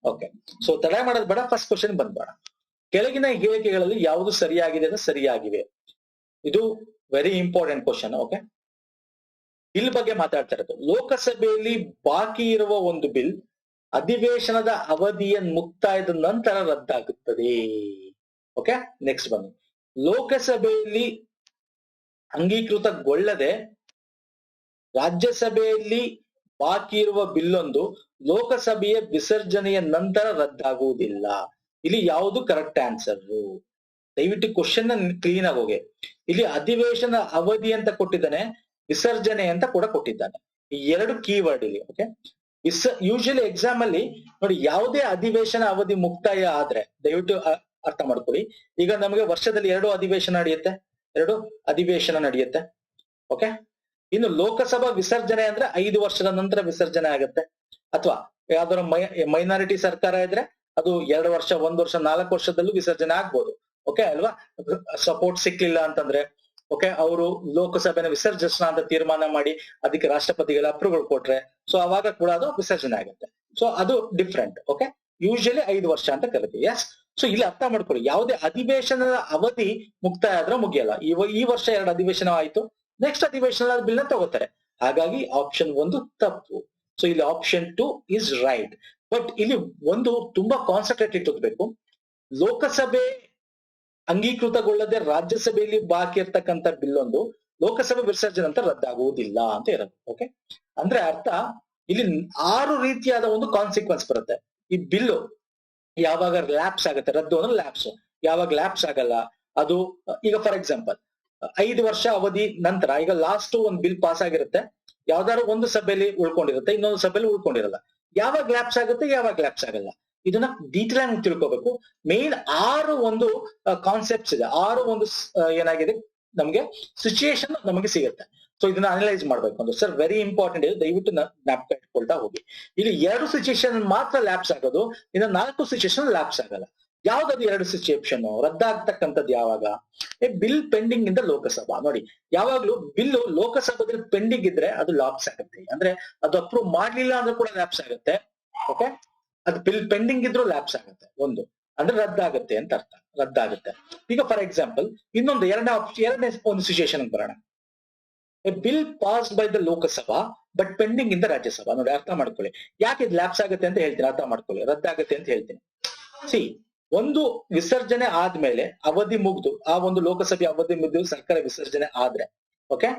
Okay, so ತಡ ಮಾಡೋದು ಬೇಡ, ಫಸ್ಟ್ ಕ್ವಶನ್ ಬಂದ್ಬೇಡ. ಕೆಳಗಿನ ಹೇಳಿಕೆಗಳಲ್ಲಿ ಯಾವುದು ಸರಿಯಾಗಿದೆ ಅಂದ್ರೆ ಸರಿಯಾಗಿವೆ. ಇದು very important question. Okay, bill ಬಗ್ಗೆ ಮಾತಾಡ್ತಾ ಇರೋದು. ಲೋಕಸಭೆಯಲ್ಲಿ ಬಾಕಿ ಇರುವ ಒಂದು ಬಿಲ್ ಅಧಿವೇಶನದ ಅವಧಿಯ ಮುಕ್ತಾಯದ ನಂತರ ರದ್ದಾಗುತ್ತದೆ. ಓಕೆ, ನೆಕ್ಸ್ಟ್ ಬನ್ನಿ. ಲೋಕಸಭೆಯಲ್ಲಿ ಅಂಗೀಕೃತಗೊಳ್ಳದೆ ರಾಜ್ಯಸಭೆಯಲ್ಲಿ ಬಾಕಿ ಇರುವ ಬಿಲ್ಲೊಂದು ಲೋಕಸಭೆಯ ವಿಸರ್ಜನೆಯ ನಂತರ ರದ್ದಾಗುವುದಿಲ್ಲ. ಇಲ್ಲಿ ಯಾವುದು ಕರೆಕ್ಟ್ ಆನ್ಸರ್? ದಯವಿಟ್ಟು ಕ್ವಶನ್ ಕ್ಲೀನ್ ಆಗಿ ಹೋಗಿ. ಇಲ್ಲಿ ಅಧಿವೇಶನ ಅವಧಿ ಅಂತ ಕೊಟ್ಟಿದ್ದಾನೆ, ವಿಸರ್ಜನೆ ಅಂತ ಕೂಡ ಕೊಟ್ಟಿದ್ದಾನೆ. ಈ ಎರಡು ಕೀವರ್ಡ್ ಇಲ್ಲಿ. ಓಕೆ, ಯೂಶಲಿ ಎಕ್ಸಾಮ್ ಅಲ್ಲಿ ನೋಡಿ, ಯಾವುದೇ ಅಧಿವೇಶನ ಅವಧಿ ಮುಕ್ತಾಯ ಆದ್ರೆ ದಯವಿಟ್ಟು ಅರ್ಥ ಮಾಡ್ಕೊಳ್ಳಿ. ಈಗ ನಮಗೆ ವರ್ಷದಲ್ಲಿ 2 ಅಧಿವೇಶನ ನಡೆಯುತ್ತೆ. ಓಕೆ, ಇನ್ನು ಲೋಕಸಭಾ ವಿಸರ್ಜನೆ ಅಂದ್ರೆ 5 ವರ್ಷದ ನಂತರ ವಿಸರ್ಜನೆ ಆಗುತ್ತೆ. ಅಥವಾ ಯಾವ್ದಾರ ಮೈನಾರಿಟಿ ಸರ್ಕಾರ ಇದ್ರೆ ಅದು 2 ವರ್ಷ, 1 ವರ್ಷ, 4 ವರ್ಷದಲ್ಲೂ ವಿಸರ್ಜನೆ ಆಗ್ಬೋದು. ಓಕೆ ಅಲ್ವಾ? ಸಪೋರ್ಟ್ ಸಿಕ್ಲಿಲ್ಲ ಅಂತಂದ್ರೆ ಓಕೆ, ಅವರು ಲೋಕಸಭೆನ ವಿಸರ್ಜಿಸೋಣ ಅಂತ ತೀರ್ಮಾನ ಮಾಡಿ ಅದಕ್ಕೆ ರಾಷ್ಟ್ರಪತಿಗಳ ಅಪ್ರೂವಲ್ ಕೊಟ್ರೆ ಸೊ ಅವಾಗ ಕೂಡ ಅದು ವಿಸರ್ಜನೆ ಆಗುತ್ತೆ. ಸೊ ಅದು ಡಿಫ್ರೆಂಟ್. ಓಕೆ, ಯೂಶಲಿ 5 ವರ್ಷ ಅಂತ ಕರಿತೀವಿ. ಎಸ್, ಸೊ ಇಲ್ಲಿ ಅರ್ಥ ಮಾಡ್ಕೊಳ್ಳಿ, ಯಾವುದೇ ಅಧಿವೇಶನದ ಅವಧಿ ಮುಕ್ತಾಯ ಆದ್ರೆ ಮುಗಿಯಲ್ಲ. ಈ ವರ್ಷ 2 ಅಧಿವೇಶನ ಆಯ್ತು, ನೆಕ್ಸ್ಟ್ ಅಧಿವೇಶನ ಬಿಲ್ ನ ತಗೋತಾರೆ. ಹಾಗಾಗಿ ಆಪ್ಷನ್ 1 ತಪ್ಪು. ಸೊ ಇಲ್ಲಿ ಆಪ್ಷನ್ 2 ಇಸ್ ರೈಟ್. ಬಟ್ ಇಲ್ಲಿ ಒಂದು ತುಂಬಾ ಕಾನ್ಸಂಟ್ರೇಟ್ ಇಟ್ಕೋಬೇಕು. ಲೋಕಸಭೆ ಅಂಗೀಕೃತಗೊಳ್ಳದೆ ರಾಜ್ಯಸಭೆಯಲ್ಲಿ ಬಾಕಿ ಇರ್ತಕ್ಕಂಥ ಬಿಲ್ ಒಂದು ಲೋಕಸಭೆ ವಿಸರ್ಜನೆ ಅಂತ ರದ್ದಾಗುವುದಿಲ್ಲ ಅಂತ ಇರೋದು. ಓಕೆ, ಅಂದ್ರೆ ಅರ್ಥ ಇಲ್ಲಿ 6 ರೀತಿಯಾದ ಒಂದು ಕಾನ್ಸಿಕ್ವೆನ್ಸ್ ಬರುತ್ತೆ. ಈ ಬಿಲ್ಲು ಯಾವಾಗ ಲ್ಯಾಪ್ಸ್ ಆಗುತ್ತೆ, ರದ್ದು ಅಂದ್ರೆ ಲ್ಯಾಪ್ಸ್. ಯಾವಾಗ ಲ್ಯಾಪ್ಸ್ ಆಗಲ್ಲ ಅದು, ಈಗ ಫಾರ್ ಎಕ್ಸಾಂಪಲ್ 5 ವರ್ಷ ಅವಧಿ ನಂತರ ಈಗ ಲಾಸ್ಟ್ ಒಂದು ಬಿಲ್ ಪಾಸ್ ಆಗಿರುತ್ತೆ, ಯಾವ್ದಾದ್ರು ಒಂದು ಸಭೆಯಲ್ಲಿ ಉಳ್ಕೊಂಡಿರುತ್ತೆ, ಇನ್ನೊಂದು ಸಭೆಯಲ್ಲಿ ಉಳ್ಕೊಂಡಿರಲ್ಲ. ಯಾವಾಗ ಲ್ಯಾಪ್ಸ್ ಆಗುತ್ತೆ, ಯಾವಾಗ ಲ್ಯಾಪ್ಸ್ ಆಗಲ್ಲ, ಇದನ್ನ ಡೀಟೇಲ್ ಆಗಿ ತಿಳ್ಕೋಬೇಕು. ಮೇನ್ 6 ಒಂದು ಕಾನ್ಸೆಪ್ಟ್ಸ್ ಇದೆ, 6 ಒಂದು ಏನಾಗಿದೆ ನಮ್ಗೆ ಸಿಚುಯೇಷನ್ ನಮಗೆ ಸಿಗುತ್ತೆ. ಸೊ ಇದನ್ನ ಅನಲೈಸ್ ಮಾಡ್ಬೇಕು ಅಂತ ಸರ್, ವೆರಿ ಇಂಪಾರ್ಟೆಂಟ್ ಇದೆ, ದಯವಿಟ್ಟು ಜ್ಞಾಪಕ ಇಟ್ಕೊಳ್ತಾ ಹೋಗಿ. ಇಲ್ಲಿ 2 ಸಿಚುಯೇಷನ್ ಮಾತ್ರ ಲ್ಯಾಪ್ಸ್ ಆಗೋದು, ಇನ್ನು 4 ಸಿಚುಯೇಷನ್ ಲ್ಯಾಪ್ಸ್ ಆಗಲ್ಲ. ಯಾವ್ದದು 2 ಸಿಚುಯೇಷನ್ ರದ್ದಾಗ್ತಕ್ಕಂಥದ್ದು? ಯಾವಾಗ ಬಿಲ್ ಪೆಂಡಿಂಗ್ ಇಂದ ಲೋಕಸಭಾ. ನೋಡಿ, ಯಾವಾಗ್ಲೂ ಬಿಲ್ಲು ಲೋಕಸಭಾದಲ್ಲಿ ಪೆಂಡಿಂಗ್ ಇದ್ರೆ ಅದು ಲ್ಯಾಪ್ಸ್ ಆಗುತ್ತೆ. ಅಂದ್ರೆ ಅದು ಅಪ್ರೂವ್ ಮಾಡ್ಲಿಲ್ಲ ಅಂದ್ರೆ ಕೂಡ ಲ್ಯಾಪ್ಸ್ ಆಗುತ್ತೆ. ಓಕೆ, ಅದು ಬಿಲ್ ಪೆಂಡಿಂಗ್ ಇದ್ರೂ ಲ್ಯಾಪ್ಸ್ ಆಗುತ್ತೆ. ಒಂದು ಅಂದ್ರೆ ರದ್ದಾಗುತ್ತೆ ಅಂತ ಅರ್ಥ, ರದ್ದಾಗುತ್ತೆ. ಈಗ ಫಾರ್ ಎಕ್ಸಾಂಪಲ್ ಇನ್ನೊಂದು ಎರಡನೇ ಒಂದು ಸಿಚುಯೇಷನ್ ಬರೋಣ. A bill passed by the Lok Sabha but pending in the Rajya Sabha. ನೋಡಿ, ಅರ್ಥ ಮಾಡ್ಕೊಳ್ಳಿ, ಯಾಕೆ ಇದು ಲ್ಯಾಪ್ಸ್ ಆಗುತ್ತೆ ಅಂತ ಹೇಳ್ತೀನಿ, ಅರ್ಥ ಮಾಡ್ಕೊಳ್ಳಿ. ರದ್ದಾಗುತ್ತೆ ಅಂತ ಹೇಳ್ತೀನಿ. ಸಿ, ಒಂದು ವಿಸರ್ಜನೆ ಆದ್ಮೇಲೆ ಅವಧಿ ಮುಗ್ದು, ಆ ಒಂದು ಲೋಕಸಭೆ ಅವಧಿ ಮುಗ್ದು ಸರ್ಕಾರ ವಿಸರ್ಜನೆ ಆದ್ರೆ ಓಕೆ,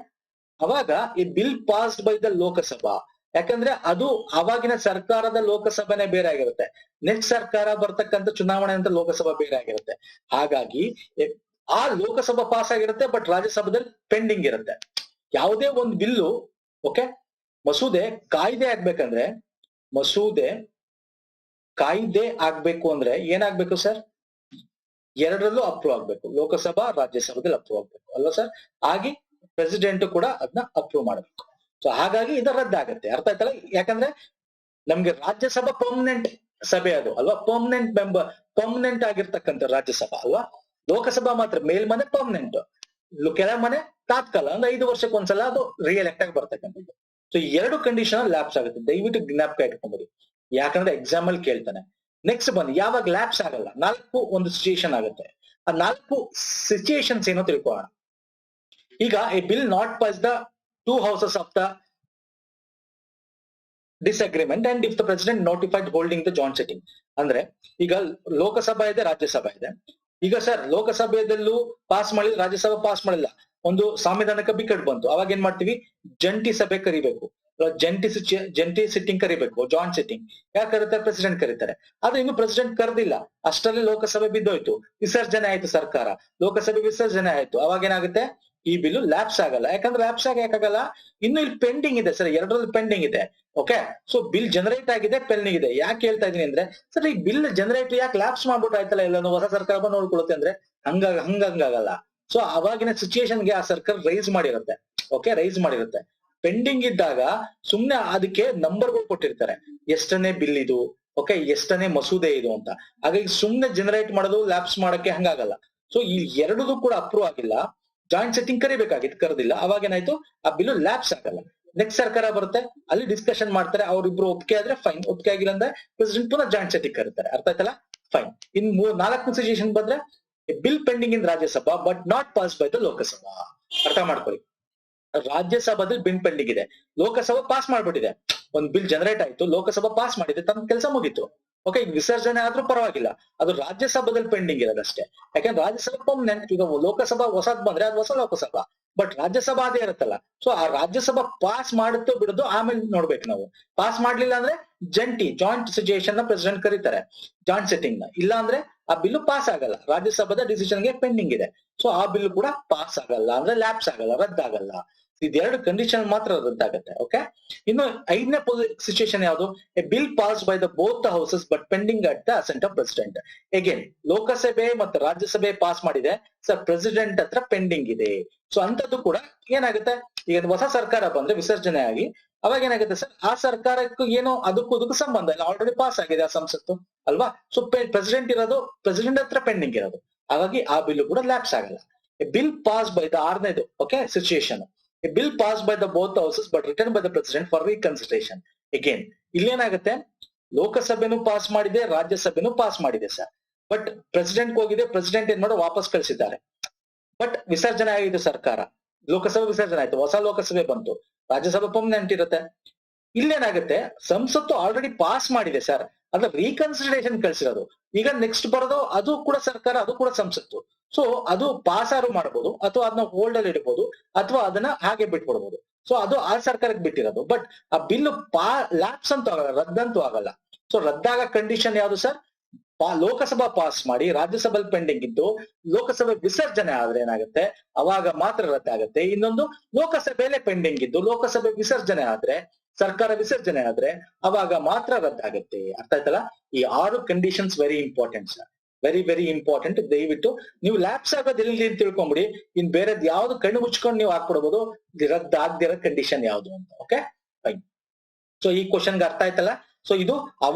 ಅವಾಗ ಈ bill passed by the Lok Sabha, ಯಾಕಂದ್ರೆ ಅದು ಅವಾಗಿನ ಸರ್ಕಾರದ ಲೋಕಸಭೆನೇ ಬೇರೆ ಆಗಿರುತ್ತೆ, ನೆಕ್ಸ್ಟ್ ಸರ್ಕಾರ ಬರ್ತಕ್ಕಂಥ ಚುನಾವಣೆ ಅಂತ ಲೋಕಸಭಾ ಬೇರೆ ಆಗಿರುತ್ತೆ. ಹಾಗಾಗಿ ಆ ಲೋಕಸಭಾ ಪಾಸ್ ಆಗಿರುತ್ತೆ, ಬಟ್ ರಾಜ್ಯಸಭಾದಲ್ಲಿ ಪೆಂಡಿಂಗ್ ಇರುತ್ತೆ. ಯಾವುದೇ ಒಂದು ಬಿಲ್ಲು ಓಕೆ, ಮಸೂದೆ ಕಾಯ್ದೆ ಆಗ್ಬೇಕಂದ್ರೆ, ಮಸೂದೆ ಕಾಯ್ದೆ ಆಗ್ಬೇಕು ಅಂದ್ರೆ ಏನಾಗ್ಬೇಕು ಸರ್? ಎರಡರಲ್ಲೂ ಅಪ್ರೂವ್ ಆಗ್ಬೇಕು, ಲೋಕಸಭಾ ರಾಜ್ಯಸಭಾದಲ್ಲಿ ಅಪ್ರೂವ್ ಆಗ್ಬೇಕು ಅಲ್ವಾ ಸರ್? ಹಾಗೆ ಪ್ರೆಸಿಡೆಂಟ್ ಕೂಡ ಅದನ್ನ ಅಪ್ರೂವ್ ಮಾಡಬೇಕು. ಸೊ ಹಾಗಾಗಿ ಇದು ರದ್ದಾಗತ್ತೆ. ಅರ್ಥ ಆಯ್ತಲ್ಲ? ಯಾಕಂದ್ರೆ ನಮ್ಗೆ ರಾಜ್ಯಸಭಾ ಪರ್ಮನೆಂಟ್ ಸಭೆ ಅದು ಅಲ್ವಾ, ಪರ್ಮನೆಂಟ್ ಮೆಂಬರ್, ಪರ್ಮನೆಂಟ್ ಆಗಿರ್ತಕ್ಕಂಥ ರಾಜ್ಯಸಭಾ ಅಲ್ವಾ. ಲೋಕಸಭಾ ಮಾತ್ರ ಮೇಲ್ಮನೆ ಪರ್ಮನೆಂಟ್, ಕೆಳಮನೆ ತಾತ್ಕಾಲ, ಅಂದ್ರೆ 5 ವರ್ಷಕ್ಕೊಂದ್ಸಲ ಅದು ರಿಎಲೆಕ್ಟ್ ಆಗಿ ಬರ್ತಕ್ಕಂಥದ್ದು. ಸೊ 2 ಕಂಡೀಷನ್ ಲ್ಯಾಪ್ಸ್ ಆಗುತ್ತೆ, ದಯವಿಟ್ಟು ಜ್ಞಾಪಕ ಇಟ್ಕೊಂಡ್ಬಿಡಿ, ಯಾಕಂದ್ರೆ ಎಕ್ಸಾಮ್ ಅಲ್ಲಿ ಕೇಳ್ತಾನೆ. ನೆಕ್ಸ್ಟ್ ಬನ್ನಿ, ಯಾವಾಗ ಲ್ಯಾಪ್ಸ್ ಆಗಲ್ಲ, 4 ಒಂದು ಸಿಚುಯೇಷನ್ ಆಗುತ್ತೆ. ಆ 4 ಸಿಚುಯೇಷನ್ಸ್ ಏನೋ ತಿಳ್ಕೊಳ್ಳೋಣ. ಈಗ A bill not pass the 2 houses of the disagreement and if the president notified holding the joint sitting. ಅಂದ್ರೆ ಈಗ ಲೋಕಸಭಾ ಇದೆ, ರಾಜ್ಯಸಭಾ ಇದೆ. ಈಗ ಸರ್ ಲೋಕಸಭೆಯಲ್ಲೂ ಪಾಸ್ ಮಾಡಿಲ್ಲ, ರಾಜ್ಯಸಭಾ ಪಾಸ್ ಮಾಡಿಲ್ಲ, ಒಂದು ಸಾಂವಿಧಾನಿಕ ಬಿಕ್ಕಟ್ಟು ಬಂತು, ಅವಾಗ ಏನ್ ಮಾಡ್ತೀವಿ? ಜಂಟಿ ಸಭೆ ಕರಿಬೇಕು, ಜಂಟಿ ಸಿಟ್ಟಿಂಗ್ ಕರಿಬೇಕು, ಜಾಯಿಂಟ್ ಸಿಟ್ಟಿಂಗ್. ಯಾಕೆ ಕರೀತಾರೆ? ಪ್ರೆಸಿಡೆಂಟ್ ಕರೀತಾರೆ. ಆದ್ರೆ ಇನ್ನು ಪ್ರೆಸಿಡೆಂಟ್ ಕರೆದಿಲ್ಲ, ಅಷ್ಟರಲ್ಲಿ ಲೋಕಸಭೆ ಬಿದ್ದೋಯ್ತು, ವಿಸರ್ಜನೆ ಆಯ್ತು ಸರ್ಕಾರ, ಲೋಕಸಭೆ ವಿಸರ್ಜನೆ ಆಯ್ತು. ಅವಾಗ ಏನಾಗುತ್ತೆ? ಈ ಬಿಲ್ಲು ಲ್ಯಾಪ್ಸ್ ಆಗಲ್ಲ. ಯಾಕಂದ್ರೆ ಲ್ಯಾಪ್ಸ್ ಯಾಕಾಗಲ್ಲ? ಇನ್ನು ಇಲ್ಲಿ ಪೆಂಡಿಂಗ್ ಇದೆ ಸರ್, 2ರಲ್ಲಿ ಪೆಂಡಿಂಗ್ ಇದೆ. ಓಕೆ, ಸೊ ಬಿಲ್ ಜನರೇಟ್ ಆಗಿದೆ, ಪೆಂಡಿಂಗ್ ಇದೆ. ಯಾಕೆ ಹೇಳ್ತಾ ಇದೀನಿ ಅಂದ್ರೆ ಸರ್, ಈ ಬಿಲ್ ಜನರೇಟ್ ಯಾಕೆ ಲ್ಯಾಪ್ಸ್ ಮಾಡ್ಬಿಟ್ಟು ಆಯ್ತಲ್ಲ, ಎಲ್ಲಾನು ಹೊಸ ಸರ್ಕಾರ ನೋಡ್ಕೊಳ್ಳುತ್ತೆ ಅಂದ್ರೆ ಹಂಗಾಗಲ್ಲ. ಸೊ ಅವಾಗಿನ ಸಿಚುಯೇಷನ್ಗೆ ಆ ಸರ್ಕಾರ ರೈಸ್ ಮಾಡಿರುತ್ತೆ. ಓಕೆ, ರೈಸ್ ಮಾಡಿರುತ್ತೆ. ಪೆಂಡಿಂಗ್ ಇದ್ದಾಗ ಸುಮ್ನೆ ಅದಕ್ಕೆ ನಂಬರ್ಗಳು ಕೊಟ್ಟಿರ್ತಾರೆ, ಎಷ್ಟನೇ ಬಿಲ್ ಇದು, ಓಕೆ, ಎಷ್ಟನೇ ಮಸೂದೆ ಇದು ಅಂತ. ಹಾಗಾಗಿ ಸುಮ್ನೆ ಜನರೇಟ್ ಮಾಡೋದು ಲ್ಯಾಪ್ಸ್ ಮಾಡಕ್ಕೆ ಹಂಗಾಗಲ್ಲ. ಸೊ ಈ 2 ಕೂಡ ಅಪ್ರೂವ್ ಆಗಿಲ್ಲ, ಜಾಯಿಂಟ್ ಸೆಟ್ಟಿಂಗ್ ಕರಿಬೇಕಾಗಿತ್ತು, ಕರೆದಿಲ್ಲ, ಅವಾಗ ಏನಾಯ್ತು? ಆ ಬಿಲ್ ಲ್ಯಾಪ್ಸ್ ಆಗಲ್ಲ. ನೆಕ್ಸ್ಟ್ ಸರ್ಕಾರ ಬರುತ್ತೆ, ಅಲ್ಲಿ ಡಿಸ್ಕಷನ್ ಮಾಡ್ತಾರೆ, ಅವ್ರಿಬ್ರು ಒಪ್ಪಿಗೆ ಆದ್ರೆ ಫೈನ್, ಒಪ್ಪಿಗೆ ಆಗಿಲ್ಲ ಅಂದ್ರೆ ಪ್ರೆಸಿಡೆಂಟ್ ಪುನಃ ಜಾಯಿಂಟ್ ಸೆಟ್ಟಿಂಗ್ ಕರೀತಾರೆ. ಅರ್ಥ ಆಯ್ತಲ್ಲ? ಫೈನ್. ಇನ್ 4ನೇ ಸಿಚುಯೇಷನ್ ಬಂದ್ರೆ bill pending in Rajya Sabha but not pass by the Lok Sabha. ಅರ್ಥ ಮಾಡ್ಕೊಳ್ಳಿ, ರಾಜ್ಯಸಭಾದಲ್ಲಿ ಬಿಲ್ ಪೆಂಡಿಂಗ್ ಇದೆ, ಲೋಕಸಭಾ ಪಾಸ್ ಮಾಡ್ಬಿಟ್ಟಿದೆ, ಒಂದ್ ಬಿಲ್ ಜನರೇಟ್ ಆಯ್ತು, ಲೋಕಸಭಾ ಪಾಸ್ ಮಾಡಿದೆ, ತಮ್ಮ ಕೆಲಸ ಮುಗೀತು. ಓಕೆ, ಈಗ ವಿಸರ್ಜನೆ ಆದ್ರೂ ಪರವಾಗಿಲ್ಲ, ಅದು ರಾಜ್ಯಸಭಾದಲ್ಲಿ ಪೆಂಡಿಂಗ್ ಇರೋದಷ್ಟೇ. ಯಾಕಂದ್ರೆ ರಾಜ್ಯಸಭಾ ಪರ್ಮನೆಂಟ್, ಈಗ ಲೋಕಸಭಾ ಹೊಸದ್ ಬಂದ್ರೆ ಅದು ಹೊಸ ಲೋಕಸಭಾ, ಬಟ್ ರಾಜ್ಯಸಭಾ ಅದೇ ಇರುತ್ತಲ್ಲ. ಸೊ ಆ ರಾಜ್ಯಸಭಾ ಪಾಸ್ ಮಾಡುತ್ತೋ ಬಿಡುದು ಆಮೇಲೆ ನೋಡ್ಬೇಕು ನಾವು. ಪಾಸ್ ಮಾಡ್ಲಿಲ್ಲ ಅಂದ್ರೆ ಜಾಯಿಂಟ್ ಸಿಚುಯೇಷನ್ ನ ಪ್ರೆಸಿಡೆಂಟ್ ಕರೀತಾರೆ, ಜಾಯಿಂಟ್ ಸೆಟ್ಟಿಂಗ್ ನ. ಇಲ್ಲ ಅಂದ್ರೆ ಆ ಬಿಲ್ ಪಾಸ್ ಆಗಲ್ಲ, ರಾಜ್ಯಸಭಾದ ಡಿಸಿಷನ್ಗೆ ಪೆಂಡಿಂಗ್ ಇದೆ. ಸೊ ಆ ಬಿಲ್ ಕೂಡ ಪಾಸ್ ಆಗಲ್ಲ, ಅಂದ್ರೆ ಲ್ಯಾಪ್ಸ್ ಆಗಲ್ಲ, ರದ್ದಾಗಲ್ಲ. ಇದೆರಡು ಕಂಡೀಷನ್ ಮಾತ್ರ ರದ್ದಾಗುತ್ತೆ. ಓಕೆ, ಇನ್ನು 5ನೇ ಸಿಚುಯೇಷನ್ ಯಾವುದು? A bill pass by the both the houses but pending at the assent of president. Again Lok Sabha ಮತ್ತು ರಾಜ್ಯಸಭೆ ಪಾಸ್ ಮಾಡಿದೆ ಸರ್, ಪ್ರೆಸಿಡೆಂಟ್ ಹತ್ರ ಪೆಂಡಿಂಗ್ ಇದೆ. ಸೊ ಅಂತದ್ದು ಕೂಡ ಏನಾಗುತ್ತೆ, ಈಗ ಹೊಸ ಸರ್ಕಾರ ಬಂದ್ರೆ ವಿಸರ್ಜನೆ ಆಗಿ ಅವಾಗ ಏನಾಗುತ್ತೆ ಸರ್, ಆ ಸರ್ಕಾರಕ್ಕೂ ಏನೋ ಅದಕ್ಕೂ ಸಂಬಂಧ ಇಲ್ಲ, ಆಲ್ರೆಡಿ ಪಾಸ್ ಆಗಿದೆ ಆ ಸಂಸತ್ತು ಅಲ್ವಾ. ಸೊ ಪ್ರೆಸಿಡೆಂಟ್ ಹತ್ರ ಪೆಂಡಿಂಗ್ ಇರೋದು, ಹಾಗಾಗಿ ಆ ಬಿಲ್ ಕೂಡ ಲ್ಯಾಪ್ಸ್ ಆಗಲ್ಲ. A bill pass by the 6ನೇದು okay situation, a bill pass by the both houses but return by the president for reconsideration. Again ಇಲ್ಲೇನಾಗುತ್ತೆ, ಲೋಕಸಭೆನೂ ಪಾಸ್ ಮಾಡಿದೆ, ರಾಜ್ಯಸಭೆನೂ ಪಾಸ್ ಮಾಡಿದೆ ಸರ್, ಬಟ್ ಪ್ರೆಸಿಡೆಂಟ್ ಹೋಗಿದೆ, ಪ್ರೆಸಿಡೆಂಟ್ ಏನ್ ಮಾಡೋ ವಾಪಸ್ ಕಳಿಸಿದ್ದಾರೆ. ಬಟ್ ವಿಸರ್ಜನೆ ಆಗಿದೆ ಸರ್ಕಾರ, ಲೋಕಸಭೆ ವಿಸರ್ಜನೆ ಆಯ್ತು, ಹೊಸ ಲೋಕಸಭೆ ಬಂತು, ರಾಜ್ಯಸಭೆ ಪರ್ಮನೆಂಟ್ ಇರುತ್ತೆ. ಇಲ್ಲೇನಾಗುತ್ತೆ, ಸಂಸತ್ತು ಆಲ್ರೆಡಿ ಪಾಸ್ ಮಾಡಿದೆ ಸರ್, ಅದ್ರ ರೀಕನ್ಸಿಡರೇಷನ್ ಕಳ್ಸಿರೋದು. ಈಗ ನೆಕ್ಸ್ಟ್ ಬರೋದು ಅದು ಕೂಡ ಸರ್ಕಾರ, ಅದು ಕೂಡ ಸಂಸತ್ತು. ಸೊ ಅದು ಪಾಸ್ ಆರು ಮಾಡ್ಬೋದು, ಅಥವಾ ಅದನ್ನ ಹೋಲ್ಡ್ ಅಲ್ಲಿ ಇಡಬಹುದು, ಅಥವಾ ಅದನ್ನ ಹಾಗೆ ಬಿಟ್ಬಿಡ್ಬೋದು. ಸೊ ಅದು ಆ ಸರ್ಕಾರಕ್ಕೆ ಬಿಟ್ಟಿರೋದು. ಬಟ್ ಆ ಬಿಲ್ ಲ್ಯಾಪ್ಸ್ ಅಂತೂ ಆಗಲ್ಲ, ರದ್ದಂತೂ ಆಗಲ್ಲ. ಸೊ ರದ್ದಾಗ ಕಂಡೀಷನ್ ಯಾವುದು ಸರ್? ಲೋಕಸಭಾ ಪಾಸ್ ಮಾಡಿ ರಾಜ್ಯಸಭೆಯಲ್ಲಿ ಪೆಂಡಿಂಗ್ ಇದ್ದು ಲೋಕಸಭೆ ವಿಸರ್ಜನೆ ಆದ್ರೆ ಏನಾಗುತ್ತೆ, ಅವಾಗ ಮಾತ್ರ ರದ್ದಾಗುತ್ತೆ. ಇನ್ನೊಂದು ಲೋಕಸಭೆಯಲ್ಲೇ ಪೆಂಡಿಂಗ್ ಇದ್ದು ಲೋಕಸಭೆ ವಿಸರ್ಜನೆ ಆದ್ರೆ, ಸರ್ಕಾರ ವಿಸರ್ಜನೆ ಆದ್ರೆ ಅವಾಗ ಮಾತ್ರ ರದ್ದಾಗುತ್ತೆ. ಅರ್ಥ ಆಯ್ತಲ್ಲ? ಈ 6 conditions very important sir, very important. ದಯವಿಟ್ಟು ನೀವು ಲ್ಯಾಪ್ಸ್ ಆಗೋದು ಎಲ್ಲಿ ಅಂತ ತಿಳ್ಕೊಂಬಿಡಿ, ಇನ್ ಬೇರೆದ್ ಯಾವ್ದು ಕಣ್ಣು ಮುಚ್ಕೊಂಡು ನೀವು ಹಾಕ್ಬಿಡ್ಬೋದು ರದ್ದು ಆಗದಿರೋ ಕಂಡೀಷನ್ ಯಾವ್ದು ಅಂತ. Okay fine. ಸೊ ಈ ಕ್ವಶನ್ಗೆ ಅರ್ಥ ಆಯ್ತಲ್ಲ? ಸೊ ಇದು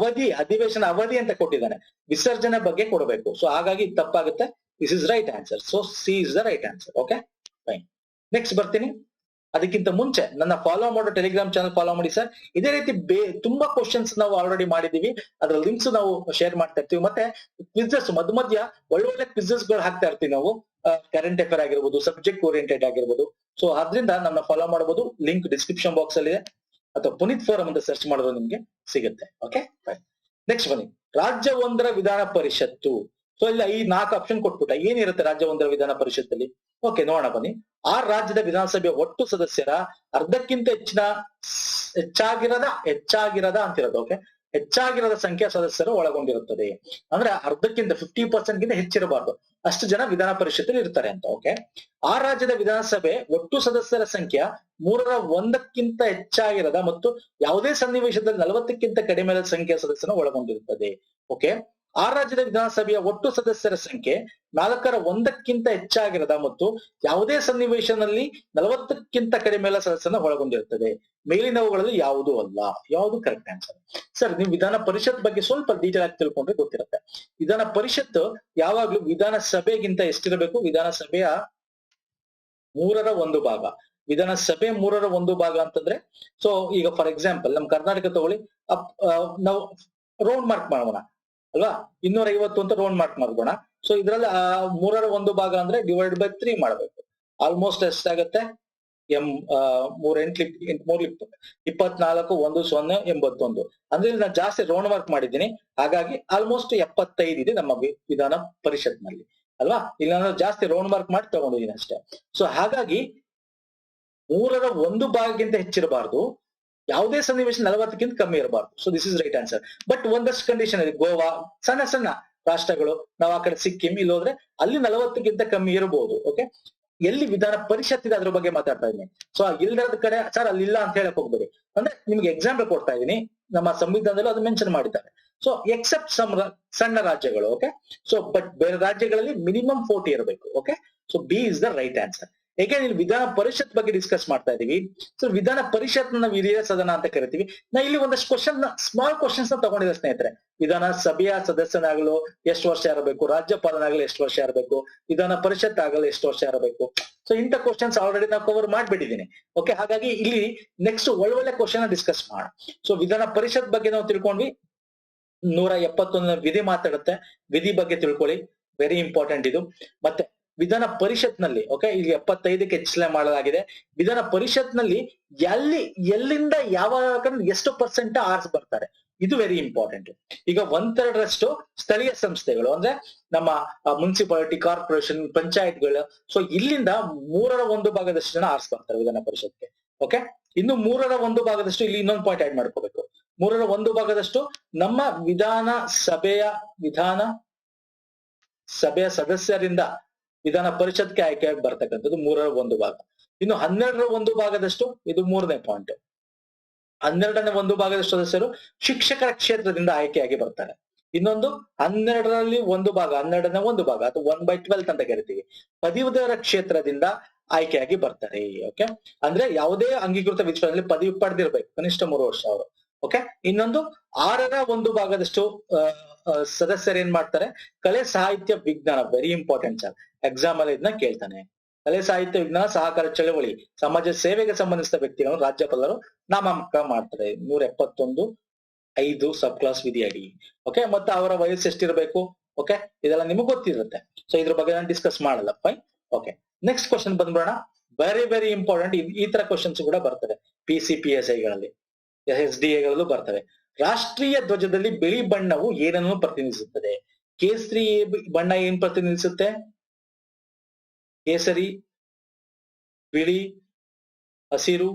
ಅಧಿವೇಶನ ಅವಧಿ ಅಂತ ಕೊಟ್ಟಿದ್ದಾನೆ, ವಿಸರ್ಜನೆ ಬಗ್ಗೆ ಕೊಡಬೇಕು. ಸೊ ಹಾಗಾಗಿ ತಪ್ಪಾಗುತ್ತೆ. This is right answer. So C is the right answer. Okay fine. Next ಬರ್ತೀನಿ. ಅದಕ್ಕಿಂತ ಮುಂಚೆ ನನ್ನ ಫಾಲೋ ಮಾಡೋ ಟೆಲಿಗ್ರಾಮ್ ಚಾನಲ್ ಫಾಲೋ ಮಾಡಿ ಸರ್. ಇದೇ ರೀತಿ ತುಂಬಾ ಕ್ವಶನ್ಸ್ ನಾವು ಆಲ್ರೆಡಿ ಮಾಡಿದೀವಿ, ಅದರ ಲಿಂಕ್ಸ್ ನಾವು ಶೇರ್ ಮಾಡ್ತಾ ಇರ್ತೀವಿ. ಮತ್ತೆ ಕ್ವಿಜಸ್ ಮಧ್ಯ ಒಳ್ಳೆ ಕ್ವಿಜಸ್ ಗಳು ಹಾಕ್ತಾ ಇರ್ತೀವಿ ನಾವು, ಕರೆಂಟ್ ಅಫೇರ್ ಆಗಿರ್ಬೋದು, ಸಬ್ಜೆಕ್ಟ್ ಓರಿಯೆಂಟೆಡ್ ಆಗಿರ್ಬೋದು. ಸೊ ಅದ್ರಿಂದ ನನ್ನ ಫಾಲೋ ಮಾಡಬಹುದು. ಲಿಂಕ್ ಡಿಸ್ಕ್ರಿಪ್ಷನ್ ಬಾಕ್ಸ್ ಅಲ್ಲಿ ಇದೆ, ಅಥವಾ ಪುನೀತ್ ಫೋರಂ ಅಂತ ಸರ್ಚ್ ಮಾಡಿದ್ರೆ ನಿಮ್ಗೆ ಸಿಗುತ್ತೆ. Okay fine. ನೆಕ್ಸ್ಟ್ ಬನ್ನಿ, ರಾಜ್ಯ 1ರ ವಿಧಾನ ಪರಿಷತ್ತು. ಸೊ ಇಲ್ಲ ಈ 4 ಆಪ್ಷನ್ ಕೊಟ್ಬಿಟ್ಟ, ಏನಿರುತ್ತೆ ರಾಜ್ಯ 1ರ ವಿಧಾನ ಪರಿಷತ್ತಲ್ಲಿ? ಓಕೆ ನೋಡೋಣ ಬನ್ನಿ. ಆ ರಾಜ್ಯದ ವಿಧಾನಸಭೆಯ ಒಟ್ಟು ಸದಸ್ಯರ ಅರ್ಧಕ್ಕಿಂತ ಹೆಚ್ಚಾಗಿರದ ಅಂತಿರೋದು. ಓಕೆ, ಹೆಚ್ಚಾಗಿರದ ಸಂಖ್ಯೆಯ ಸದಸ್ಯರು ಒಳಗೊಂಡಿರುತ್ತದೆ. ಅಂದ್ರೆ ಅರ್ಧಕ್ಕಿಂತ 50% ಗಿಂತ ಹೆಚ್ಚಿರಬಾರ್ದು, ಅಷ್ಟು ಜನ ವಿಧಾನ ಪರಿಷತ್ತಲ್ಲಿ ಇರ್ತಾರೆ ಅಂತ. ಓಕೆ, ಆ ರಾಜ್ಯದ ವಿಧಾನಸಭೆ ಒಟ್ಟು ಸದಸ್ಯರ ಸಂಖ್ಯೆ 1/3 ಹೆಚ್ಚಾಗಿರದ ಮತ್ತು ಯಾವುದೇ ಸನ್ನಿವೇಶದಲ್ಲಿ 40ಕ್ಕಿಂತ ಕಡಿಮೆ ಸಂಖ್ಯೆಯ ಸದಸ್ಯರನ್ನು ಒಳಗೊಂಡಿರುತ್ತದೆ. ಓಕೆ, ಆ ರಾಜ್ಯದ ವಿಧಾನಸಭೆಯ ಒಟ್ಟು ಸದಸ್ಯರ ಸಂಖ್ಯೆ 4/1 ಹೆಚ್ಚಾಗಿರದ ಮತ್ತು ಯಾವುದೇ ಸನ್ನಿವೇಶದಲ್ಲಿ 40ಕ್ಕಿಂತ ಕಡಿಮೆ ಸದಸ್ಯರನ್ನ ಒಳಗೊಂಡಿರುತ್ತದೆ. ಮೇಲಿನವುಗಳಲ್ಲಿ ಯಾವುದೂ ಅಲ್ಲ. ಯಾವುದು ಕರೆಕ್ಟ್ ಆನ್ಸರ್? ಸರ್ ನೀವು ವಿಧಾನ ಪರಿಷತ್ ಬಗ್ಗೆ ಸ್ವಲ್ಪ ಡೀಟೇಲ್ ಆಗಿ ತಿಳ್ಕೊಂಡ್ರೆ ಗೊತ್ತಿರುತ್ತೆ. ವಿಧಾನ ಪರಿಷತ್ ಯಾವಾಗ್ಲೂ ವಿಧಾನಸಭೆಗಿಂತ ಎಷ್ಟಿರಬೇಕು? ವಿಧಾನಸಭೆಯ 1/3 ಭಾಗ. ವಿಧಾನಸಭೆ 1/3 ಭಾಗ ಅಂತಂದ್ರೆ, ಸೊ ಈಗ ಫಾರ್ ಎಕ್ಸಾಂಪಲ್ ನಮ್ ಕರ್ನಾಟಕ ತಗೊಳ್ಳಿ, ನಾವು ರೌಂಡ್ ಮಾರ್ಕ್ ಮಾಡೋಣ ಅಲ್ವಾ, 250 ಅಂತ ರೌಂಡ್ ಮಾರ್ಕ್ ಮಾಡ್ಬೋಣ. ಸೊ ಇದ್ರಲ್ಲಿ 1/3 ಭಾಗ ಅಂದ್ರೆ ಡಿವೈಡ್ ಬೈ 3 ಮಾಡ್ಬೇಕು. ಆಲ್ಮೋಸ್ಟ್ ಎಷ್ಟಾಗತ್ತೆ? 24 1 0 81. ಅಂದ್ರೆ ಇಲ್ಲಿ ನಾನು ಜಾಸ್ತಿ ರೌಂಡ್ ಮಾರ್ಕ್ ಮಾಡಿದ್ದೀನಿ, ಹಾಗಾಗಿ ಆಲ್ಮೋಸ್ಟ್ 75 ಇದೆ ನಮ್ಮ ವಿಧಾನ ಪರಿಷತ್ ನಲ್ಲಿ ಅಲ್ವಾ. ಇಲ್ಲಿ ನಾನು ಜಾಸ್ತಿ ರೌಂಡ್ ಮಾರ್ಕ್ ಮಾಡಿ ತಗೊಂಡಿದ್ದೀನಿ ಅಷ್ಟೇ. ಸೊ ಹಾಗಾಗಿ 1/3 ಭಾಗಕ್ಕಿಂತ ಹೆಚ್ಚಿರಬಾರ್ದು, ಯಾವುದೇ ಸನ್ನಿವೇಶ 40ಕ್ಕಿಂತ ಕಮ್ಮಿ ಇರಬಾರ್ದು. So this is right answer. But ಒಂದಷ್ಟು ಕಂಡೀಷನ್ ಇದೆ. ಗೋವಾ, ಸಣ್ಣ ಸಣ್ಣ ರಾಷ್ಟ್ರಗಳು, ನಾವು ಆ ಕಡೆ ಸಿಕ್ಕಿಂ ಇಲ್ಲಿ ಹೋದ್ರೆ ಅಲ್ಲಿ 40ಕ್ಕಿಂತ ಕಮ್ಮಿ ಇರಬಹುದು. ಓಕೆ, ಎಲ್ಲಿ ವಿಧಾನ ಪರಿಷತ್ ಇದೆ ಅದ್ರ ಬಗ್ಗೆ ಮಾತಾಡ್ತಾ ಇದ್ದೀನಿ. ಸೊ ಇಲ್ಲದ ಕಡೆ ಸರ್ ಅಲ್ಲಿ ಇಲ್ಲ ಅಂತ ಹೇಳಕ್ ಹೋಗ್ಬೇಡಿ. ಅಂದ್ರೆ ನಿಮ್ಗೆ ಎಕ್ಸಾಂಪಲ್ ಕೊಡ್ತಾ ಇದ್ದೀನಿ, ನಮ್ಮ ಸಂವಿಧಾನದಲ್ಲೂ ಅದು ಮೆನ್ಷನ್ ಮಾಡಿದ್ದಾರೆ. ಸೊ ಎಕ್ಸೆಪ್ಟ್ ಸಣ್ಣ ರಾಜ್ಯಗಳು. ಓಕೆ, ಸೊ ಬಟ್ ಬೇರೆ ರಾಜ್ಯಗಳಲ್ಲಿ ಮಿನಿಮಮ್ 40 ಇರಬೇಕು. Okay, so B is the right answer. ಹೇಗೆ ಇಲ್ಲಿ ವಿಧಾನ ಪರಿಷತ್ ಬಗ್ಗೆ ಡಿಸ್ಕಸ್ ಮಾಡ್ತಾ ಇದೀವಿ. ಸೊ ವಿಧಾನ ಪರಿಷತ್ ನಾವು ಹಿರಿಯ ಸದನ ಅಂತ ಕರಿತೀವಿ. ನಾ ಇಲ್ಲಿ ಒಂದಷ್ಟು ಕ್ವಶನ್ ಸ್ಮಾಲ್ ಕ್ವಶನ್ಸ್ ನ ತಗೊಂಡಿದ್ದೆ ಸ್ನೇಹಿತರೆ. ವಿಧಾನ ಸಭೆಯ ಸದಸ್ಯನಾಗಲು ಎಷ್ಟು ವರ್ಷ ಇರಬೇಕು, ರಾಜ್ಯಪಾಲನಾಗಲು ಎಷ್ಟು ವರ್ಷ ಇರಬೇಕು, ವಿಧಾನ ಪರಿಷತ್ ಆಗಲು ಎಷ್ಟು ವರ್ಷ ಇರಬೇಕು. ಸೊ ಇಂಥ ಕ್ವಶನ್ಸ್ ಆಲ್ರೆಡಿ ನಾವು ಕವರ್ ಮಾಡ್ಬಿಟ್ಟಿದ್ದೀನಿ. ಓಕೆ, ಹಾಗಾಗಿ ಇಲ್ಲಿ ನೆಕ್ಸ್ಟ್ ಒಳ್ಳೊಳ್ಳೆ ಕ್ವಶನ್ ಡಿಸ್ಕಸ್ ಮಾಡೋಣ. ಸೊ ವಿಧಾನ ಪರಿಷತ್ ಬಗ್ಗೆ ನಾವು ತಿಳ್ಕೊಂಡ್ವಿ. 171 ವಿಧಿ ಮಾತಾಡುತ್ತೆ. ವಿಧಿ ಬಗ್ಗೆ ತಿಳ್ಕೊಳ್ಳಿ, ವೆರಿ ಇಂಪಾರ್ಟೆಂಟ್ ಇದು. ಮತ್ತೆ ವಿಧಾನ ಪರಿಷತ್ ನಲ್ಲಿ ಓಕೆ, ಇಲ್ಲಿ 75ಕ್ಕೆ ಹೆಚ್ಚಳ ಮಾಡಲಾಗಿದೆ. ವಿಧಾನ ಪರಿಷತ್ ನಲ್ಲಿ ಎಲ್ಲಿಂದ ಯಾವ ಎಷ್ಟು ಪರ್ಸೆಂಟ್ ಆರ್ಸ್ ಬರ್ತಾರೆ, ಇದು ವೆರಿ ಇಂಪಾರ್ಟೆಂಟ್. ಈಗ 1/3 ಸ್ಥಳೀಯ ಸಂಸ್ಥೆಗಳು ಅಂದ್ರೆ ನಮ್ಮ ಮುನ್ಸಿಪಾಲಿಟಿ, ಕಾರ್ಪೊರೇಷನ್, ಪಂಚಾಯತ್ಗಳು. ಸೊ ಇಲ್ಲಿಂದ 1/3 ಜನ ಆರ್ಸ್ ಬರ್ತಾರೆ ವಿಧಾನ ಪರಿಷತ್ಗೆ. ಓಕೆ, ಇನ್ನು 1/3 ಇಲ್ಲಿ ಇನ್ನೊಂದು ಪಾಯಿಂಟ್ ಆಡ್ ಮಾಡ್ಕೋಬೇಕು. 1/3 ನಮ್ಮ ವಿಧಾನ ಸಭೆಯ ಸದಸ್ಯರಿಂದ ವಿಧಾನ ಪರಿಷತ್ಗೆ ಆಯ್ಕೆಯಾಗಿ ಬರ್ತಕ್ಕಂಥದ್ದು 1/3. ಇನ್ನು 12/1 ಇದು 3ನೇ ಪಾಯಿಂಟ್. 12/1 ಸದಸ್ಯರು ಶಿಕ್ಷಕರ ಕ್ಷೇತ್ರದಿಂದ ಆಯ್ಕೆಯಾಗಿ ಬರ್ತಾರೆ. ಇನ್ನೊಂದು 12ರಲ್ಲಿ 1 ಭಾಗ, 12ನೇ 1 ಭಾಗ ಅಥವಾ 1/12 ಅಂತ ಕರಿತೀವಿ, ಪದವೀಧರ ಕ್ಷೇತ್ರದಿಂದ ಆಯ್ಕೆಯಾಗಿ ಬರ್ತಾರೆ. ಓಕೆ, ಅಂದ್ರೆ ಯಾವುದೇ ಅಂಗೀಕೃತ ವಿಶ್ವದಲ್ಲಿ ಪದವಿ ಪಡೆದಿರ್ಬೇಕು, ಕನಿಷ್ಠ 3 ವರ್ಷ ಅವರು. ಓಕೆ, ಇನ್ನೊಂದು 6/1 ಸದಸ್ಯರು ಏನ್ ಮಾಡ್ತಾರೆ, ಕಲೆ ಸಾಹಿತ್ಯ ವಿಜ್ಞಾನ, ವೆರಿ ಇಂಪಾರ್ಟೆಂಟ್ ಸರ್, ಎಕ್ಸಾಮ್ ಅಲ್ಲಿ ಇದನ್ನ ಕೇಳ್ತಾನೆ. ಕಲೆ ಸಾಹಿತ್ಯ ವಿಜ್ಞಾನ, ಸಹಕಾರ ಚಳವಳಿ, ಸಮಾಜ ಸೇವೆಗೆ ಸಂಬಂಧಿಸಿದ ವ್ಯಕ್ತಿಗಳನ್ನು ರಾಜ್ಯಪಾಲರು ನಾಮಕರಣ ಮಾಡ್ತಾರೆ. 171(5) ಸಬ್ ಕ್ಲಾಸ್ ವಿಧಿ ಅಡಿ. ಓಕೆ, ಮತ್ತೆ ಅವರ ವಯಸ್ಸು ಎಷ್ಟಿರ್ಬೇಕು, ಓಕೆ, ಇದೆಲ್ಲ ನಿಮಗೆ ಗೊತ್ತಿರುತ್ತೆ. ಸೊ ಇದ್ರ ಬಗ್ಗೆ ನಾನು ಡಿಸ್ಕಸ್ ಮಾಡಲ್ಲ. ಫೈನ್. ಓಕೆ, ನೆಕ್ಸ್ಟ್ ಕ್ವಶನ್ ಬಂದ್ಬಿಡೋಣ. Very very important. ಈ ತರ ಕ್ವಶನ್ಸ್ ಕೂಡ ಬರ್ತವೆ PCPSIಗಳಲ್ಲಿ, SDAಗಳಲ್ಲೂ ಬರ್ತವೆ. ರಾಷ್ಟ್ರೀಯ ಧ್ವಜದಲ್ಲಿ ಬಿಳಿ ಬಣ್ಣವು ಏನನ್ನು ಪ್ರತಿನಿಧಿಸುತ್ತದೆ? ಕೇಸರಿ ಬಣ್ಣ ಏನ್ ಪ್ರತಿನಿಧಿಸುತ್ತೆ? ಕೇಸರಿ, ಬಿಳಿ, ಹಸಿರು,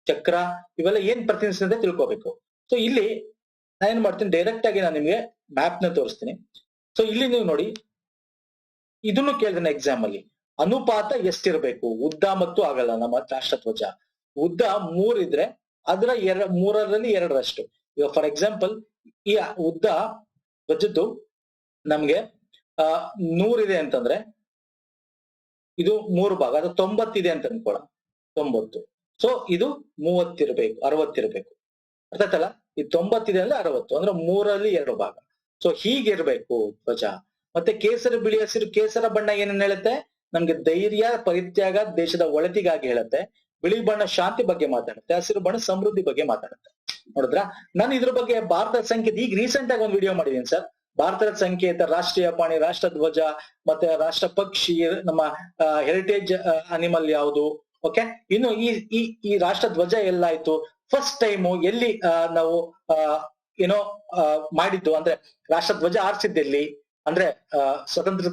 ಚಕ್ರ ಇವೆಲ್ಲ ಏನ್ ಪ್ರತಿನಿಧಿಸುತ್ತೆ ತಿಳ್ಕೋಬೇಕು. ಸೊ ಇಲ್ಲಿ ನಾನು ಏನ್ ಮಾಡ್ತೀನಿ, ಡೈರೆಕ್ಟ್ ಆಗಿ ನಾನು ನಿಮ್ಗೆ ಮ್ಯಾಪ್ ನ ತೋರಿಸ್ತೀನಿ. ಸೊ ಇಲ್ಲಿ ನೀವು ನೋಡಿ, ಇದನ್ನು ಕೇಳಿದ್ರೆ ಎಕ್ಸಾಮ್ ಅಲ್ಲಿ ಅನುಪಾತ ಎಷ್ಟಿರ್ಬೇಕು ಉದ್ದ ಮತ್ತು ಅಗಲ. ನಮ್ಮ ರಾಷ್ಟ್ರಧ್ವಜ ಉದ್ದ 3 ಇದ್ರೆ ಅದರ 3ರಲ್ಲಿ 2ರಷ್ಟು. ಈಗ ಫಾರ್ ಎಕ್ಸಾಂಪಲ್ ಈ ಉದ್ದ ಧ್ವಜದ್ದು ನಮ್ಗೆ 100 ಇದೆ ಅಂತಂದ್ರೆ ಇದು 3 ಭಾಗ, ಅದು 90 ಇದೆ ಅಂತ ಅನ್ಕೋಳ, 90. ಸೊ ಇದು 30 ಇರ್ಬೇಕು, 60 ಇರ್ಬೇಕು. ಅರ್ಥ ಆಯ್ತಲ್ಲ? ಈ 90 ಇದೆ ಅಂದ್ರೆ 60 ಅಂದ್ರೆ 3ರಲ್ಲಿ 2 ಭಾಗ. ಸೊ ಹೀಗಿರ್ಬೇಕು ಧ್ವಜ. ಮತ್ತೆ ಕೇಸರಿ, ಬಿಳಿ, ಹಸಿರು. ಕೇಸರ ಬಣ್ಣ ಏನನ್ನ ಹೇಳುತ್ತೆ? ನಮ್ಗೆ ಧೈರ್ಯ, ಪರಿತ್ಯಾಗ, ದೇಶದ ಒಳತಿಗಾಗಿ ಹೇಳುತ್ತೆ. ಬಿಳಿ ಬಣ್ಣ ಶಾಂತಿ ಬಗ್ಗೆ ಮಾತಾಡುತ್ತೆ. ಹಸಿರು ಬಣ್ಣ ಸಮೃದ್ಧಿ ಬಗ್ಗೆ ಮಾತಾಡುತ್ತೆ. ನೋಡಿದ್ರ, ನಾನು ಇದ್ರ ಬಗ್ಗೆ ಭಾರತದ ಸಂಕೇತ ಈಗ ರೀಸೆಂಟ್ ಆಗಿ ಒಂದು ವಿಡಿಯೋ ಮಾಡಿದೀನಿ ಸರ್. ಭಾರತದ ಸಂಕೇತ, ರಾಷ್ಟ್ರೀಯ ಪ್ರಾಣಿ, ರಾಷ್ಟ್ರ ಧ್ವಜ, ಮತ್ತೆ ರಾಷ್ಟ್ರ ಪಕ್ಷಿ, ನಮ್ಮ ಹೆರಿಟೇಜ್ ಅನಿಮಲ್ ಯಾವುದು. ಓಕೆ, ಇನ್ನು ಈ ರಾಷ್ಟ್ರ ಧ್ವಜ ಎಲ್ಲಾಯ್ತು, ಫಸ್ಟ್ ಟೈಮ್ ಎಲ್ಲಿ ನಾವು ಏನೋ ಮಾಡಿದ್ದು ಅಂದ್ರೆ ರಾಷ್ಟ್ರ ಧ್ವಜ ಆರಿಸಿದ್ದೆಲ್ಲಿ ಅಂದ್ರೆ ಸ್ವತಂತ್ರ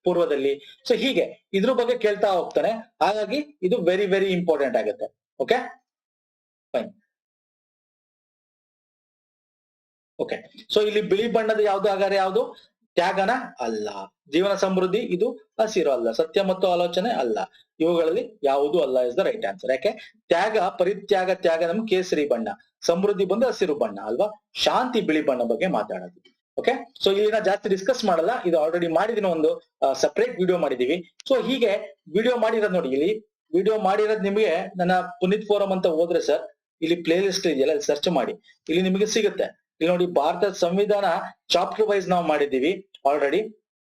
ಪೂರ್ವದಲ್ಲಿ. ಸೊ ಹೀಗೆ ಇದ್ರ ಬಗ್ಗೆ ಕೇಳ್ತಾ ಹೋಗ್ತಾನೆ. ಹಾಗಾಗಿ ಇದು ವೆರಿ ವೆರಿ ಇಂಪಾರ್ಟೆಂಟ್ ಆಗುತ್ತೆ. Okay, fine. ಓಕೆ, ಸೊ ಇಲ್ಲಿ ಬಿಳಿ ಬಣ್ಣದ ಯಾವ್ದು ಹಾಗಾದ್ರೆ ಯಾವುದು? ತ್ಯಾಗನ ಅಲ್ಲ. ಜೀವನ ಸಮೃದ್ಧಿ ಇದು ಹಸಿರು ಅಲ್ಲ. ಸತ್ಯ ಮತ್ತು ಆಲೋಚನೆ ಅಲ್ಲ. ಇವುಗಳಲ್ಲಿ ಯಾವುದು ಅಲ್ಲ ಇಸ್ ದ ರೈಟ್ ಆನ್ಸರ್. ಯಾಕೆ? ತ್ಯಾಗ, ಪರಿತ್ಯಾಗ, ತ್ಯಾಗ ನಮ್ಗೆ ಕೇಸರಿ ಬಣ್ಣ, ಸಮೃದ್ಧಿ ಬಂದು ಹಸಿರು ಬಣ್ಣ ಅಲ್ವಾ, ಶಾಂತಿ ಬಿಳಿ ಬಣ್ಣ ಬಗ್ಗೆ ಮಾತಾಡೋದು. ಓಕೆ, ಸೊ ಇಲ್ಲಿ ನಾ ಜಾಸ್ತಿ ಡಿಸ್ಕಸ್ ಮಾಡಲ್ಲ, ಇದು ಆಲ್ರೆಡಿ ಮಾಡಿದಿನ ಒಂದು ಸಪರೇಟ್ ವಿಡಿಯೋ ಮಾಡಿದೀವಿ. ಸೊ ಹೀಗೆ ವಿಡಿಯೋ ಮಾಡಿರೋದು ನೋಡಿ, ಇಲ್ಲಿ ವಿಡಿಯೋ ಮಾಡಿರೋದು ನಿಮಗೆ ನನ್ನ ಪುನೀತ್ ಫೋರಂ ಅಂತ ಹೋದ್ರೆ ಸರ್, ಇಲ್ಲಿ ಪ್ಲೇ ಲಿಸ್ಟ್ ಇದೆಯಲ್ಲ, ಸರ್ಚ್ ಮಾಡಿ, ಇಲ್ಲಿ ನಿಮಗೆ ಸಿಗುತ್ತೆ. ಇಲ್ಲಿ ನೋಡಿ, ಭಾರತದ ಸಂವಿಧಾನ ಚಾಪ್ಟರ್ ವೈಸ್ ನಾವು ಮಾಡಿದೀವಿ ಆಲ್ರೆಡಿ.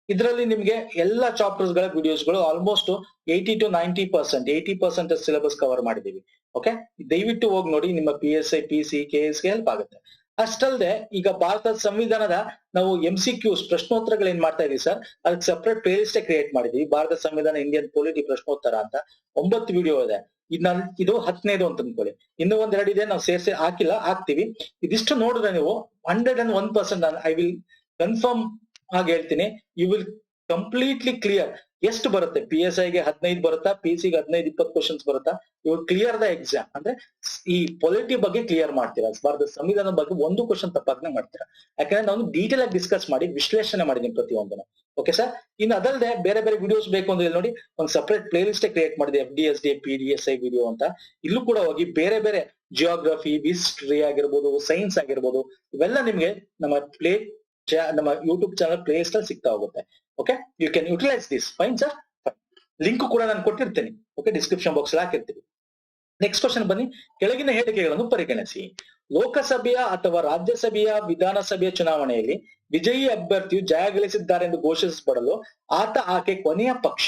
ಇದರಲ್ಲಿ ನಿಮ್ಗೆ ಎಲ್ಲಾ ಚಾಪ್ಟರ್ಸ್ ಗಳ ವಿಡಿಯೋಸ್ಗಳು ಆಲ್ಮೋಸ್ಟ್ 80 to 90% ಸಿಲೆಬಸ್ ಕವರ್ ಮಾಡಿದೀವಿ. ಓಕೆ, ದಯವಿಟ್ಟು ಹೋಗಿ ನೋಡಿ, ನಿಮ್ಮ PSI, PC, KS ಗೆ ಹೆಲ್ಪ್ ಆಗುತ್ತೆ. ಅಷ್ಟಲ್ಲದೆ ಈಗ ಭಾರತದ ಸಂವಿಧಾನದ ನಾವು MCQs ಪ್ರಶ್ನೋತ್ತರಗಳು ಏನ್ ಮಾಡ್ತಾ ಇದೀವಿ ಸರ್, ಅದಕ್ಕೆ ಸಪರೇಟ್ ಪ್ಲೇ ಲಿಸ್ಟ್ ಕ್ರಿಯೇಟ್ ಮಾಡಿದೀವಿ. ಭಾರತ ಸಂವಿಧಾನ ಇಂಡಿಯನ್ ಪೊಲಿಟಿ ಪ್ರಶ್ನೋತ್ತರ ಅಂತ 9 ವಿಡಿಯೋ ಇದೆ. ಇದು 10ನೇದು ಅಂತ ಅನ್ಕೊಳ್ಳಿ. ಇನ್ನೂ 1-2 ಇದೆ, ನಾವು ಸೇರಿಸಿ ಹಾಕ್ತಿವಿ. ಇದಿಷ್ಟು ನೋಡಿದ್ರೆ ನೀವು 101% ಐ ವಿಲ್ ಕನ್ಫರ್ಮ್ ಆಗಿ ಹೇಳ್ತೀನಿ, ಯು ವಿಲ್ ಕಂಪ್ಲೀಟ್ಲಿ ಕ್ಲಿಯರ್. ಎಷ್ಟು ಬರುತ್ತೆ? PSIಗೆ 15 ಬರುತ್ತಾ, PC ಗೆ 15-20 ಕ್ವಶನ್ಸ್ ಬರುತ್ತಾ? ಇವು ಕ್ಲಿಯರ್ ದ ಎಕ್ಸಾಮ್. ಅಂದ್ರೆ ಈ ಪೊಲಿಟಿ ಬಗ್ಗೆ ಕ್ಲಿಯರ್ ಮಾಡ್ತೀರಾ, ಭಾರತದ ಸಂವಿಧಾನದ ಬಗ್ಗೆ ಒಂದು ಕ್ವಶನ್ ತಪ್ಪಾಗ್ನೆ ಮಾಡ್ತೀರಾ. ಯಾಕಂದ್ರೆ ನಾನು ಡೀಟೇಲ್ ಆಗಿ ಡಿಸ್ಕಸ್ ಮಾಡಿ ವಿಶ್ಲೇಷಣೆ ಮಾಡಿದೀನಿ ಪ್ರತಿಯೊಂದನ್ನು. ಓಕೆ ಸರ್, ಇನ್ನು ಅದಲ್ಲದೆ ಬೇರೆ ಬೇರೆ ವಿಡಿಯೋಸ್ ಬೇಕು ಅಂದ್ರೆ ನೋಡಿ, ಒಂದು ಸಪರೇಟ್ ಪ್ಲೇ ಲಿಸ್ಟ್ ಕ್ರಿಯೇಟ್ ಮಾಡಿದೆ, FDSD, PDSI ವಿಡಿಯೋ ಅಂತ. ಇಲ್ಲೂ ಕೂಡ ಹೋಗಿ ಬೇರೆ ಬೇರೆ ಜಿಯೋಗ್ರಫಿ, ಹಿಸ್ಟ್ರಿ ಆಗಿರ್ಬೋದು, ಸೈನ್ಸ್ ಆಗಿರ್ಬೋದು, ಇವೆಲ್ಲ ನಿಮ್ಗೆ ನಮ್ಮ ಯೂಟ್ಯೂಬ್ ಚಾನಲ್ ಪ್ಲೇ ಲಿಸ್ಟ್ ಅಲ್ಲಿ ಸಿಗ್ತಾ ಹೋಗುತ್ತೆ. Okay, you can utilise this. Fine sir. Link ಕೂಡ ನಾನು ಕೊಟ್ಟಿರ್ತೇನೆ. ಓಕೆ, ಡಿಸ್ಕ್ರಿಪ್ಷನ್ ಬಾಕ್ಸ್ ಅಲ್ಲಿ ಹಾಕಿರ್ತೀವಿ. ನೆಕ್ಸ್ಟ್ ಕ್ವಶನ್ ಬನ್ನಿ. ಕೆಳಗಿನ ಹೇಳಿಕೆಗಳನ್ನು ಪರಿಗಣಿಸಿ. ಲೋಕಸಭೆಯ ಅಥವಾ ರಾಜ್ಯಸಭೆಯ ವಿಧಾನಸಭೆಯ ಚುನಾವಣೆಯಲ್ಲಿ ವಿಜಯಿ ಅಭ್ಯರ್ಥಿಯು ಜಯ ಗಳಿಸಿದ್ದಾರೆ ಎಂದು ಘೋಷಿಸಲ್ಪಡಲು ಆತ ಆಕೆ ಕೊನೆಯ ಪಕ್ಷ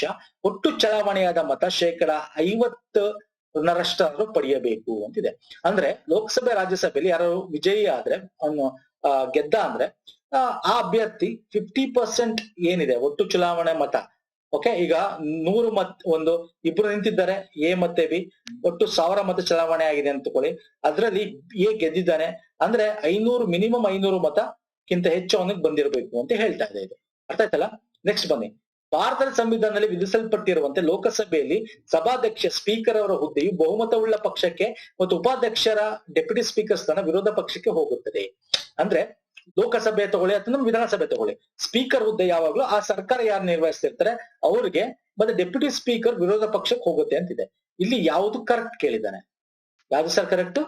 ಒಟ್ಟು ಚಲಾವಣೆಯಾದ ಮತ 50% ಪಡೆಯಬೇಕು ಅಂತಿದೆ. ಅಂದ್ರೆ ಲೋಕಸಭೆ ರಾಜ್ಯಸಭೆಯಲ್ಲಿ ಯಾರು ವಿಜಯಿ ಆದ್ರೆ ಅವನು ಗೆದ್ದ ಅಂದ್ರೆ ಆ ಅಭ್ಯರ್ಥಿ 50% ಏನಿದೆ ಒಟ್ಟು ಚುನಾವಣೆ ಮತ. ಓಕೆ, ಈಗ 100 ಒಂದು ಇಬ್ರು ನಿಂತಿದ್ದಾರೆ, ಎ ಮತ್ತೆ ಬಿ, ಒಟ್ಟು 1000 ಮತ ಚಲಾವಣೆ ಆಗಿದೆ ಅಂತಕೊಳ್ಳಿ. ಅದ್ರಲ್ಲಿ ಎ ಗೆದ್ದಿದ್ದಾನೆ ಅಂದ್ರೆ 500 ಮಿನಿಮಮ್ 500 ಮತಕ್ಕಿಂತ ಹೆಚ್ಚು ಅವನಿಗೆ ಬಂದಿರಬೇಕು ಅಂತ ಹೇಳ್ತಾ ಇದೆ. ಇದು ಅರ್ಥ ಆಯ್ತಲ್ಲ? ನೆಕ್ಸ್ಟ್ ಬನ್ನಿ. ಭಾರತದ ಸಂವಿಧಾನದಲ್ಲಿ ವಿಧಿಸಲ್ಪಟ್ಟಿರುವಂತೆ ಲೋಕಸಭೆಯಲ್ಲಿ ಸಭಾಧ್ಯಕ್ಷ ಸ್ಪೀಕರ್ ಅವರ ಹುದ್ದೆಯು ಬಹುಮತವುಳ್ಳ ಪಕ್ಷಕ್ಕೆ ಮತ್ತು ಉಪಾಧ್ಯಕ್ಷರ ಡೆಪ್ಯೂಟಿ ಸ್ಪೀಕರ್ ಸ್ಥಾನ ವಿರೋಧ ಪಕ್ಷಕ್ಕೆ ಹೋಗುತ್ತದೆ. ಅಂದ್ರೆ ಲೋಕಸಭೆ ತಗೊಳ್ಳಿ ಅಥವಾ ವಿಧಾನಸಭೆ ತಗೊಳ್ಳಿ, ಸ್ಪೀಕರ್ ಹುದ್ದೆ ಯಾವಾಗ್ಲೂ ಆ ಸರ್ಕಾರ ಯಾರು ನಿರ್ವಹಿಸ್ತಿರ್ತಾರೆ ಅವ್ರಿಗೆ, ಮತ್ತೆ ಡೆಪ್ಯೂಟಿ ಸ್ಪೀಕರ್ ವಿರೋಧ ಪಕ್ಷಕ್ಕೆ ಹೋಗುತ್ತೆ ಅಂತಿದೆ. ಇಲ್ಲಿ ಯಾವುದು ಕರೆಕ್ಟ್ ಕೇಳಿದ್ದಾನೆ? ಯಾವ್ದು ಸರ್ ಕರೆಕ್ಟ್?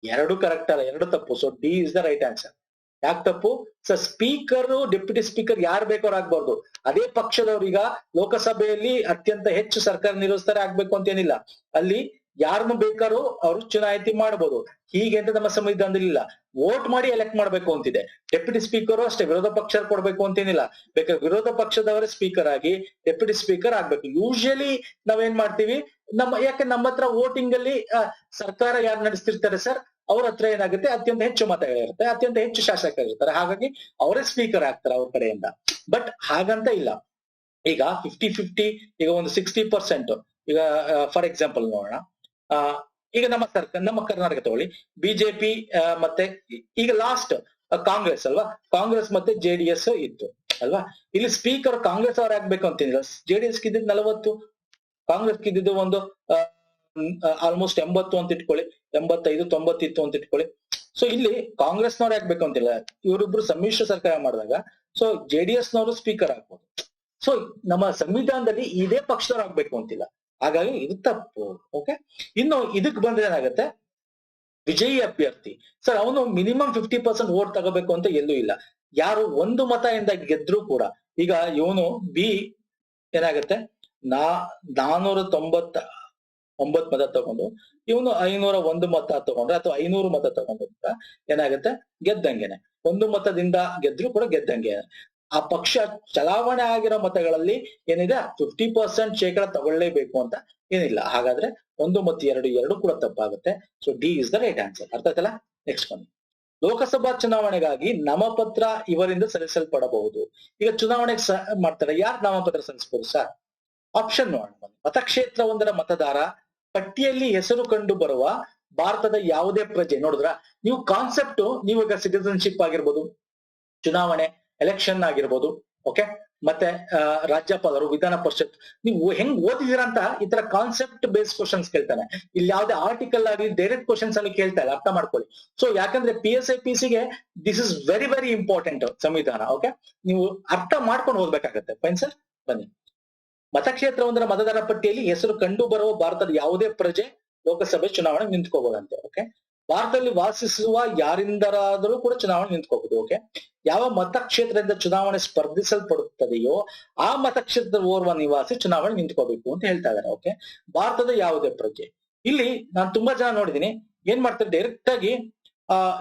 ಎರಡು ಕರೆಕ್ಟ್ ಅಲ್ಲ, ಎರಡು ತಪ್ಪು. So D is the right answer. ಯಾಕೆ ತಪ್ಪು ಸರ್? ಸ್ಪೀಕರ್ ಡೆಪ್ಯೂಟಿ ಸ್ಪೀಕರ್ ಯಾರು ಬೇಕಾದ್ರೂ ಆಗ್ಬಾರ್ದು. ಅದೇ ಪಕ್ಷದವ್ರು ಈಗ ಲೋಕಸಭೆಯಲ್ಲಿ ಅತ್ಯಂತ ಹೆಚ್ಚು ಸರ್ಕಾರ ನಿರ್ವಹಿಸ್ತಾರೆ ಆಗ್ಬೇಕು ಅಂತ ಏನಿಲ್ಲ. ಅಲ್ಲಿ ಯಾರನ್ನು ಬೇಕಾದ್ರೂ ಅವರು ಚುನಾಯಿತಿ ಮಾಡಬಹುದು. ಹೀಗೆ ಅಂತ ನಮ್ಮ ಸಂವಿಧಾನದಲ್ಲಿ ಇಲ್ಲ. ವೋಟ್ ಮಾಡಿ ಎಲೆಕ್ಟ್ ಮಾಡ್ಬೇಕು ಅಂತಿದೆ. ಡೆಪ್ಯೂಟಿ ಸ್ಪೀಕರ್ ಅಷ್ಟೇ, ವಿರೋಧ ಪಕ್ಷ ಕೊಡ್ಬೇಕು ಅಂತೇನಿಲ್ಲ. ಬೇಕಾದ್ರೆ ವಿರೋಧ ಪಕ್ಷದವರೇ ಸ್ಪೀಕರ್ ಆಗಿ ಡೆಪ್ಯೂಟಿ ಸ್ಪೀಕರ್ ಆಗ್ಬೇಕು. ಯೂಶಲಿ ನಾವೇನ್ ಮಾಡ್ತೀವಿ, ಯಾಕೆ ನಮ್ಮ ಹತ್ರ ವೋಟಿಂಗ್ ಅಲ್ಲಿ ಸರ್ಕಾರ ಯಾರು ನಡೆಸ್ತಿರ್ತಾರೆ ಸರ್, ಅವ್ರ ಹತ್ರ ಏನಾಗುತ್ತೆ, ಅತ್ಯಂತ ಹೆಚ್ಚು ಮತಗಳಿರುತ್ತೆ, ಅತ್ಯಂತ ಹೆಚ್ಚು ಶಾಸಕರಿರ್ತಾರೆ, ಹಾಗಾಗಿ ಅವರೇ ಸ್ಪೀಕರ್ ಆಗ್ತಾರೆ ಅವ್ರ ಕಡೆಯಿಂದ. ಬಟ್ ಹಾಗಂತ ಇಲ್ಲ. ಈಗ 50-50, ಈಗ ಒಂದು 60%. ಈಗ ಫಾರ್ ಎಕ್ಸಾಂಪಲ್ ನೋಡೋಣ, ಈಗ ನಮ್ಮ ಕರ್ನಾಟಕ ತಗೊಳ್ಳಿ, ಬಿಜೆಪಿ ಮತ್ತೆ ಈಗ ಲಾಸ್ಟ್ ಕಾಂಗ್ರೆಸ್ ಅಲ್ವಾ, ಕಾಂಗ್ರೆಸ್ ಮತ್ತೆ JDS ಇತ್ತು ಅಲ್ವಾ. ಇಲ್ಲಿ ಸ್ಪೀಕರ್ ಕಾಂಗ್ರೆಸ್ ಅವ್ರು ಆಗ್ಬೇಕು ಅಂತೇನಿಲ್ಲ. JDS ಗಿದ್ದಿದ್ದು 40, ಕಾಂಗ್ರೆಸ್ ಗಿದ್ದಿದ್ದು ಒಂದು ಆಲ್ಮೋಸ್ಟ್ 80 ಅಂತ ಇಟ್ಕೊಳ್ಳಿ, 85-90 ಇತ್ತು ಅಂತ ಇಟ್ಕೊಳ್ಳಿ. ಸೊ ಇಲ್ಲಿ ಕಾಂಗ್ರೆಸ್ನವ್ರು ಆಗ್ಬೇಕು ಅಂತಿಲ್ಲ. ಇವರಿಬ್ರು ಸಮ್ಮಿಶ್ರ ಸರ್ಕಾರ ಮಾಡಿದಾಗ ಸೊ JDS ನವರು ಸ್ಪೀಕರ್ ಆಗ್ಬೋದು. ಸೊ ನಮ್ಮ ಸಂವಿಧಾನದಲ್ಲಿ ಇದೇ ಪಕ್ಷದವ್ರು ಆಗ್ಬೇಕು ಅಂತಿಲ್ಲ, ಹಾಗಾಗಿ ಇದು ತಪ್ಪು. ಓಕೆ, ಇನ್ನು ಇದಕ್ ಬಂದ್ರೆ ಏನಾಗುತ್ತೆ, ವಿಜಯಿ ಅಭ್ಯರ್ಥಿ ಸರ್ ಅವನು ಮಿನಿಮಮ್ 50% ವೋಟ್ ತಗೋಬೇಕು ಅಂತ ಎಲ್ಲೂ ಇಲ್ಲ. ಯಾರು ಒಂದು ಮತ ಇಂದ ಗೆದ್ರು ಕೂಡ, ಈಗ ಇವನು ಬಿ ಏನಾಗುತ್ತೆ, 499 ಮತ ತಗೊಂಡು ಇವನು 501 ಮತ ತಗೊಂಡ್ರೆ ಅಥವಾ 500 ಮತ ತಗೊಂಡ್ರು ಕೂಡ ಏನಾಗುತ್ತೆ, ಗೆದ್ದಂಗೆನೆ. ಒಂದು ಮತದಿಂದ ಗೆದ್ರು ಕೂಡ ಗೆದ್ದಂಗೆ. ಆ ಪಕ್ಷ ಚಲಾವಣೆ ಆಗಿರೋ ಮತಗಳಲ್ಲಿ ಏನಿದೆ 50% ತಗೊಳ್ಳೇಬೇಕು ಅಂತ ಏನಿಲ್ಲ. ಹಾಗಾದ್ರೆ 1 ಮತ್ತು 2 ಕೂಡ ತಪ್ಪಾಗುತ್ತೆ. So D is the right answer. ಅರ್ಥ ಆಯ್ತಲ್ಲ? ನೆಕ್ಸ್ಟ್ ಬನ್ನಿ. ಲೋಕಸಭಾ ಚುನಾವಣೆಗಾಗಿ ನಾಮಪತ್ರ ಇವರಿಂದ ಸಲ್ಲಿಸಲ್ಪಡಬಹುದು. ಈಗ ಚುನಾವಣೆಗೆ ಮಾಡ್ತಾರೆ, ಯಾರು ನಾಮಪತ್ರ ಸಲ್ಲಿಸಬಹುದು ಸರ್? ಆಪ್ಷನ್ ನೋಡೋಣ. ಮತಕ್ಷೇತ್ರ ಒಂದರ ಮತದಾರ ಪಟ್ಟಿಯಲ್ಲಿ ಹೆಸರು ಕಂಡು ಬರುವ ಭಾರತದ ಯಾವುದೇ ಪ್ರಜೆ. ನೋಡಿದ್ರ ನೀವು ಕಾನ್ಸೆಪ್ಟ್, ನೀವಾಗ ಸಿಟಿಸನ್ಶಿಪ್ ಆಗಿರ್ಬೋದು, ಚುನಾವಣೆ ಎಲೆಕ್ಷನ್ ಆಗಿರ್ಬೋದು, ಓಕೆ, ಮತ್ತೆ ರಾಜ್ಯಪಾಲರು, ವಿಧಾನ ಪರಿಷತ್, ನೀವು ಹೆಂಗ್ ಓದಿದಿರ ಅಂತ ಈ ತರ ಕಾನ್ಸೆಪ್ಟ್ ಬೇಸ್ಡ್ ಕ್ವಶನ್ಸ್ ಕೇಳ್ತಾನೆ. ಇಲ್ಲಿ ಯಾವ್ದೇ ಆರ್ಟಿಕಲ್ ಆಗಿ ಡೈರೆಕ್ಟ್ ಕ್ವಶನ್ಸ್ ಅಲ್ಲಿ ಕೇಳ್ತಾ ಇಲ್ಲ, ಅರ್ಥ ಮಾಡ್ಕೊಳ್ಳಿ. ಸೊ ಯಾಕಂದ್ರೆ PSI PC ಗೆ this is very very important ಸಂವಿಧಾನ. ಓಕೆ, ನೀವು ಅರ್ಥ ಮಾಡ್ಕೊಂಡು ಓದ್ಬೇಕಾಗತ್ತೆ. ಫೈನ್ ಸರ್, ಬನ್ನಿ. ಮತಕ್ಷೇತ್ರ ಒಂದರ ಮತದಾರ ಪಟ್ಟಿಯಲ್ಲಿ ಹೆಸರು ಕಂಡು ಬರುವ ಭಾರತದ ಯಾವುದೇ ಪ್ರಜೆ ಲೋಕಸಭೆ ಚುನಾವಣೆ ನಿಂತ್ಕೋಬಹುದಂತೆ. ಓಕೆ, ಭಾರತದಲ್ಲಿ ವಾಸಿಸುವ ಯಾರಿಂದರಾದರೂ ಕೂಡ ಚುನಾವಣೆ ನಿಂತ್ಕೋಬಹುದು. ಓಕೆ, ಯಾವ ಮತಕ್ಷೇತ್ರದಿಂದ ಚುನಾವಣೆ ಸ್ಪರ್ಧಿಸಲ್ಪಡುತ್ತದೆಯೋ ಆ ಮತಕ್ಷೇತ್ರದ ಓರ್ವ ನಿವಾಸಿ ಚುನಾವಣೆ ನಿಂತ್ಕೋಬೇಕು ಅಂತ ಹೇಳ್ತಾ ಇದ್ದಾರೆ. ಓಕೆ, ಭಾರತದ ಯಾವುದೇ ಪ್ರಜೆ. ಇಲ್ಲಿ ನಾನು ತುಂಬಾ ಜನ ನೋಡಿದೀನಿ ಏನ್ ಮಾಡ್ತಾರೆ, ಡೈರೆಕ್ಟ್ ಆಗಿ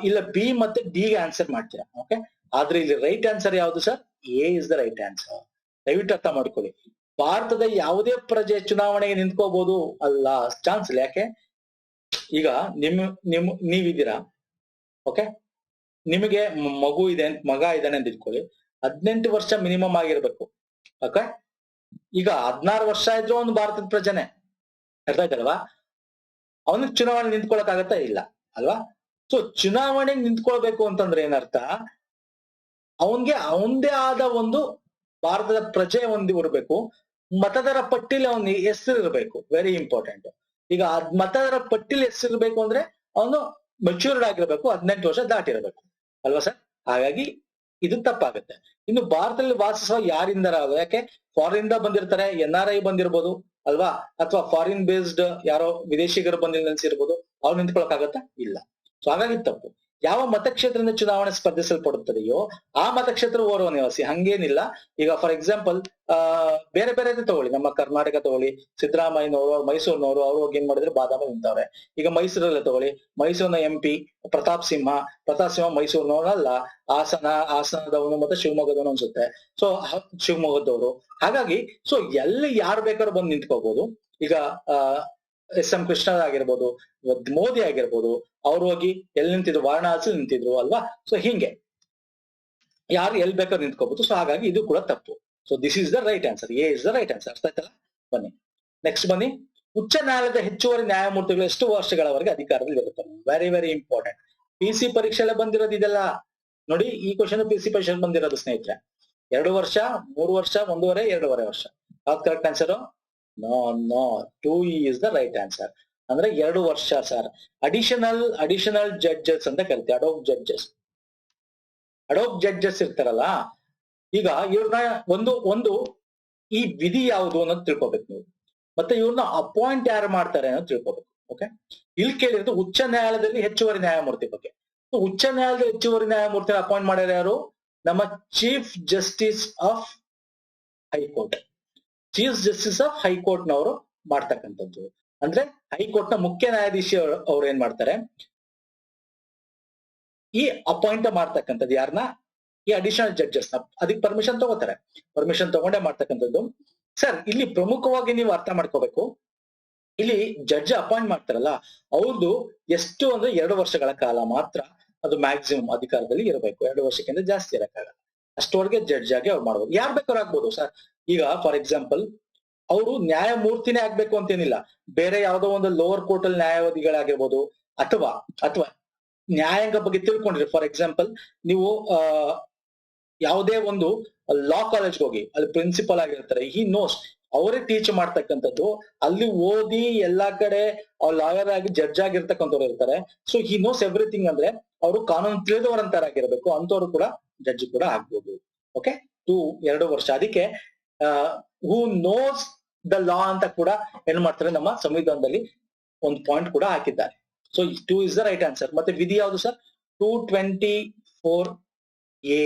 ಇಲ್ಲ ಬಿ ಮತ್ತೆ ಡಿ ಗೆ ಆನ್ಸರ್ ಮಾಡ್ತೀರಾ. ಓಕೆ, ಆದ್ರೆ ಇಲ್ಲಿ ರೈಟ್ ಆನ್ಸರ್ ಯಾವುದು sir? A is the right answer. ದಯವಿಟ್ಟು ಅರ್ಥ ಮಾಡ್ಕೊಳ್ಳಿ. ಭಾರತದ ಯಾವುದೇ ಪ್ರಜೆ ಚುನಾವಣೆಗೆ ನಿಂತ್ಕೋಬಹುದು ಅಲ್ಲ, ಚಾನ್ಸ್ ಇಲ್ಲ. ಯಾಕೆ, ಈಗ ನೀವಿದ್ದೀರಾ, ಓಕೆ, ನಿಮಗೆ ಮಗ ಇದ್ದಾನೆ ಅಂತ ಇಟ್ಕೊಳ್ಳಿ, 18 ವರ್ಷ ಮಿನಿಮಮ್ ಆಗಿರ್ಬೇಕು. ಓಕೆ, ಈಗ 16 ವರ್ಷ ಇದ್ರು ಅವನು ಭಾರತದ ಪ್ರಜೆನೆ. ಅರ್ಥ ಆಯ್ತಲ್ವಾ? ಅವನಿಗೆ ಚುನಾವಣೆ ನಿಂತ್ಕೊಳಕ್ ಆಗತ್ತಾ? ಇಲ್ಲ ಅಲ್ವಾ? ಸೊ ಚುನಾವಣೆಗೆ ನಿಂತ್ಕೊಳ್ಬೇಕು ಅಂತಂದ್ರೆ ಏನರ್ಥ, ಅವನ್ಗೆ ಅವಂದೇ ಆದ ಒಂದು ಭಾರತದ ಪ್ರಜೆ ಇರಬೇಕು, ಮತದಾರ ಪಟ್ಟಿಲಿ ಅವನ ಹೆಸರು ಇರಬೇಕು. Very important. ಈಗ ಮತದಾರ ಪಟ್ಟಿಲಿ ಹೆಸರಿರ್ಬೇಕು ಅಂದ್ರೆ ಅವನು ಮೆಚ್ಯೂರ್ಡ್ ಆಗಿರ್ಬೇಕು, 18 ವರ್ಷ ದಾಟಿರ್ಬೇಕು ಅಲ್ವಾ ಸರ್? ಹಾಗಾಗಿ ಇದು ತಪ್ಪಾಗುತ್ತೆ. ಇನ್ನು ಭಾರತದಲ್ಲಿ ವಾಸಿಸುವ ಯಾರಿಂದರ, ಯಾಕೆ ಫಾರಿನ್ ಬಂದಿರ್ತಾರೆ, NRI ಬಂದಿರ್ಬೋದು ಅಲ್ವಾ, ಅಥವಾ ಫಾರಿನ್ ಬೇಸ್ಡ್ ಯಾರೋ ವಿದೇಶಿಗರು ಬಂದು ನೆಲೆಸಿರ್ಬೋದು, ಅವ್ರು ನಿಂತ್ಕೊಳಕ್ ಆಗತ್ತಾ? ಇಲ್ಲ. ಸೊ ಹಾಗಾಗಿ ತಪ್ಪು. ಯಾವ ಮತಕ್ಷೇತ್ರದಿಂದ ಚುನಾವಣೆ ಸ್ಪರ್ಧಿಸಲ್ಪಡುತ್ತದೆಯೋ ಆ ಮತಕ್ಷೇತ್ರ ಓರ್ವ ನಿವಾಸಿ. ಹಂಗೇನಿಲ್ಲ. ಈಗ ಫಾರ್ ಎಕ್ಸಾಂಪಲ್ ಬೇರೆ ಬೇರೆ ತಗೊಳ್ಳಿ, ನಮ್ಮ ಕರ್ನಾಟಕ ತಗೊಳ್ಳಿ, ಸಿದ್ದರಾಮಯ್ಯನವರು ಮೈಸೂರಿನವರು, ಅವ್ರು ಹೋಗಿ ಏನ್ ಮಾಡಿದ್ರೆ ಬಾದಾಮಿ ನಿಂತವ್ರೆ. ಈಗ ಮೈಸೂರಲ್ಲೇ ತಗೊಳ್ಳಿ, ಮೈಸೂರಿನ MP ಪ್ರತಾಪ್ ಸಿಂಹ ಮೈಸೂರಿನವರಲ್ಲ, ಹಾಸನದವನು ಮತ್ತೆ ಶಿವಮೊಗ್ಗದವನು ಅನ್ಸುತ್ತೆ. ಸೊ ಶಿವಮೊಗ್ಗದವರು. ಹಾಗಾಗಿ ಸೊ ಎಲ್ಲಿ ಯಾರು ಬೇಕಾದ್ರೂ ಬಂದು ನಿಂತ್ಕೋಬಹುದು. ಈಗ SM ಕೃಷ್ಣ ಆಗಿರ್ಬೋದು, ಮೋದಿ ಆಗಿರ್ಬೋದು, ಅವ್ರು ಹೋಗಿ ಎಲ್ಲಿ ನಿಂತಿದ್ರು, ವಾರಣಾಸಿ ನಿಂತಿದ್ರು ಅಲ್ವಾ. ಸೊ ಹಿಂಗೆ ಯಾರು ಎಲ್ಲಿ ಬೇಕಾದ್ರೂ ನಿಂತ್ಕೋಬಹುದು. ಸೊ ಹಾಗಾಗಿ ಇದು ಕೂಡ ತಪ್ಪು. So this is the right answer. A is the right answer. ಅರ್ಥ ಆಯ್ತಲ್ಲ? ಬನ್ನಿ ನೆಕ್ಸ್ಟ್ ಬನ್ನಿ. ಉಚ್ಚ ನ್ಯಾಯಾಲಯದ ಹೆಚ್ಚುವರಿ ನ್ಯಾಯಮೂರ್ತಿಗಳು ಎಷ್ಟು ವರ್ಷಗಳವರೆಗೆ ಅಧಿಕಾರದಲ್ಲಿ ಇರುತ್ತಾರೆ? Very very important. PC ಪರೀಕ್ಷೆಲ್ಲ ಬಂದಿರೋದು ಇದೆಲ್ಲ ನೋಡಿ. ಈ ಕ್ವಶನ್ PC ಪರೀಕ್ಷೆ ಬಂದಿರೋದು ಸ್ನೇಹಿತರೆ. 2 ವರ್ಷ, 3 ವರ್ಷ, 1.5, 2.5 ವರ್ಷ. ಯಾವ್ದು correct answer? No 2E is the right answer. ಅಂದ್ರೆ 2 ವರ್ಷ ಸರ್. ಅಡಿಷನಲ್ ಜಡ್ಜಸ್ ಅಂತ ಕರಿತೀವಿ. ಅಡೋಬ್ ಜಡ್ಜಸ್ ಇರ್ತಾರಲ್ಲ, ಈಗ ಇವ್ರನ್ನ ಒಂದು ಈ ವಿಧಿ ಯಾವುದು ಅನ್ನೋದು ತಿಳ್ಕೊಬೇಕು ನೀವು. ಮತ್ತೆ ಇವ್ರನ್ನ ಅಪಾಯಿಂಟ್ ಯಾರು ಮಾಡ್ತಾರೆ ಅನ್ನೋದು ತಿಳ್ಕೊಬೇಕು. ಓಕೆ, ಇಲ್ಲಿ ಕೇಳಿರೋದು ಉಚ್ಚ ನ್ಯಾಯಾಲಯದಲ್ಲಿ ಹೆಚ್ಚುವರಿ ನ್ಯಾಯಮೂರ್ತಿ ಬಗ್ಗೆ. ಉಚ್ಚ ನ್ಯಾಯಾಲಯದ ಹೆಚ್ಚುವರಿ ನ್ಯಾಯಮೂರ್ತಿ ಅಪಾಯಿಂಟ್ ಮಾಡ್ಯಾರ ಯಾರು? ನಮ್ಮ chief justice of high court. Chief justice of high court ನವರು ಮಾಡ್ತಕ್ಕಂಥದ್ದು. ಅಂದ್ರೆ ಹೈಕೋರ್ಟ್ ನ ಮುಖ್ಯ ನ್ಯಾಯಾಧೀಶಿ ಅವ್ರು ಏನ್ ಮಾಡ್ತಾರೆ, ಈ ಅಪಾಯಿಂಟ್ ಮಾಡ್ತಕ್ಕಂಥದ್ದು ಯಾರನ್ನ? ಈ ಅಡಿಷನಲ್ ಜಡ್ಜಸ್ ನ. ಅದಕ್ಕೆ ಪರ್ಮಿಷನ್ ತಗೋತಾರೆ. ಪರ್ಮಿಷನ್ ತಗೊಂಡೇ ಮಾಡ್ತಕ್ಕಂಥದ್ದು. ಸರ್ ಇಲ್ಲಿ ಪ್ರಮುಖವಾಗಿ ನೀವು ಅರ್ಥ ಮಾಡ್ಕೋಬೇಕು, ಇಲ್ಲಿ ಜಡ್ಜ್ ಅಪಾಯಿಂಟ್ ಮಾಡ್ತಾರಲ್ಲ, ಅವ್ರದ್ದು ಎಷ್ಟು ಅಂದ್ರೆ 2 ವರ್ಷಗಳ ಕಾಲ ಮಾತ್ರ ಅದು ಮ್ಯಾಕ್ಸಿಮಮ್ ಅಧಿಕಾರದಲ್ಲಿ ಇರಬೇಕು. 2 ವರ್ಷಕ್ಕಿಂತ ಜಾಸ್ತಿ ಇರಕ್ಕಾಗಲ್ಲ. ಅಷ್ಟವರೆಗೆ ಜಡ್ಜ್ ಆಗಿ ಅವ್ರು ಮಾಡ್ಬೋದು. ಯಾರು ಬೇಕಾದ್ರೂ ಆಗ್ಬೋದು ಸರ್. ಈಗ ಫಾರ್ ಎಕ್ಸಾಂಪಲ್ ಅವರು ನ್ಯಾಯಮೂರ್ತಿನೇ ಆಗ್ಬೇಕು ಅಂತೇನಿಲ್ಲ. ಬೇರೆ ಯಾವುದೋ ಒಂದು ಲೋವರ್ ಕೋರ್ಟ್ ಅಲ್ಲಿ ನ್ಯಾಯವಾದಿಗಳಾಗಿರ್ಬೋದು, ಅಥವಾ ನ್ಯಾಯಾಂಗ ಬಗ್ಗೆ ತಿಳ್ಕೊಂಡಿರಿ. ಫಾರ್ ಎಕ್ಸಾಂಪಲ್ ನೀವು ಯಾವುದೇ ಒಂದು ಲಾ ಕಾಲೇಜ್ಗೆ ಹೋಗಿ, ಅಲ್ಲಿ ಪ್ರಿನ್ಸಿಪಲ್ ಆಗಿರ್ತಾರೆ, ಹಿ ನೋಸ್, ಅವರೇ ಟೀಚ್ ಮಾಡ್ತಕ್ಕಂಥದ್ದು. ಅಲ್ಲಿ ಓದಿ ಎಲ್ಲಾ ಕಡೆ ಅವ್ರು ಲಾಯರ್ ಆಗಿ ಜಡ್ಜ್ ಆಗಿರ್ತಕ್ಕಂಥವ್ರು ಇರ್ತಾರೆ. So he knows everything. ಅಂದ್ರೆ ಅವರು ಕಾನೂನು ತಿಳಿದವರಂತಾರಾಗಿರ್ಬೇಕು. ಅಂತವ್ರು ಕೂಡ ಜಡ್ಜ್ ಕೂಡ ಆಗ್ಬೋದು. ಓಕೆ, 2 ವರ್ಷ. ಅದಕ್ಕೆ ಹೂ ನೋಸ್ ದ ಲಾ ಅಂತ ಕೂಡ ಏನ್ ಮಾಡ್ತಾರೆ, ನಮ್ಮ ಸಂವಿಧಾನದಲ್ಲಿ ಒಂದು ಪಾಯಿಂಟ್ ಕೂಡ ಹಾಕಿದ್ದಾರೆ. So 2 is the right answer. ಮತ್ತೆ ವಿಧಿ ಯಾವುದು ಸರ್? 224A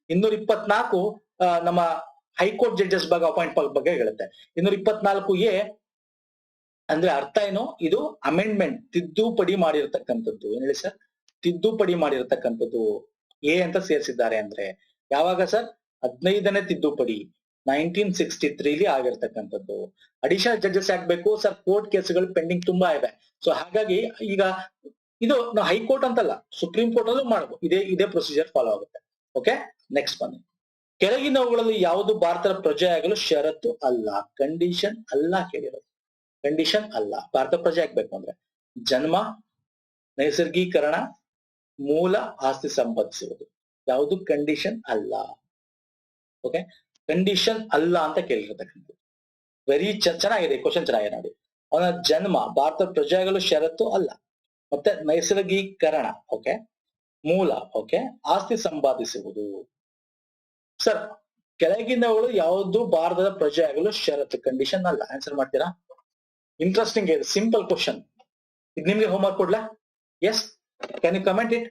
224 ನಮ್ಮ ಹೈಕೋರ್ಟ್ ಜಡ್ಜಸ್ ಬಗ್ಗೆ ಅಪಾಯಿಂಟ್ ಬಗ್ಗೆ ಹೇಳುತ್ತೆ. 224A ಅಂದ್ರೆ ಅರ್ಥ ಏನು? ಇದು ಅಮೆಂಡ್ಮೆಂಟ್, ತಿದ್ದುಪಡಿ ಮಾಡಿರ್ತಕ್ಕಂಥದ್ದು. ಏನ್ ಹೇಳಿ ಸರ್? ತಿದ್ದುಪಡಿ ಮಾಡಿರ್ತಕ್ಕಂಥದ್ದು. ಎ ಅಂತ ಸೇರಿಸಿದ್ದಾರೆ ಅಂದ್ರೆ ಯಾವಾಗ ಸರ್? 15ನೇ ತಿದ್ದುಪಡಿ 1963 ಆಗಿರ್ತಕ್ಕಂಥದ್ದು. ಅಡಿಷನಲ್ ಜಡ್ಜಸ್ ಆಗ್ಬೇಕು ಸರ್. ಕೋರ್ಟ್ ಕೇಸ್ಗಳು ಪೆಂಡಿಂಗ್ ತುಂಬಾ ಇವೆ. ಸೊ ಹಾಗಾಗಿ ಈಗ ಇದು ನಾವು ಹೈಕೋರ್ಟ್ ಅಂತಲ್ಲ, ಸುಪ್ರೀಂ ಕೋರ್ಟ್ ಅಲ್ಲೂ ಮಾಡಬಹುದು. ಇದೇ ಪ್ರೊಸೀಜರ್ ಫಾಲೋ ಆಗುತ್ತೆ. ಓಕೆ, ನೆಕ್ಸ್ಟ್ ಬನ್ನಿ. ಕೆಳಗಿನವುಗಳಲ್ಲಿ ಯಾವುದು ಭಾರತದ ಪ್ರಜೆ ಆಗಲು ಷರತ್ತು ಅಲ್ಲ? ಕಂಡೀಷನ್ ಅಲ್ಲ ಕೇಳಿರೋದು. ಕಂಡೀಷನ್ ಅಲ್ಲ. ಭಾರತ ಪ್ರಜೆ ಆಗ್ಬೇಕು ಅಂದ್ರೆ ಜನ್ಮ, ನೈಸರ್ಗೀಕರಣ, ಮೂಲ ಆಸ್ತಿ ಸಂಪಾದಿಸುವುದು. ಯಾವುದು ಕಂಡೀಷನ್ ಅಲ್ಲ. ಓಕೆ, ಕಂಡೀಷನ್ ಅಲ್ಲ ಅಂತ ಕೇಳಿರ್ತಕ್ಕಂಥದ್ದು. ವೆರಿ ಚೆನ್ನಾಗಿದೆ ಕ್ವಶನ್, ಚೆನ್ನಾಗಿದೆ ನೋಡಿ. ಅವನ ಜನ್ಮ ಭಾರತ ಪ್ರಜೆ ಆಗಲು ಷರತ್ತು ಅಲ್ಲ. ಮತ್ತೆ ನೈಸರ್ಗೀಕರಣ, ಓಕೆ, ಮೂಲ, ಓಕೆ, ಆಸ್ತಿ ಸಂಪಾದಿಸುವುದು. ಸರ್ ಕೆಳಗಿನವಳು ಯಾವುದು ಭಾರತದ ಪ್ರಜೆ ಆಗಲು ಷರತ್ತು? ಕಂಡೀಷನ್ ಅಲ್ಲ. ಆನ್ಸರ್ ಮಾಡ್ತೀರಾ? ಇಂಟ್ರೆಸ್ಟಿಂಗ್ ಇದೆ, ಸಿಂಪಲ್ ಕ್ವಶನ್. ಇದು ನಿಮ್ಗೆ ಹೋಮ್ವರ್ಕ್ ಕೊಡ್ಲಾ? Yes, can you comment it?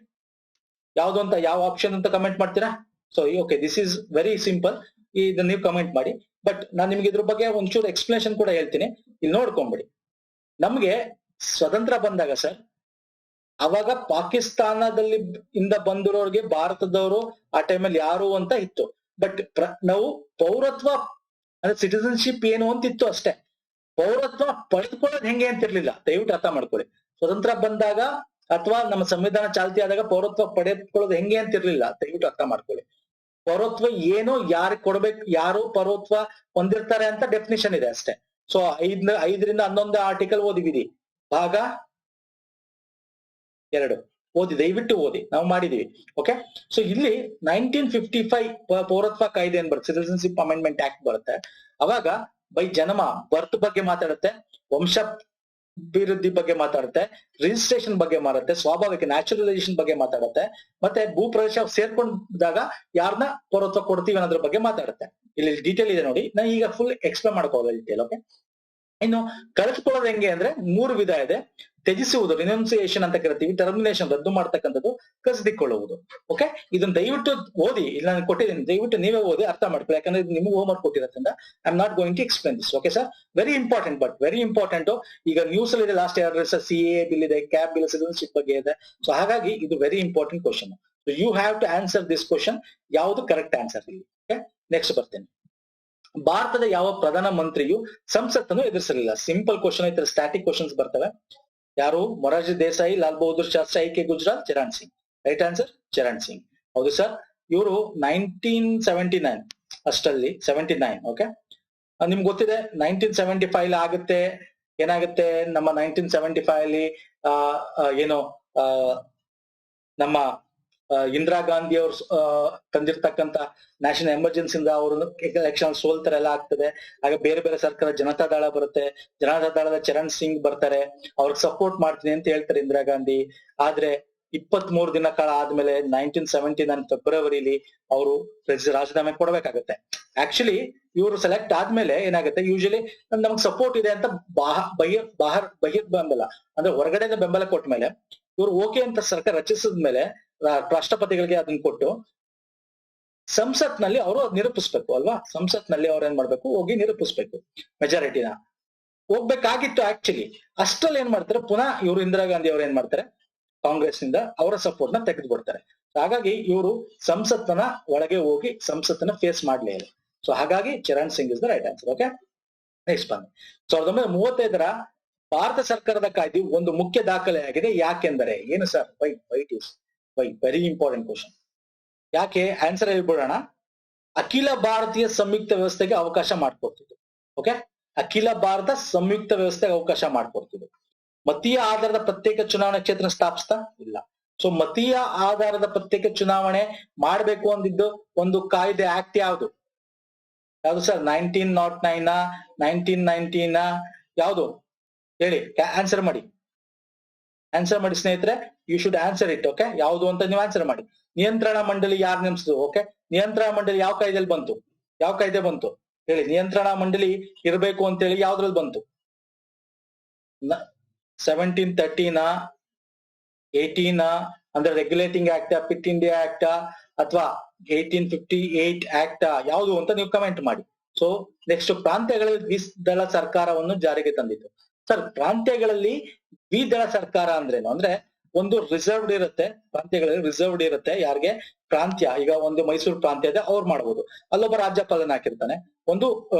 ಯಾವ್ದು ಅಂತ, ಯಾವ ಆಪ್ಷನ್ ಅಂತ ಕಮೆಂಟ್ ಮಾಡ್ತೀರಾ? So okay, this is very simple. ಇದನ್ನ ನೀವು ಕಮೆಂಟ್ ಮಾಡಿ. ಬಟ್ ನಾನು ನಿಮ್ಗೆ ಇದ್ರ ಬಗ್ಗೆ ಒಂಚೂರು ಎಕ್ಸ್ಪ್ಲನೇಷನ್ ಕೂಡ ಹೇಳ್ತೀನಿ, ಇಲ್ಲಿ ನೋಡ್ಕೊಂಬಿಡಿ. ನಮ್ಗೆ ಸ್ವತಂತ್ರ ಬಂದಾಗ ಸರ್, ಅವಾಗ ಪಾಕಿಸ್ತಾನದಲ್ಲಿ ಇಂದ ಬಂದಿರೋರಿಗೆ ಭಾರತದವರು ಆ ಟೈಮಲ್ಲಿ ಯಾರು ಅಂತ ಇತ್ತು. ಬಟ್ ನಾವು ಪೌರತ್ವ ಅಂದ್ರೆ ಸಿಟಿಸನ್ಶಿಪ್ ಏನು ಅಂತ ಇತ್ತು ಅಷ್ಟೇ. ಪೌರತ್ವ ಪಡೆದುಕೊಳ್ಳೋದು ಹೆಂಗೆ ಅಂತ ಇರ್ಲಿಲ್ಲ. ದಯವಿಟ್ಟು ಅರ್ಥ ಮಾಡ್ಕೊಳ್ಳಿ. ಸ್ವತಂತ್ರ ಬಂದಾಗ ಅಥವಾ ನಮ್ಮ ಸಂವಿಧಾನ ಚಾಲ್ತಿ ಆದಾಗ ಪೌರತ್ವ ಪಡೆದುಕೊಳ್ಳೋದು ಹೆಂಗೆ ಅಂತ ಇರ್ಲಿಲ್ಲ. ದಯವಿಟ್ಟು ಅರ್ಥ ಮಾಡ್ಕೊಳ್ಳಿ. ಪೌರತ್ವ ಏನು, ಯಾರು ಕೊಡ್ಬೇಕು, ಯಾರು ಪೌರತ್ವ ಹೊಂದಿರ್ತಾರೆ ಅಂತ ಡೆಫಿನಿಷನ್ ಇದೆ ಅಷ್ಟೇ. ಸೊ 5ರಿಂದ 11 ಆರ್ಟಿಕಲ್ ಓದಿವಿದಿ. ಭಾಗ 2 ಓದಿ, ದಯವಿಟ್ಟು ಓದಿ, ನಾವು ಮಾಡಿದೀವಿ. ಓಕೆ, ಸೊ ಇಲ್ಲಿ 1955 ಪೌರತ್ವ ಕಾಯ್ದೆ ಏನ್ ಬರುತ್ತೆ, ಸಿಟಿಸನ್ಶಿಪ್ ಅಮೆಂಡ್ಮೆಂಟ್ ಆಕ್ಟ್ ಬರುತ್ತೆ. ಅವಾಗ ಬೈ ಜನ್ಮ, ಬರ್ತ್ ಬಗ್ಗೆ ಮಾತಾಡುತ್ತೆ, ವಂಶ ಅಭಿವೃದ್ಧಿ ಬಗ್ಗೆ ಮಾತಾಡುತ್ತೆ, ರಿಜಿಸ್ಟ್ರೇಷನ್ ಬಗ್ಗೆ ಮಾತಾಡುತ್ತೆ, ಸ್ವಾಭಾವಿಕ ನ್ಯಾಚುರಲೈಸೇಷನ್ ಬಗ್ಗೆ ಮಾತಾಡುತ್ತೆ, ಮತ್ತೆ ಭೂ ಪ್ರದೇಶ ಸೇರ್ಕೊಂಡಾಗ ಯಾರನ್ನ ಪೌರತ್ವ ಕೊಡ್ತೀವಿ ಅನ್ನೋದ್ರ ಬಗ್ಗೆ ಮಾತಾಡುತ್ತೆ. ಇಲ್ಲಿ ಡೀಟೇಲ್ ಇದೆ ನೋಡಿ. ನಾನು ಈಗ ಫುಲ್ ಎಕ್ಸ್ಪ್ಲೇನ್ ಮಾಡ್ಕೋಲ್ಲ ಡೀಟೇಲ್. ಓಕೆ, ಇನ್ನು ಕಳೆದುಕೊಳ್ಳೋದು ಹೆಂಗೆ ಅಂದ್ರೆ 3 ವಿಧ ಇದೆ. ತ್ಯಜಿಸುವುದು ರಿನೌನ್ಸಿಯೇಷನ್ ಅಂತ ಕರಿತೀವಿ, ಟರ್ಮಿನೇಷನ್ ರದ್ದು ಮಾಡ್ತಕ್ಕಂಥದ್ದು, ಕಸಿದುಕೊಳ್ಳುವುದು. ಓಕೆ, ಇದನ್ನ ದಯವಿಟ್ಟು ಓದಿ, ಇಲ್ಲ ನಾನು ಕೊಟ್ಟಿದ್ದೀನಿ, ದಯವಿಟ್ಟು ನೀವೇ ಓದಿ ಅರ್ಥ ಮಾಡ್ಕೊಳ್ಳಿ, ಯಾಕಂದ್ರೆ ಇದು ನಿಮ್ಗೆ ಹೋಮ್ ವರ್ಕ್ ಕೊಟ್ಟಿರೋದ್ರಿಂದ I am not going to explain this. Okay sir, very important, but very important. ಈಗ ನ್ಯೂಸ್ ಅಲ್ಲಿ ಇದೆ, ಲಾಸ್ಟ್ 2 ವರ್ಷ CAA ಬಿಲ್ ಇದೆ, ಕ್ಯಾಬ್ ಬಿಲ್ ಸಿಟಿಜನ್ಶಿಪ್ ಬಗ್ಗೆ ಇದೆ. ಸೊ ಹಾಗಾಗಿ ಇದು very important question. So you have to answer this question. ಯಾವುದು ಕರೆಕ್ಟ್ ಆನ್ಸರ್ ಇಲ್ಲಿ. ಓಕೆ, ನೆಕ್ಸ್ಟ್ ಬರ್ತೇನೆ. ಭಾರತದ ಯಾವ ಪ್ರಧಾನ ಮಂತ್ರಿಯು ಸಂಸತ್ತನ್ನು ಎದುರಿಸಲಿಲ್ಲ? ಸಿಂಪಲ್ ಕ್ವಶನ್ ಐತೆ, ಸ್ಟಾಟಿಕ್ ಕ್ವಶನ್ಸ್ ಬರ್ತವೆ. ಯಾರು? Morarji Desai, Lal Bahadur Shastri, IK Gujral, Charan Singh. Right answer Charan Singh. ಹೌದು ಸರ್, ಇವರು 1979 ಅಷ್ಟಲ್ಲಿ 79. ಓಕೆ, ನಿಮ್ಗೆ ಗೊತ್ತಿದೆ 1975 ಆಗುತ್ತೆ. ಏನಾಗುತ್ತೆ ನಮ್ಮ 1975 ಅಲ್ಲಿ ಏನು ನಮ್ಮ ಇಂದಿರಾ ಗಾಂಧಿ ಅವರು ತಂದಿರ್ತಕ್ಕಂತ ನ್ಯಾಷನಲ್ ಎಮರ್ಜೆನ್ಸಿಯಿಂದ ಅವರು ಎಲೆಕ್ಷನ್ ಸೋಲ್ತಾರೆ, ಎಲ್ಲ ಆಗ್ತದೆ. ಆಗ ಬೇರೆ ಬೇರೆ ಸರ್ಕಾರ ಜನತಾದಳ ಬರುತ್ತೆ, ಜನತಾದಳದ ಚರಣ್ ಸಿಂಗ್ ಬರ್ತಾರೆ, ಅವ್ರಿಗೆ ಸಪೋರ್ಟ್ ಮಾಡ್ತೀನಿ ಅಂತ ಹೇಳ್ತಾರೆ ಇಂದಿರಾ ಗಾಂಧಿ. ಆದ್ರೆ 23 ದಿನ ಕಾಲ ಆದ್ಮೇಲೆ 1979 ಫೆಬ್ರವರಿಲಿ ಅವರು ರಾಜೀನಾಮೆ ಕೊಡ್ಬೇಕಾಗತ್ತೆ. ಆಕ್ಚುಲಿ ಇವರು ಸೆಲೆಕ್ಟ್ ಆದ್ಮೇಲೆ ಏನಾಗುತ್ತೆ, ಯೂಶಲಿ ನಮ್ಗೆ ಸಪೋರ್ಟ್ ಇದೆ ಅಂತ ಬಹಿರ್ ಬೆಂಬಲ ಅಂದ್ರೆ ಹೊರಗಡೆಯಿಂದ ಬೆಂಬಲ ಕೊಟ್ಟ ಮೇಲೆ ಇವ್ರು ಓಕೆ ಅಂತ ಸರ್ಕಾರ ರಚಿಸಿದ್ಮೇಲೆ ರಾಷ್ಟ್ರಪತಿಗಳಿಗೆ ಅದನ್ನ ಕೊಟ್ಟು ಸಂಸತ್ನಲ್ಲಿ ಅವರು ನಿರೂಪಿಸ್ಬೇಕು ಅಲ್ವಾ. ಸಂಸತ್ನಲ್ಲಿ ಅವ್ರು ಏನ್ ಮಾಡ್ಬೇಕು, ಹೋಗಿ ನಿರೂಪಿಸ್ಬೇಕು ಮೆಜಾರಿಟಿನ. ಹೋಗ್ಬೇಕಾಗಿತ್ತು ಆಕ್ಚುಲಿ. ಅಷ್ಟ್ರಲ್ಲಿ ಏನ್ ಮಾಡ್ತಾರೆ, ಪುನಃ ಇವರು ಇಂದಿರಾ ಗಾಂಧಿ ಅವ್ರು ಏನ್ ಮಾಡ್ತಾರೆ, ಕಾಂಗ್ರೆಸ್ ನಿಂದ ಅವರ ಸಪೋರ್ಟ್ ನ ತೆಗೆದು ಬಿಡ್ತಾರೆ. ಹಾಗಾಗಿ ಇವರು ಸಂಸತ್ತನ ಒಳಗೆ ಹೋಗಿ ಸಂಸತ್ತನ್ನ ಫೇಸ್ ಮಾಡ್ಲೇ ಇಲ್ಲ. ಸೊ ಹಾಗಾಗಿ Charan Singh is the right answer. Okay, next ಬನ್ನಿ. 1935 ಭಾರತ ಸರ್ಕಾರದ ಕಾಯ್ದೆ ಒಂದು ಮುಖ್ಯ ದಾಖಲೆಯಾಗಿದೆ. ಯಾಕೆಂದರೆ ಏನು sir? Why very important question. ಯಾಕೆ? ಆನ್ಸರ್ ಹೇಳ್ಬಿಡೋಣ. ಅಖಿಲ ಭಾರತೀಯ ಸಂಯುಕ್ತ ವ್ಯವಸ್ಥೆಗೆ ಅವಕಾಶ ಮಾಡ್ಕೊಡ್ತಿದ್ದು. ಓಕೆ, ಅಖಿಲ ಭಾರತ ಸಂಯುಕ್ತ ವ್ಯವಸ್ಥೆಗೆ ಅವಕಾಶ ಮಾಡ್ಕೊಡ್ತಿದ್ದು. ಮತೀಯ ಆಧಾರದ ಪ್ರತ್ಯೇಕ ಚುನಾವಣಾ ಕ್ಷೇತ್ರ ಸ್ಥಾಪಿಸ್ತಾ ಇಲ್ಲ. ಸೊ ಮತೀಯ ಆಧಾರದ ಪ್ರತ್ಯೇಕ ಚುನಾವಣೆ ಮಾಡ್ಬೇಕು ಅಂದಿದ್ದು ಒಂದು ಕಾಯ್ದೆ, ಆಕ್ಟ್ ಯಾವುದು ಸರ್? 1909 1919 ಯಾವುದು ಹೇಳಿ? ಆನ್ಸರ್ ಮಾಡಿ ಸ್ನೇಹಿತರೆ. You should answer it. Okay, ಯಾವುದು ಅಂತ ನೀವು ಆನ್ಸರ್ ಮಾಡಿ. ನಿಯಂತ್ರಣ ಮಂಡಳಿ ಯಾರು ನೇಮಿಸಿದ್ರು? ಓಕೆ, ನಿಯಂತ್ರಣ ಮಂಡಳಿ ಯಾವ ಕಾಯ್ದೆಯಲ್ಲಿ ಬಂತು? ಯಾವ ಕಾಯ್ದೆ ಬಂತು ಹೇಳಿ? ನಿಯಂತ್ರಣ ಮಂಡಳಿ ಇರಬೇಕು ಅಂತ ಹೇಳಿ ಯಾವ್ದ್ರಲ್ಲಿ ಬಂತು? 1713 18 ಅಂದ್ರೆ regulating act, fit India act, ಅಥವಾ 1858 ಆಕ್ಟ್ ಯಾವುದು ಅಂತ ನೀವು ಕಮೆಂಟ್ ಮಾಡಿ. ಸೊ ನೆಕ್ಸ್ಟ್, ಪ್ರಾಂತ್ಯಗಳಲ್ಲಿ ದ್ವಿದಳ ಸರ್ಕಾರವನ್ನು ಜಾರಿಗೆ ತಂದಿತ್ತು. ಸರ್, ಪ್ರಾಂತ್ಯಗಳಲ್ಲಿ ದ್ವಿದಳ ಸರ್ಕಾರ ಅಂದ್ರೇನು ಅಂದ್ರೆ ಒಂದು ರಿಸರ್ವ್ಡ್ ಇರುತ್ತೆ, ಪ್ರಾಂತ್ಯಗಳಲ್ಲಿ ರಿಸರ್ವ್ಡ್ ಇರುತ್ತೆ. ಯಾರಿಗೆ? ಪ್ರಾಂತ್ಯ. ಈಗ ಒಂದು ಮೈಸೂರು ಪ್ರಾಂತ್ಯ ಇದೆ, ಅವ್ರು ಮಾಡ್ಬೋದು. ಅಲ್ಲೊಬ್ಬ ರಾಜ್ಯಪಾಲನ ಹಾಕಿರ್ತಾನೆ. ಒಂದು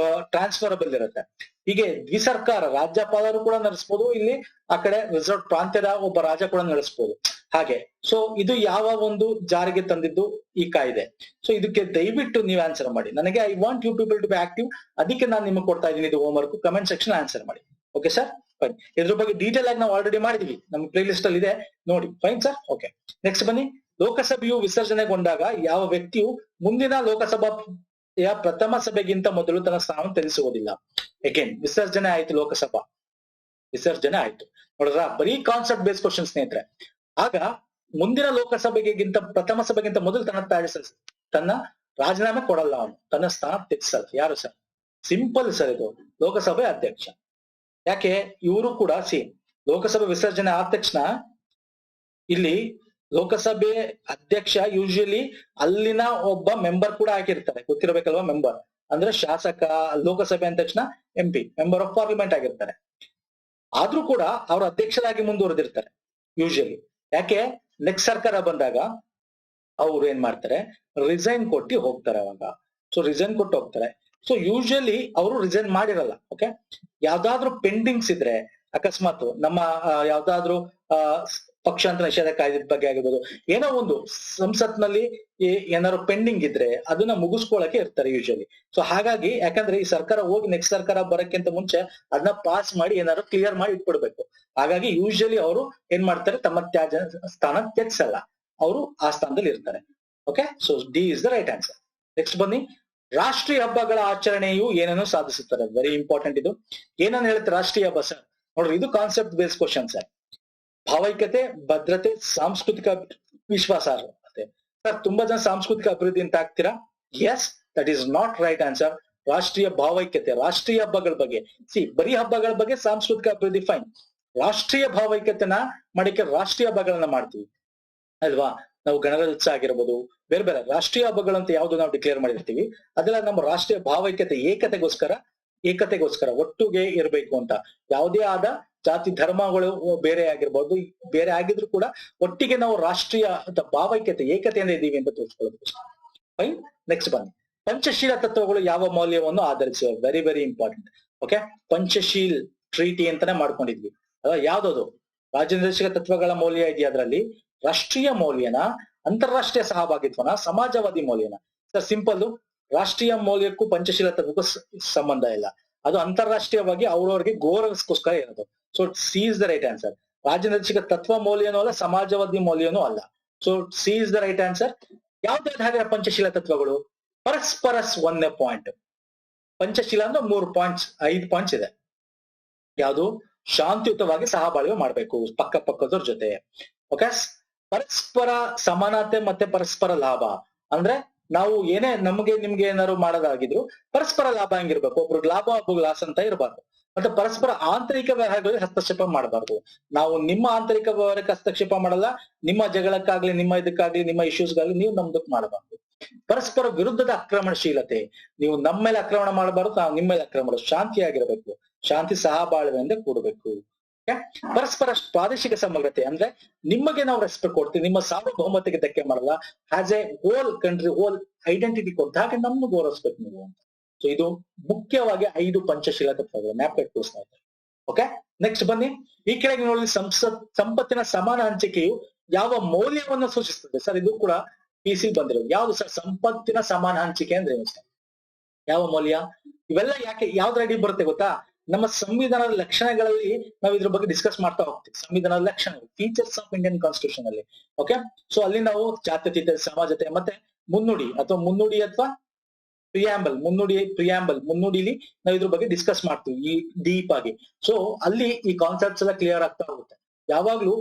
ಟ್ರಾನ್ಸ್ಫರಬಲ್ ಇರುತ್ತೆ. ಹೀಗೆ ದ್ವಿಸರ್ಕಾರ, ರಾಜ್ಯಪಾಲರು ಕೂಡ ನಡೆಸ್ಬೋದು ಇಲ್ಲಿ, ಆ ಕಡೆ ರಿಸರ್ವ್ ಪ್ರಾಂತ್ಯದ ಒಬ್ಬ ರಾಜ ಕೂಡ ನಡೆಸ್ಬೋದು. ಹಾಗೆ ಸೊ ಇದು ಯಾವ ಒಂದು ಜಾರಿಗೆ ತಂದಿದ್ದು ಈ ಕಾಯ್ದೆ? ಸೊ ಇದಕ್ಕೆ ದಯವಿಟ್ಟು ನೀವು ಆನ್ಸರ್ ಮಾಡಿ. ನನಗೆ I want you people to be active, ಅದಕ್ಕೆ ನಾನು ನಿಮಗೆ ಕೊಡ್ತಾ ಇದ್ದೀನಿ ಇದು homework. Comment section answer ಮಾಡಿ. Okay sir, fine. ಇದ್ರ ಬಗ್ಗೆ ಡೀಟೇಲ್ ಆಗಿ ನಾವು ಆಲ್ರೆಡಿ ಮಾಡಿದೀವಿ, ನಮ್ಮ ಪ್ಲೇ ಲಿಸ್ಟ್ ಅಲ್ಲಿ ಇದೆ, ನೋಡಿ. Fine sir. ಓಕೆ, ನೆಕ್ಸ್ಟ್ ಬನ್ನಿ. ಲೋಕಸಭೆಯು ವಿಸರ್ಜನೆಗೊಂಡಾಗ ಯಾವ ವ್ಯಕ್ತಿಯು ಮುಂದಿನ ಲೋಕಸಭೆಯ ಪ್ರಥಮ ಸಭೆಗಿಂತ ಮೊದಲು ತನ್ನ ಸ್ಥಾನ ತ್ಯಜಿಸುವುದಿಲ್ಲ? ಅಗೇನ್ ವಿಸರ್ಜನೆ ಆಯ್ತು, ಲೋಕಸಭಾ ವಿಸರ್ಜನೆ ಆಯ್ತು. ನೋಡ್ರ, ಬರೀ ಕಾನ್ಸೆಪ್ಟ್ ಬೇಸ್ ಕ್ವಶನ್ ಸ್ನೇಹಿತರೆ. ಆಗ ಮುಂದಿನ ಲೋಕಸಭೆಗಿಂತ ಪ್ರಥಮ ಸಭೆಗಿಂತ ಮೊದಲು ತನ್ನ ರಾಜೀನಾಮೆ ಕೊಡಲ್ಲ, ಅವನು ತನ್ನ ಸ್ಥಾನ ತ್ಯಜಿಸಲ್ಲ. ಯಾರು ಸರ್? ಸಿಂಪಲ್ ಸರ್, ಇದು ಲೋಕಸಭೆ ಅಧ್ಯಕ್ಷ. ಯಾಕೆ? ಇವರು ಕೂಡ ಸೇಮ್. ಲೋಕಸಭೆ ವಿಸರ್ಜನೆ ಆದ ತಕ್ಷಣ ಇಲ್ಲಿ ಲೋಕಸಭೆ ಅಧ್ಯಕ್ಷ ಯೂಶಲಿ ಅಲ್ಲಿನ ಒಬ್ಬ ಮೆಂಬರ್ ಕೂಡ ಹಾಕಿರ್ತಾರೆ, ಗೊತ್ತಿರಬೇಕಲ್ವಾ? ಮೆಂಬರ್ ಅಂದ್ರೆ ಶಾಸಕ. ಲೋಕಸಭೆ ಅಂದ ತಕ್ಷಣ MP, ಮೆಂಬರ್ ಆಫ್ ಪಾರ್ಲಿಮೆಂಟ್ ಆಗಿರ್ತಾರೆ. ಆದ್ರೂ ಕೂಡ ಅವರು ಅಧ್ಯಕ್ಷರಾಗಿ ಮುಂದುವರೆದಿರ್ತಾರೆ ಯೂಶಲಿ. ಯಾಕೆ? ನೆಕ್ಸ್ಟ್ ಸರ್ಕಾರ ಬಂದಾಗ ಅವ್ರು ಏನ್ ಮಾಡ್ತಾರೆ, ರಿಸೈನ್ ಕೊಟ್ಟು ಹೋಗ್ತಾರೆ ಅವಾಗ. ಸೊ ರಿಸೈನ್ ಕೊಟ್ಟು ಹೋಗ್ತಾರೆ. ಸೊ ಯೂಶಲಿ ಅವರು ರಿಸೈನ್ ಮಾಡಿರಲ್ಲ. ಓಕೆ, ಯಾವ್ದಾದ್ರು ಪೆಂಡಿಂಗ್ಸ್ ಇದ್ರೆ, ಅಕಸ್ಮಾತ್ ನಮ್ಮ ಯಾವ್ದಾದ್ರು ಪಕ್ಷಾಂತರ ನಿಷೇಧ ಕಾಯ್ದೆ ಬಗ್ಗೆ ಆಗಿರ್ಬೋದು, ಏನೋ ಒಂದು ಸಂಸತ್ನಲ್ಲಿ ಏನಾದ್ರು ಪೆಂಡಿಂಗ್ ಇದ್ರೆ ಅದನ್ನ ಮುಗಿಸ್ಕೊಳಕ್ಕೆ ಇರ್ತಾರೆ ಯೂಶಲಿ. ಸೊ ಹಾಗಾಗಿ, ಯಾಕಂದ್ರೆ ಈ ಸರ್ಕಾರ ಹೋಗಿ ನೆಕ್ಸ್ಟ್ ಸರ್ಕಾರ ಬರಕ್ಕಿಂತ ಮುಂಚೆ ಅದನ್ನ ಪಾಸ್ ಮಾಡಿ ಏನಾದ್ರು ಕ್ಲಿಯರ್ ಮಾಡಿ ಇಟ್ಬಿಡ್ಬೇಕು. ಹಾಗಾಗಿ ಯೂಶಲಿ ಅವರು ಏನ್ ಮಾಡ್ತಾರೆ, ತಮ್ಮ ಸ್ಥಾನ ತ್ಯಜಿಸಲ್ಲ, ಅವರು ಆ ಸ್ಥಾನದಲ್ಲಿ ಇರ್ತಾರೆ. Okay, so D is the right answer. Next ಬನ್ನಿ. ರಾಷ್ಟ್ರೀಯ ಹಬ್ಬಗಳ ಆಚರಣೆಯು ಏನನ್ನು ಸಾಧಿಸುತ್ತದೆ? ವೆರಿ ಇಂಪಾರ್ಟೆಂಟ್ ಇದು. ಏನನ್ನ ಹೇಳುತ್ತೆ ರಾಷ್ಟ್ರೀಯ ಹಬ್ಬ ಸರ್? ನೋಡ್ರಿ, ಇದು ಕಾನ್ಸೆಪ್ಟ್ ಬೇಸ್ ಕ್ವಶನ್ ಸರ್. ಭಾವೈಕ್ಯತೆ, ಭದ್ರತೆ, ಸಾಂಸ್ಕೃತಿಕ ವಿಶ್ವಾಸಾರ್ಹತೆ. ಸರ್, ತುಂಬಾ ಜನ ಸಾಂಸ್ಕೃತಿಕ ಅಭಿವೃದ್ಧಿ ಅಂತ ಆಗ್ತೀರಾ. Yes, that is not right answer. ರಾಷ್ಟ್ರೀಯ ಭಾವೈಕ್ಯತೆ, ರಾಷ್ಟ್ರೀಯ ಹಬ್ಬಗಳ ಬಗ್ಗೆ. ಬರೀ ಹಬ್ಬಗಳ ಬಗ್ಗೆ ಸಾಂಸ್ಕೃತಿಕ ಅಭಿವೃದ್ಧಿ ಫೈನ್. ರಾಷ್ಟ್ರೀಯ ಭಾವೈಕ್ಯತೆನ ಮಾಡಕ್ಕೆ ರಾಷ್ಟ್ರೀಯ ಹಬ್ಬಗಳನ್ನ ಮಾಡ್ತೀವಿ ಅಲ್ವಾ. ನಾವು ಗಣರಾಜ್ಯೋತ್ಸವ ಆಗಿರ್ಬೋದು, ಬೇರೆ ಬೇರೆ ರಾಷ್ಟ್ರೀಯ ಹಬ್ಬಗಳಂತ ಯಾವ್ದು ನಾವು ಡಿಕ್ಲೇರ್ ಮಾಡಿರ್ತೀವಿ, ಅದೆಲ್ಲ ನಮ್ಮ ರಾಷ್ಟ್ರೀಯ ಭಾವೈಕ್ಯತೆ, ಏಕತೆಗೋಸ್ಕರ ಒಟ್ಟುಗೆ ಇರಬೇಕು ಅಂತ. ಯಾವುದೇ ಆದ ಜಾತಿ ಧರ್ಮಗಳು ಬೇರೆ ಆಗಿರ್ಬೋದು, ಬೇರೆ ಆಗಿದ್ರು ಕೂಡ ಒಟ್ಟಿಗೆ ನಾವು ರಾಷ್ಟ್ರೀಯ ಭಾವೈಕ್ಯತೆ, ಏಕತೆಯಿಂದ ಇದೀವಿ ಅಂತ ತೋರಿಸ್ಕೊಳ್ಳೋದು. ಫೈನ್. ನೆಕ್ಸ್ಟ್ ಬನ್ನಿ, ಪಂಚಶೀಲ ತತ್ವಗಳು ಯಾವ ಮೌಲ್ಯವನ್ನು ಆಧರಿಸಿವೆ? Very very important. Okay, Panchsheel treaty ಅಂತಾನೆ ಮಾಡ್ಕೊಂಡಿದ್ವಿ ಅಲ್ವಾ. ಯಾವ್ದದು ರಾಜನೈತಿಕ ತತ್ವಗಳ ಮೌಲ್ಯ ಇದೆಯಾ ಅದರಲ್ಲಿ? ರಾಷ್ಟ್ರೀಯ ಮೌಲ್ಯನ, ಅಂತಾರಾಷ್ಟ್ರೀಯ ಸಹಭಾಗಿತ್ವನ, ಸಮಾಜವಾದಿ ಮೌಲ್ಯನ? ಸರ್ ಸಿಂಪಲ್, ರಾಷ್ಟ್ರೀಯ ಮೌಲ್ಯಕ್ಕೂ ಪಂಚಶೀಲ ತತ್ವಕ್ಕೂ ಸಂಬಂಧ ಇಲ್ಲ. ಅದು ಅಂತಾರಾಷ್ಟ್ರೀಯವಾಗಿ ಅವ್ರವ್ರಿಗೆ ಗೌರವಕ್ಕೋಸ್ಕರ ಇರೋದು. So C is the right answer. ರಾಜನೈತಿಕ ತತ್ವ ಮೌಲ್ಯನೂ ಅಲ್ಲ, ಸಮಾಜವಾದಿ ಮೌಲ್ಯನೂ ಅಲ್ಲ. So C is the right answer. ಯಾವ್ದಾದ್ರೆ ಪಂಚಶೀಲ ತತ್ವಗಳು? ಪರಸ್ಪರ ಒಂದೇ ಪಾಯಿಂಟ್. ಪಂಚಶೀಲ ಅಂದ್ರೆ 3 ಪಾಯಿಂಟ್ಸ್, 5 ಪಾಯಿಂಟ್ಸ್ ಇದೆ. ಯಾವುದು? ಶಾಂತಿಯುತವಾಗಿ ಸಹಬಾಳ್ವೆ ಮಾಡ್ಬೇಕು ಪಕ್ಕದವ್ರ ಜೊತೆ. ಓಕೆ, ಪರಸ್ಪರ ಸಮಾನತೆ ಮತ್ತೆ ಪರಸ್ಪರ ಲಾಭ. ಅಂದ್ರೆ ನಾವು ಏನೇ ನಮ್ಗೆ ನಿಮ್ಗೆ ಏನಾದ್ರು ಮಾಡೋದಾಗಿದ್ರು ಪರಸ್ಪರ ಲಾಭ ಹಂಗಿರ್ಬೇಕು. ಒಬ್ರಿಗೆ ಲಾಭ ಒಬ್ರಿಗೆ ಲಾಸ್ ಅಂತ ಇರಬಾರ್ದು. ಮತ್ತೆ ಪರಸ್ಪರ ಆಂತರಿಕ ವ್ಯವಹಾರಗಳಿಗೆ ಹಸ್ತಕ್ಷೇಪ ಮಾಡಬಾರ್ದು. ನಾವು ನಿಮ್ಮ ಆಂತರಿಕ ವ್ಯವಹಾರಕ್ಕೆ ಹಸ್ತಕ್ಷೇಪ ಮಾಡಲ್ಲ, ನಿಮ್ಮ ಜಗಳಕ್ಕಾಗ್ಲಿ, ನಿಮ್ಮ ಇದಕ್ಕಾಗ್ಲಿ, ನಿಮ್ಮ ಇಶ್ಯೂಸ್ಗಾಗ್ಲಿ ನೀವು ನಮ್ದಕ್ ಮಾಡಬಾರ್ದು. ಪರಸ್ಪರ ವಿರುದ್ಧದ ಆಕ್ರಮಣಶೀಲತೆ, ನೀವು ನಮ್ಮ ಮೇಲೆ ಆಕ್ರಮಣ ಮಾಡಬಾರ್ದು, ನಾವು ನಿಮ್ಮ ಮೇಲೆ ಆಕ್ರಮಣ. ಶಾಂತಿಯಾಗಿರ್ಬೇಕು, ಶಾಂತಿ ಸಹಬಾಳ್ವೆಯಿಂದ ಕೂಡಬೇಕು. ಪರಸ್ಪರ ಪ್ರಾದೇಶಿಕ ಸಮಗ್ರತೆ, ಅಂದ್ರೆ ನಿಮಗೆ ನಾವು ರೆಸ್ಪೆಕ್ಟ್ ಕೊಡ್ತೀವಿ, ನಿಮ್ಮ ಸಾರ್ವಭೌಮತೆಗೆ ಧಕ್ಕೆ ಮಾಡಲ್ಲ. As a whole country, whole identity ಕೊಟ್ಟಾಗ ನಮ್ಗೆ ಗೌರವಿಸ್ಬೇಕು ನೀವು ಅಂತ. ಸೊ ಇದು ಮುಖ್ಯವಾಗಿ 5 ಪಂಚಶೀಲ ತತ್ವಗಳು. ನ್ಯಾಪ್ಲೆಟ್ ಸ್ನೇಹಿತರೆ. ಓಕೆ, ನೆಕ್ಸ್ಟ್ ಬನ್ನಿ. ಈ ಕೆಳಗೆ ನೋಡಿ, ಸಂಪತ್ತಿನ ಸಮಾನ ಹಂಚಿಕೆಯು ಯಾವ ಮೌಲ್ಯವನ್ನು ಸೂಚಿಸ್ತದೆ? ಸರ್ ಇದು ಕೂಡ ಪಿಸಿ ಬಂದಿರೋದು. ಯಾವ್ದು ಸರ್ ಸಂಪತ್ತಿನ ಸಮಾನ ಹಂಚಿಕೆ ಅಂದ್ರೆ ಏನು ಸರ್? ಯಾವ ಮೌಲ್ಯ? ಇವೆಲ್ಲ ಯಾಕೆ ಯಾವ್ದು ರೆಡಿ ಬರುತ್ತೆ ಗೊತ್ತಾ? ನಮ್ಮ ಸಂವಿಧಾನದ ಲಕ್ಷಣಗಳಲ್ಲಿ ನಾವು ಇದ್ರ ಬಗ್ಗೆ ಡಿಸ್ಕಸ್ ಮಾಡ್ತಾ ಹೋಗ್ತೀವಿ. ಸಂವಿಧಾನದ ಲಕ್ಷಣಗಳು, ಫೀಚರ್ಸ್ ಆಫ್ ಇಂಡಿಯನ್ ಕಾನ್ಸ್ಟಿಟ್ಯೂಷನ್ ಅಲ್ಲಿ. ಓಕೆ, ಸೊ ಅಲ್ಲಿ ನಾವು ಜಾತ್ಯತೀತ, ಸಮಾಜತೆ ಮತ್ತೆ ಮುನ್ನುಡಿ ಅಥವಾ ಮುನ್ನುಡಿಲಿ ನಾವು ಇದ್ರ ಬಗ್ಗೆ ಡಿಸ್ಕಸ್ ಮಾಡ್ತೀವಿ ಈ ಡೀಪ್ ಆಗಿ. ಸೊ ಅಲ್ಲಿ ಈ ಕಾನ್ಸೆಪ್ಟ್ಸ್ ಎಲ್ಲ ಕ್ಲಿಯರ್ ಆಗ್ತಾ ಹೋಗುತ್ತೆ. ಯಾವಾಗ್ಲೂ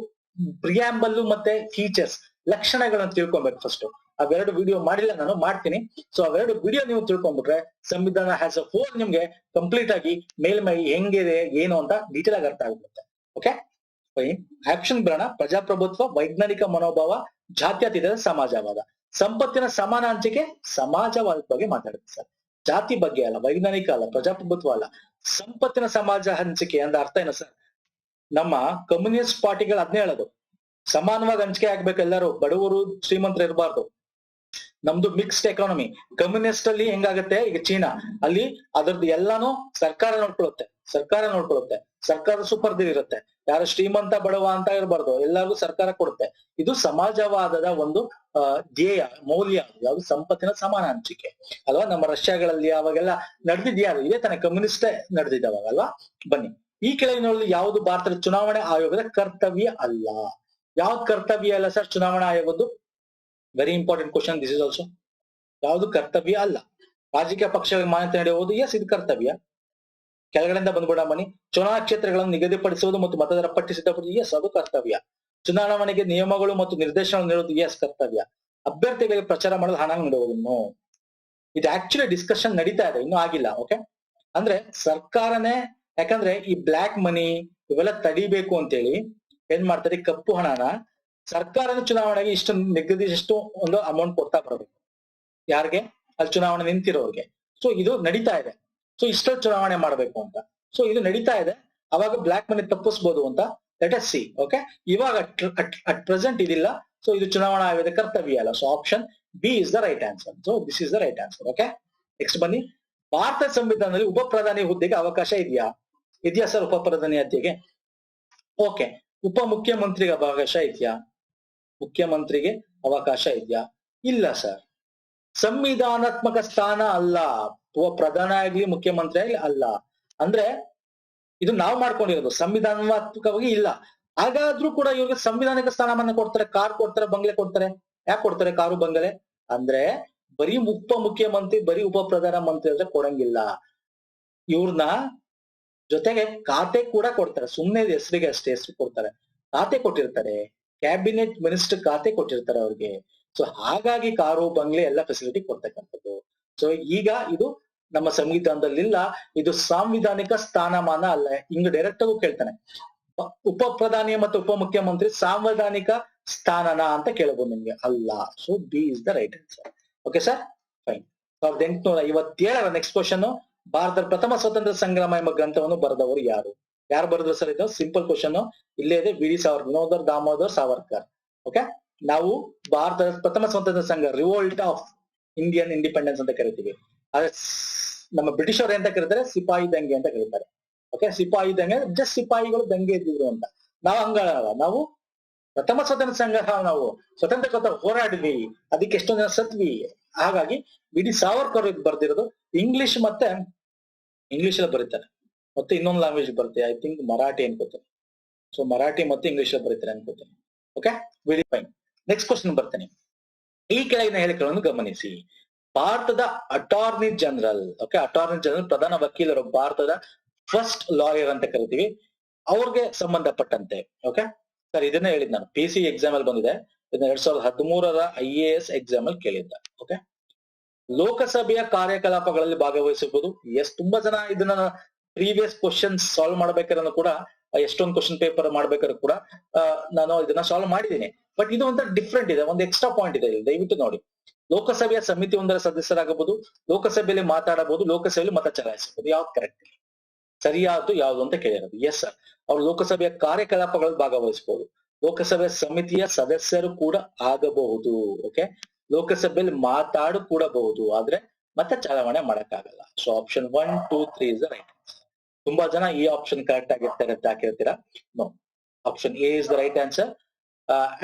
ಪ್ರಿಯಾಂಬಲ್ ಮತ್ತೆ ಫೀಚರ್ಸ್, ಲಕ್ಷಣಗಳನ್ನ ತಿಳ್ಕೊಬೇಕು ಫಸ್ಟ್. ಅವೆರಡು ವಿಡಿಯೋ ಮಾಡಿಲ್ಲ, ನಾನು ಮಾಡ್ತೀನಿ. ಸೊ ಅವೆರಡು ವಿಡಿಯೋ ನೀವು ತಿಳ್ಕೊಂಡ್ಬಿಟ್ರೆ ಸಂವಿಧಾನ ಹ್ಯಾಸ್ ಅ ಹೋಲ್ ನಿಮ್ಗೆ ಕಂಪ್ಲೀಟ್ ಆಗಿ ಮೇಲ್ಮೈ ಹೆಂಗಿದೆ ಏನು ಅಂತ ಡೀಟೇಲ್ ಆಗಿ ಅರ್ಥ ಆಗ್ಬಿಡುತ್ತೆ. ಓಕೆ, ಆಪ್ಷನ್ ಬರೋಣ. ಪ್ರಜಾಪ್ರಭುತ್ವ, ವೈಜ್ಞಾನಿಕ ಮನೋಭಾವ, ಜಾತ್ಯತೀತ, ಸಮಾಜವಾದ. ಸಂಪತ್ತಿನ ಸಮಾನ ಹಂಚಿಕೆ ಸಮಾಜವಾದದ ಬಗ್ಗೆ ಮಾತಾಡುತ್ತೆ ಸರ್. ಜಾತಿ ಬಗ್ಗೆ ಅಲ್ಲ, ವೈಜ್ಞಾನಿಕ ಅಲ್ಲ, ಪ್ರಜಾಪ್ರಭುತ್ವ ಅಲ್ಲ. ಸಂಪತ್ತಿನ ಸಮಾಜ ಹಂಚಿಕೆ ಅಂದ್ರೆ ಅರ್ಥ ಏನು ಸರ್? ನಮ್ಮ ಕಮ್ಯುನಿಸ್ಟ್ ಪಾರ್ಟಿಗಳು ಅದನ್ನೇ ಹೇಳೋದು, ಸಮಾನವಾಗಿ ಹಂಚಿಕೆ ಆಗ್ಬೇಕು, ಎಲ್ಲರೂ ಬಡವರು ಶ್ರೀಮಂತರು ಇರಬಾರ್ದು. ನಮ್ದು ಮಿಕ್ಸ್ಡ್ ಎಕಾನಮಿ. ಕಮ್ಯುನಿಸ್ಟ್ ಅಲ್ಲಿ ಹೆಂಗಾಗತ್ತೆ, ಈಗ ಚೀನಾ ಅಲ್ಲಿ ಅದ್ರದ್ದು ಎಲ್ಲಾನು ಸರ್ಕಾರ ನೋಡ್ಕೊಳ್ಳುತ್ತೆ, ಸರ್ಕಾರ ಸುಪರ್ದಿ ಇರುತ್ತೆ. ಯಾರು ಶ್ರೀಮಂತ ಬಡವ ಅಂತ ಇರಬಾರ್ದು, ಎಲ್ಲರಿಗೂ ಸರ್ಕಾರ ಕೊಡುತ್ತೆ. ಇದು ಸಮಾಜವಾದದ ಒಂದು ಧ್ಯೇಯ, ಮೌಲ್ಯ. ಯಾವ್ದು? ಸಂಪತ್ತಿನ ಸಮಾನ ಹಂಚಿಕೆ ಅಲ್ವಾ. ನಮ್ಮ ರಷ್ಯಾಗಳಲ್ಲಿ ಅವಾಗೆಲ್ಲ ನಡೆದಿದ್ಯಾ? ಇದೇ ತಾನೇ ಕಮ್ಯುನಿಸ್ಟೇ ನಡೆದಿದ್ದವಾಗ ಅಲ್ವಾ. ಬನ್ನಿ, ಈ ಕೆಳಗಿನಲ್ಲಿ ಯಾವುದು ಭಾರತದ ಚುನಾವಣಾ ಆಯೋಗದ ಕರ್ತವ್ಯ ಅಲ್ಲ? ಯಾವ್ದು ಕರ್ತವ್ಯ ಅಲ್ಲ ಸರ್ ಚುನಾವಣಾ ಆಯೋಗದ್ದು? Very important question this is also. ಯಾವುದು ಕರ್ತವ್ಯ ಅಲ್ಲ? ರಾಜಕೀಯ ಪಕ್ಷಗಳಿಗೆ ಮಾನ್ಯತೆ ನೀಡುವುದು, ಎಸ್ ಇದು ಕರ್ತವ್ಯ. ಕೆಳಗಡೆಯಿಂದ ಬಂದ್ಬಿಡ ಬನ್ನಿ. ಚುನಾವಣಾ ಕ್ಷೇತ್ರಗಳನ್ನು ನಿಗದಿಪಡಿಸುವುದು ಮತ್ತು ಮತದಾರರ ಪಟ್ಟಿ ಸಿದ್ಧಪಡಿಸುವುದು, ಎಸ್ ಅದು ಕರ್ತವ್ಯ. ಚುನಾವಣೆಗೆ ನಿಯಮಗಳು ಮತ್ತು ನಿರ್ದೇಶನಗಳು ನೀಡುವುದು, ಎಸ್ ಕರ್ತವ್ಯ. ಅಭ್ಯರ್ಥಿಗಳಿಗೆ ಪ್ರಚಾರ ಮಾಡಲು ಹಣ ನೀಡುವುದು, ಇದು ಆಕ್ಚುಲಿ ಡಿಸ್ಕಷನ್ ನಡೀತಾ ಇದೆ, ಇನ್ನೂ ಆಗಿಲ್ಲ. ಓಕೆ, ಅಂದ್ರೆ ಸರ್ಕಾರನೇ, ಯಾಕಂದ್ರೆ ಈ ಬ್ಲಾಕ್ ಮನಿ ಇವೆಲ್ಲ ತಡಿಬೇಕು ಅಂತೇಳಿ ಏನ್ ಮಾಡ್ತಾರೆ, ಕಪ್ಪು ಹಣನ ಸರ್ಕಾರದ ಚುನಾವಣೆಗೆ ಇಷ್ಟು ನಿಗದಿಷ್ಟು ಒಂದು ಅಮೌಂಟ್ ಕೊಡ್ತಾ ಬರಬೇಕು. ಯಾರಿಗೆ? ಅಲ್ಲಿ ಚುನಾವಣೆ ನಿಂತಿರೋರ್ಗೆ. ಸೊ ಇದು ನಡೀತಾ ಇದೆ. ಸೊ ಇಷ್ಟೊಂದು ಚುನಾವಣೆ ಮಾಡ್ಬೇಕು ಅಂತ. ಸೊ ಇದು ನಡೀತಾ ಇದೆ. ಅವಾಗ ಬ್ಲಾಕ್ ಮನಿ ತಪ್ಪಿಸ್ಬೋದು ಅಂತ ಲೆಟ್ ಅಸ್ ಸಿ. ಓಕೆ, ಇವಾಗ ಅಟ್ ಪ್ರೆಸೆಂಟ್ ಇದಿಲ್ಲ. ಸೊ ಇದು ಚುನಾವಣಾ ಆಯೋಗದ ಕರ್ತವ್ಯ ಅಲ್ಲ. So option B is the right answer. So this is the right answer. Okay, next ಬನ್ನಿ. ಭಾರತ ಸಂವಿಧಾನದಲ್ಲಿ ಉಪ ಪ್ರಧಾನಿ ಹುದ್ದೆಗೆ ಅವಕಾಶ ಇದೆಯಾ ಸರ್? ಉಪ ಪ್ರಧಾನಿ ಹುದ್ದೆಗೆ ಓಕೆ. ಉಪ ಮುಖ್ಯಮಂತ್ರಿಗೆ ಅವಕಾಶ ಇದೆಯಾ? ಮುಖ್ಯಮಂತ್ರಿಗೆ ಅವಕಾಶ ಇದೆಯಾ? ಇಲ್ಲ ಸರ್. ಸಂವಿಧಾನಾತ್ಮಕ ಸ್ಥಾನ ಅಲ್ಲ. ಪ್ರಧಾನ ಆಗ್ಲಿ ಮುಖ್ಯಮಂತ್ರಿ ಆಗ್ಲಿ ಅಲ್ಲ. ಅಂದ್ರೆ ಇದು ನಾವು ಮಾಡ್ಕೊಂಡಿರೋದು, ಸಂವಿಧಾನಾತ್ಮಕವಾಗಿ ಇಲ್ಲ. ಹಾಗಾದ್ರೂ ಕೂಡ ಇವ್ರಿಗೆ ಸಂವಿಧಾನಿಕ ಸ್ಥಾನಮಾನ ಕೊಡ್ತಾರೆ, ಕಾರ್ ಕೊಡ್ತಾರೆ, ಬಂಗ್ಲೆ ಕೊಡ್ತಾರೆ. ಯಾಕೆ ಕೊಡ್ತಾರೆ ಕಾರು ಬಂಗಲೆ? ಅಂದ್ರೆ ಬರೀ ಉಪ ಮುಖ್ಯಮಂತ್ರಿ, ಬರೀ ಉಪ ಪ್ರಧಾನ ಮಂತ್ರಿ ಅಂದ್ರೆ ಕೊಡಂಗಿಲ್ಲ. ಇವ್ರನ್ನ ಜೊತೆಗೆ ಖಾತೆ ಕೂಡ ಕೊಡ್ತಾರೆ. ಸುಮ್ನೆ ಹೆಸರಿಗೆ ಅಷ್ಟೇ ಹೆಸರು ಕೊಡ್ತಾರೆ, ಖಾತೆ ಕೊಟ್ಟಿರ್ತಾರೆ. ಕ್ಯಾಬಿನೆಟ್ ಮಿನಿಸ್ಟರ್ ಖಾತೆ ಕೊಟ್ಟಿರ್ತಾರೆ ಅವ್ರಿಗೆ. ಸೊ ಹಾಗಾಗಿ ಕಾರು ಬಂಗ್ಲೆ ಎಲ್ಲ ಫೆಸಿಲಿಟಿ ಕೊಡ್ತಕ್ಕಂಥದ್ದು. ಸೊ ಈಗ ಇದು ನಮ್ಮ ಸಂವಿಧಾನದಲ್ಲಿಲ್ಲ. ಇದು ಸಾಂವಿಧಾನಿಕ ಸ್ಥಾನಮಾನ ಅಲ್ಲ. ಹಿಂಗ್ ಡೈರೆಕ್ಟ್ ಆಗೂ ಕೇಳ್ತಾನೆ, ಉಪ ಪ್ರಧಾನಿ ಮತ್ತು ಉಪ ಮುಖ್ಯಮಂತ್ರಿ ಸಾಂವಿಧಾನಿಕ ಸ್ಥಾನನ ಅಂತ ಕೇಳಬಹುದು ನಿಮ್ಗೆ. ಅಲ್ಲ. So B is the right answer. Okay sir, fine. 1857 next question. ಭಾರತದ ಪ್ರಥಮ ಸ್ವತಂತ್ರ ಸಂಗ್ರಾಮ ಎಂಬ ಗ್ರಂಥವನ್ನು ಬರೆದವರು ಯಾರು? ಯಾರು ಬರೆದ್ರು ಸರ್? ಇದು ಸಿಂಪಲ್ ಕ್ವಶನ್. ಇಲ್ಲೇ ಇದೆ, ವಿ ಡಿ ಸಾವರ್ಕರ್, ವಿನೋದರ್ ದಾಮೋದರ್ ಸಾವರ್ಕರ್. ಓಕೆ, ನಾವು ಭಾರತದ ಪ್ರಥಮ ಸ್ವತಂತ್ರ ಸಂಘ, ರಿವೋಲ್ಟ್ ಆಫ್ ಇಂಡಿಯನ್ ಇಂಡಿಪೆಂಡೆನ್ಸ್ ಅಂತ ಕರಿತೀವಿ. ಆದ್ರೆ ನಮ್ಮ ಬ್ರಿಟಿಷ್ ಅವರು ಎಂತ ಕರೀತಾರೆ? ಸಿಪಾಯಿ ದಂಗೆ ಅಂತ ಕರೀತಾರೆ. ಓಕೆ, ಸಿಪಾಯಿ ದಂಗೆ ಜಸ್ಟ್ ಸಿಪಾಯಿಗಳು ದಂಗೆ ಇದ್ದಿದ್ರು ಅಂತ. ನಾವು ಹಂಗಲ್ಲ, ನಾವು ಪ್ರಥಮ ಸ್ವತಂತ್ರ ಸಂಘ, ನಾವು ಸ್ವತಂತ್ರಕ್ಕೋಸ್ಕರ ಹೋರಾಡಿದ್ವಿ, ಅದಕ್ಕೆ ಎಷ್ಟೊಂದು ಜನ ಸತ್ವಿ. ಹಾಗಾಗಿ ವಿ ಡಿ ಸಾವರ್ಕರ್ ಬರ್ದಿರೋದು. ಇಂಗ್ಲಿಷ್ ಮತ್ತೆ ಇಂಗ್ಲಿಷ್ ಅಲ್ಲಿ ಬರೀತಾರೆ, ಮತ್ತೆ ಇನ್ನೊಂದು ಲ್ಯಾಂಗ್ವೇಜ್ ಬರುತ್ತೆ, ಐ ಥಿಂಕ್ ಮರಾಠಿ ಅನ್ಕೋತೇನೆ. ಸೊ ಮರಾಠಿ ಮತ್ತೆ ಇಂಗ್ಲಿಷ್ ಅಲ್ಲಿ ಬರೀತಾರೆ ಅನ್ಕೋತೇನೆ. Okay, very fine. Next question ಬರ್ತೇನೆ. ಈ ಕೆಳಗಿನ ಹೇಳಿಕೆಗಳನ್ನು ಗಮನಿಸಿ. ಭಾರತದ attorney general, okay, attorney general ಪ್ರಧಾನ ವಕೀಲರು, ಭಾರತದ ಫಸ್ಟ್ ಲಾಯರ್ ಅಂತ ಕರಿತೀವಿ, ಅವ್ರಿಗೆ ಸಂಬಂಧಪಟ್ಟಂತೆ. ಓಕೆ ಸರ್, ಇದನ್ನ ಹೇಳಿದ್ ನಾನು, ಪಿ ಸಿ ಎಕ್ಸಾಮ್ ಅಲ್ಲಿ ಬಂದಿದೆ, ಇದನ್ನ 2013 IAS ಎಕ್ಸಾಮ್ ಅಲ್ಲಿ ಕೇಳಿದ್ದ. ಓಕೆ, ಲೋಕಸಭೆಯ ಕಾರ್ಯಕಲಾಪಗಳಲ್ಲಿ ಭಾಗವಹಿಸಬಹುದು. ತುಂಬಾ ಜನ ಇದನ್ನ ಪ್ರೀವಿಯಸ್ ಕ್ವಶನ್ ಸಾಲ್ವ್ ಮಾಡ್ಬೇಕಾದ್ರೂ ಕೂಡ, ಎಷ್ಟೊಂದು ಕ್ವಶನ್ ಪೇಪರ್ ಮಾಡ್ಬೇಕಾದ್ರೂ ಕೂಡ ನಾನು ಇದನ್ನ ಸಾಲ್ವ್ ಮಾಡಿದ್ದೀನಿ. ಬಟ್ ಇದು ಒಂಥರ ಡಿಫ್ರೆಂಟ್ ಇದೆ, ಒಂದು ಎಕ್ಸ್ಟ್ರಾ ಪಾಯಿಂಟ್ ಇದೆ, ದಯವಿಟ್ಟು ನೋಡಿ. ಲೋಕಸಭೆಯ ಸಮಿತಿ ಒಂದರ ಸದಸ್ಯರಾಗಬಹುದು, ಲೋಕಸಭೆಯಲ್ಲಿ ಮಾತಾಡಬಹುದು, ಲೋಕಸಭೆಯಲ್ಲಿ ಮತ ಚಲಾಯಿಸಬಹುದು. ಯಾವ್ದು ಕರೆಕ್ಟ್, ಸರಿಯಾದ್ದು ಯಾವ್ದು ಅಂತ ಕೇಳಿರೋದು. ಎಸ್ ಸರ್, ಅವ್ರು ಲೋಕಸಭೆಯ ಕಾರ್ಯಕಲಾಪಗಳಲ್ಲಿ ಭಾಗವಹಿಸಬಹುದು, ಲೋಕಸಭೆ ಸಮಿತಿಯ ಸದಸ್ಯರು ಕೂಡ ಆಗಬಹುದು. ಓಕೆ, ಲೋಕಸಭೆಯಲ್ಲಿ ಮಾತಾಡು ಕೂಡಬಹುದು, ಆದ್ರೆ ಮತ್ತೆ ಚಲಾವಣೆ ಮಾಡಕ್ಕಾಗಲ್ಲ. So option 1, 2, 3 is the right answer. ತುಂಬಾ ಜನ ಈ ಆಪ್ಷನ್ ಕರೆಕ್ಟ್ ಆಗಿರ್ತಾರೆ ಅಂತ ಹಾಕಿರ್ತೀರಾ. No, option A is the right answer.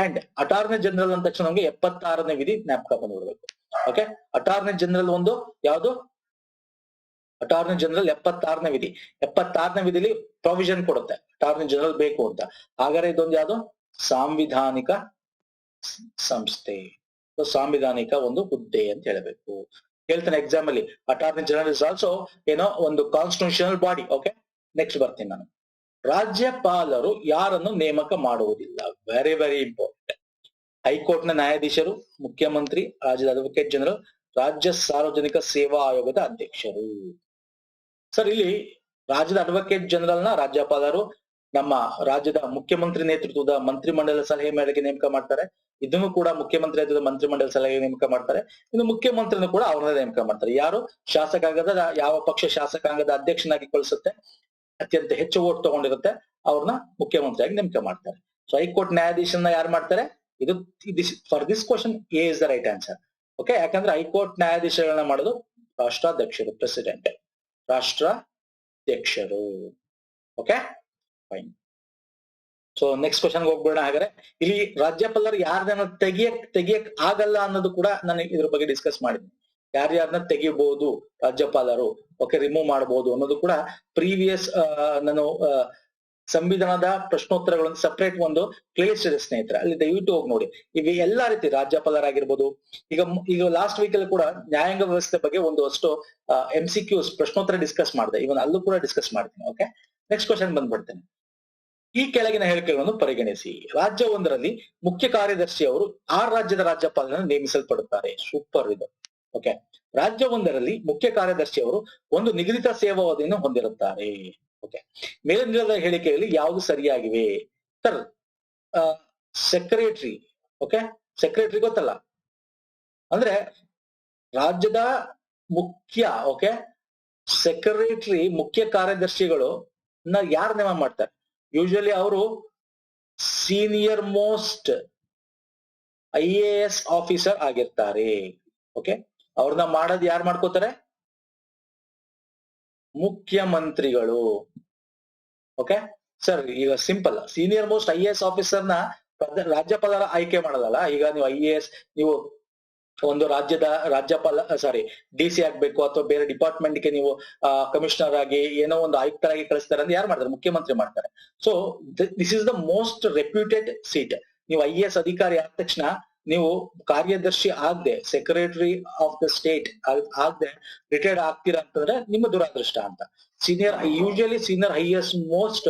And attorney general ಅಂದ ತಕ್ಷಣ ನಮ್ಗೆ 76ನೇ ವಿಧಿ ಜ್ಞಾಪಕ ಬಂದ್ಬಿಡ್ಬೇಕು. ಓಕೆ, ಅಟಾರ್ನಿ ಜನರಲ್ ಒಂದು ಯಾವುದು? ಅಟಾರ್ನಿ ಜನರಲ್ 76ನೇ ವಿಧಿ. 76ನೇ ವಿಧಿಲಿ ಪ್ರೊವಿಷನ್ ಕೊಡುತ್ತೆ ಅಟಾರ್ನಿ ಜನರಲ್ ಬೇಕು ಅಂತ. ಹಾಗಾದ್ರೆ ಇದೊಂದು ಯಾವುದು? ಸಾಂವಿಧಾನಿಕ ಸಂಸ್ಥೆ, ಸಾಂವಿಧಾನಿಕ ಒಂದು ಹುದ್ದೆ ಅಂತ ಹೇಳಬೇಕು. ಹೇಳ್ತಾನೆ ಎಕ್ಸಾಮ್ ಅಲ್ಲಿ, ಅಟಾರ್ನಿ ಜನರಲ್ ಇಸ್ ಆಲ್ಸೋ ಏನೋ ಒಂದು ಕಾನ್ಸ್ಟಿಟ್ಯೂಷನಲ್ ಬಾಡಿ. ಓಕೆ, ನೆಕ್ಸ್ಟ್ ಬರ್ತೀನಿ ನಾನು. ರಾಜ್ಯಪಾಲರು ಯಾರನ್ನು ನೇಮಕ ಮಾಡುವುದಿಲ್ಲ? Very very important. ಹೈಕೋರ್ಟ್ ನ ನ್ಯಾಯಾಧೀಶರು, ಮುಖ್ಯಮಂತ್ರಿ, ರಾಜ್ಯದ ಅಡ್ವೊಕೇಟ್ ಜನರಲ್, ರಾಜ್ಯ ಸಾರ್ವಜನಿಕ ಸೇವಾ ಆಯೋಗದ ಅಧ್ಯಕ್ಷರು. ಸರ್, ಇಲ್ಲಿ ರಾಜ್ಯದ ಅಡ್ವೊಕೇಟ್ ಜನರಲ್ ನ ರಾಜ್ಯಪಾಲರು ನಮ್ಮ ರಾಜ್ಯದ ಮುಖ್ಯಮಂತ್ರಿ ನೇತೃತ್ವದ ಮಂತ್ರಿಮಂಡಲ ಸಲಹೆ ಮೇರೆಗೆ ನೇಮಕ ಮಾಡ್ತಾರೆ. ಇದನ್ನು ಕೂಡ ಮುಖ್ಯಮಂತ್ರಿ ನೇತೃತ್ವದ ಮಂತ್ರಿಮಂಡಲ ಸಲಹೆ ನೇಮಕ ಮಾಡ್ತಾರೆ. ಇನ್ನು ಮುಖ್ಯಮಂತ್ರಿನೂ ಕೂಡ ಅವ್ರನ್ನ ನೇಮಕ ಮಾಡ್ತಾರೆ. ಯಾರು? ಶಾಸಕಾಂಗದ, ಯಾವ ಪಕ್ಷ ಶಾಸಕಾಂಗದ ಅಧ್ಯಕ್ಷನಾಗಿ ಕಳಿಸುತ್ತೆ, ಅತ್ಯಂತ ಹೆಚ್ಚು ಓಟ್ ತಗೊಂಡಿರುತ್ತೆ, ಅವ್ರನ್ನ ಮುಖ್ಯಮಂತ್ರಿಯಾಗಿ ನೇಮಕ ಮಾಡ್ತಾರೆ. ಸೊ ಹೈಕೋರ್ಟ್ ನ್ಯಾಯಾಧೀಶನ ಯಾರು ಮಾಡ್ತಾರೆ? ಇದು for this question A is the right answer. Okay, ಯಾಕಂದ್ರೆ ಹೈಕೋರ್ಟ್ ನ್ಯಾಯಾಧೀಶಗಳನ್ನ ಮಾಡೋದು ರಾಷ್ಟ್ರಾಧ್ಯಕ್ಷರು, ಪ್ರೆಸಿಡೆಂಟ್, ರಾಷ್ಟ್ರಾಧ್ಯಕ್ಷರು. Okay fine. So next question ಹೋಗ್ಬೇಡ. ಹಾಗಾದ್ರೆ ಇಲ್ಲಿ ರಾಜ್ಯಪಾಲರು ಯಾರನ್ನ ತೆಗಿಯಕ್ ಆಗಲ್ಲ ಅನ್ನೋದು ಕೂಡ ನಾನು ಇದ್ರ ಬಗ್ಗೆ ಡಿಸ್ಕಸ್ ಮಾಡಿದ್ದೀನಿ. ಯಾರ್ಯಾರನ್ನ ತೆಗಿಬಹುದು ರಾಜ್ಯಪಾಲರು, ಓಕೆ, ರಿಮೂವ್ ಮಾಡಬಹುದು ಅನ್ನೋದು ಕೂಡ ಪ್ರೀವಿಯಸ್ ನಾನು ಸಂವಿಧಾನದ ಪ್ರಶ್ನೋತ್ತರಗಳನ್ನು ಸಪರೇಟ್ ಒಂದು ಪ್ಲೇಲಿಸ್ಟ್ ಇದೆ ಸ್ನೇಹಿತರೆ, ಅಲ್ಲಿ ದಯವಿಟ್ಟು ಹೋಗಿ ನೋಡಿ. ಈಗ ಎಲ್ಲಾ ರೀತಿ ರಾಜ್ಯಪಾಲರಾಗಿರ್ಬೋದು, ಈಗ ಲಾಸ್ಟ್ ವೀಕ್ ಅಲ್ಲಿ ಕೂಡ ನ್ಯಾಯಾಂಗ ವ್ಯವಸ್ಥೆ ಬಗ್ಗೆ ಒಂದಷ್ಟು MCQs ಪ್ರಶ್ನೋತ್ತರ ಡಿಸ್ಕಸ್ ಮಾಡಿದೆ, ಇವನ್ ಅಲ್ಲೂ ಕೂಡ ಡಿಸ್ಕಸ್ ಮಾಡ್ತೀನಿ. ಓಕೆ, ನೆಕ್ಸ್ಟ್ ಕ್ವಶನ್ ಬಂದ್ಬಿಡ್ತೇನೆ. ಈ ಕೆಳಗಿನ ಹೇಳಿಕೆಗಳನ್ನು ಪರಿಗಣಿಸಿ. ರಾಜ್ಯವೊಂದರಲ್ಲಿ ಮುಖ್ಯ ಕಾರ್ಯದರ್ಶಿ ಅವರು ಆ ರಾಜ್ಯದ ರಾಜ್ಯಪಾಲರನ್ನು ನೇಮಿಸಲ್ಪಡುತ್ತಾರೆ. ಸೂಪರ್ ಇದು. ಓಕೆ, ರಾಜ್ಯವೊಂದರಲ್ಲಿ ಮುಖ್ಯ ಕಾರ್ಯದರ್ಶಿ ಅವರು ಒಂದು ನಿಗದಿತ ಸೇವಾವಧಿಯನ್ನು ಹೊಂದಿರುತ್ತಾರೆ. ಓಕೆ, ಮೇಲಿನ ಹೇಳಿಕೆಯಲ್ಲಿ ಯಾವುದು ಸರಿಯಾಗಿವೆ? Sir, secretary. ಓಕೆ, ಸೆಕ್ರೆಟರಿ ಗೊತ್ತಲ್ಲ, ಅಂದ್ರೆ ರಾಜ್ಯದ ಮುಖ್ಯ, ಓಕೆ, ಸೆಕ್ರೆಟರಿ ಮುಖ್ಯ ಕಾರ್ಯದರ್ಶಿಗಳು ಯಾರು ನೇಮ ಮಾಡ್ತಾರೆ? ಯೂಶಲಿ ಅವರು ಸೀನಿಯರ್ ಮೋಸ್ಟ್ IAS ಆಫೀಸರ್ ಆಗಿರ್ತಾರೆ. ಓಕೆ, ಅವ್ರನ್ನ ಮಾಡೋದು ಯಾರು ಮಾಡ್ಕೋತಾರೆ? ಮುಖ್ಯಮಂತ್ರಿಗಳು. ಓಕೆ ಸರ್, ಈಗ ಸಿಂಪಲ್, ಸೀನಿಯರ್ ಮೋಸ್ಟ್ IAS ಆಫೀಸರ್ನ ರಾಜ್ಯಪಾಲರ ಆಯ್ಕೆ ಮಾಡಲ್ಲ. ಈಗ ನೀವು IAS, ನೀವು ಒಂದು ರಾಜ್ಯಪಾಲ DC ಆಗ್ಬೇಕು, ಅಥವಾ ಬೇರೆ ಡಿಪಾರ್ಟ್ಮೆಂಟ್ಗೆ ನೀವು ಕಮಿಷನರ್ ಆಗಿ ಏನೋ ಒಂದು ಆಯುಕ್ತರಾಗಿ ಕಳಿಸ್ತಾರೆ ಅಂದ್ರೆ ಯಾರು ಮಾಡ್ತಾರೆ? ಮುಖ್ಯಮಂತ್ರಿ ಮಾಡ್ತಾರೆ. So this is the most reputed seat. ನೀವು IAS ಅಧಿಕಾರಿ ಆದ ತಕ್ಷಣ ನೀವು ಕಾರ್ಯದರ್ಶಿ ಆಗದೆ, ಸೆಕ್ರೆಟರಿ ಆಫ್ ದ ಸ್ಟೇಟ್ ಆಗದೆ ರಿಟೈರ್ಡ್ ಆಗ್ತೀರಾ ಅಂತಂದ್ರೆ ನಿಮ್ಮ ದುರಾದೃಷ್ಟ ಅಂತ. Usually senior IAS most,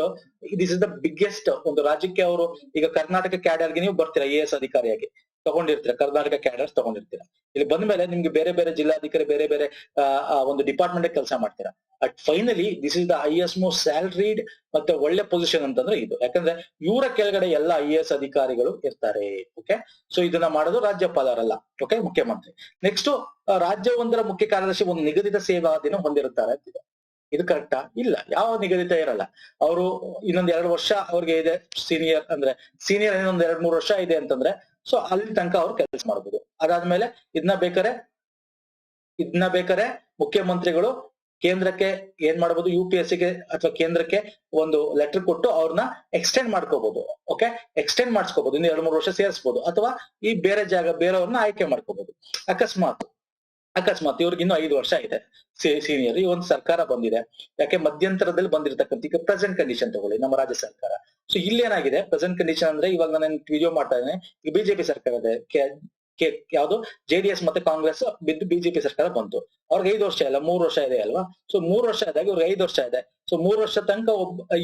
this is the biggest ಒಂದು ರಾಜ್ಯಕ್ಕೆ ಅವರು. ಈಗ ಕರ್ನಾಟಕ ಕ್ಯಾಡರ್ಗೆ ನೀವು ಬರ್ತೀರಾ IAS ಅಧಿಕಾರಿಯಾಗಿ, ತಗೊಂಡಿರ್ತೀರ, ಕರ್ನಾಟಕ ಕ್ಯಾಡರ್ಸ್ ತಗೊಂಡಿರ್ತೀರ. ಇಲ್ಲಿ ಬಂದ ಮೇಲೆ ನಿಮ್ಗೆ ಬೇರೆ ಬೇರೆ ಜಿಲ್ಲಾಧಿಕಾರಿ ಬೇರೆ ಬೇರೆ ಒಂದು ಡಿಪಾರ್ಟ್ಮೆಂಟ್ ಕೆಲಸ ಮಾಡ್ತೀರಾ. But finally this is the highest most salaried ಮತ್ತೆ ಒಳ್ಳೆ ಪೊಸಿಷನ್ ಅಂತಂದ್ರೆ ಇದು. ಯಾಕಂದ್ರೆ ಇವರ ಕೆಳಗಡೆ ಎಲ್ಲ IAS ಅಧಿಕಾರಿಗಳು ಇರ್ತಾರೆ. ಓಕೆ, ಸೊ ಇದನ್ನ ಮಾಡೋದು ರಾಜ್ಯಪಾಲರಲ್ಲ, ಓಕೆ, ಮುಖ್ಯಮಂತ್ರಿ. ನೆಕ್ಸ್ಟ್, ರಾಜ್ಯವೊಂದರ ಮುಖ್ಯ ಕಾರ್ಯದರ್ಶಿ ಒಂದು ನಿಗದಿತ ಸೇವಾ ದಿನ ಹೊಂದಿರುತ್ತಾರೆ ಅಂತಿದೆ. ಇದು ಕರೆಕ್ಟಾ? ಇಲ್ಲ, ಯಾವ ನಿಗದಿತ ಇರಲ್ಲ. ಅವರು ಇನ್ನೊಂದ್ 2 ವರ್ಷ ಅವ್ರಿಗೆ ಇದೆ ಸೀನಿಯರ್, ಅಂದ್ರೆ ಸೀನಿಯರ್ ಇನ್ನೊಂದ್ 2-3 ವರ್ಷ ಇದೆ ಅಂತಂದ್ರೆ ಸೊ ಅಲ್ಲಿ ತನಕ ಅವ್ರು ಕೆಲಸ ಮಾಡ್ಬೋದು. ಅದಾದ್ಮೇಲೆ ಇದನ್ನ ಬೇಕಾರೆ ಮುಖ್ಯಮಂತ್ರಿಗಳು ಕೇಂದ್ರಕ್ಕೆ ಏನ್ ಮಾಡ್ಬೋದು, UPSCಗೆ ಅಥವಾ ಕೇಂದ್ರಕ್ಕೆ ಒಂದು ಲೆಟರ್ ಕೊಟ್ಟು ಅವ್ರನ್ನ ಎಕ್ಸ್ಟೆಂಡ್ ಮಾಡ್ಕೋಬಹುದು. ಓಕೆ, ಎಕ್ಸ್ಟೆಂಡ್ ಮಾಡಿಸ್ಕೋಬಹುದು, ಇನ್ನು 2-3 ವರ್ಷ ಸೇರಿಸಬಹುದು, ಅಥವಾ ಈ ಬೇರೆಯವ್ರನ್ನ ಆಯ್ಕೆ ಮಾಡ್ಕೋಬಹುದು. ಅಕಸ್ಮಾತ್ ಇವ್ರಿಗೆ ಇನ್ನು 5 ವರ್ಷ ಇದೆ ಸೀನಿಯರ್, ಈ ಒಂದು ಸರ್ಕಾರ ಬಂದಿದೆ. ಯಾಕೆ ಮಧ್ಯಂತರದಲ್ಲಿ ಬಂದಿರತಕ್ಕಂಥ ಈಗ ಪ್ರೆಸೆಂಟ್ ಕಂಡೀಷನ್ ತಗೊಳ್ಳಿ, ನಮ್ಮ ರಾಜ್ಯ ಸರ್ಕಾರ. ಸೊ ಇಲ್ಲಿ ಏನಾಗಿದೆ ಪ್ರೆಸೆಂಟ್ ಕಂಡೀಷನ್ ಅಂದ್ರೆ, ಇವಾಗ ನಾನು ವಿಡಿಯೋ ಮಾಡ್ತಾ ಇದ್ದೇನೆ, ಈಗ ಬಿಜೆಪಿ ಸರ್ಕಾರ ಇದೆ, ಯಾವ್ದು JDS ಮತ್ತೆ ಕಾಂಗ್ರೆಸ್ ಬಿದ್ದು ಬಿಜೆಪಿ ಸರ್ಕಾರ ಬಂತು. ಅವ್ರಿಗೆ 5 ವರ್ಷ ಇಲ್ಲ, 3 ವರ್ಷ ಇದೆ ಅಲ್ವಾ. ಸೊ 3 ವರ್ಷ ಆದಾಗ ಇವ್ರಿಗೆ 5 ವರ್ಷ ಇದೆ. ಸೊ 3 ವರ್ಷ ತನಕ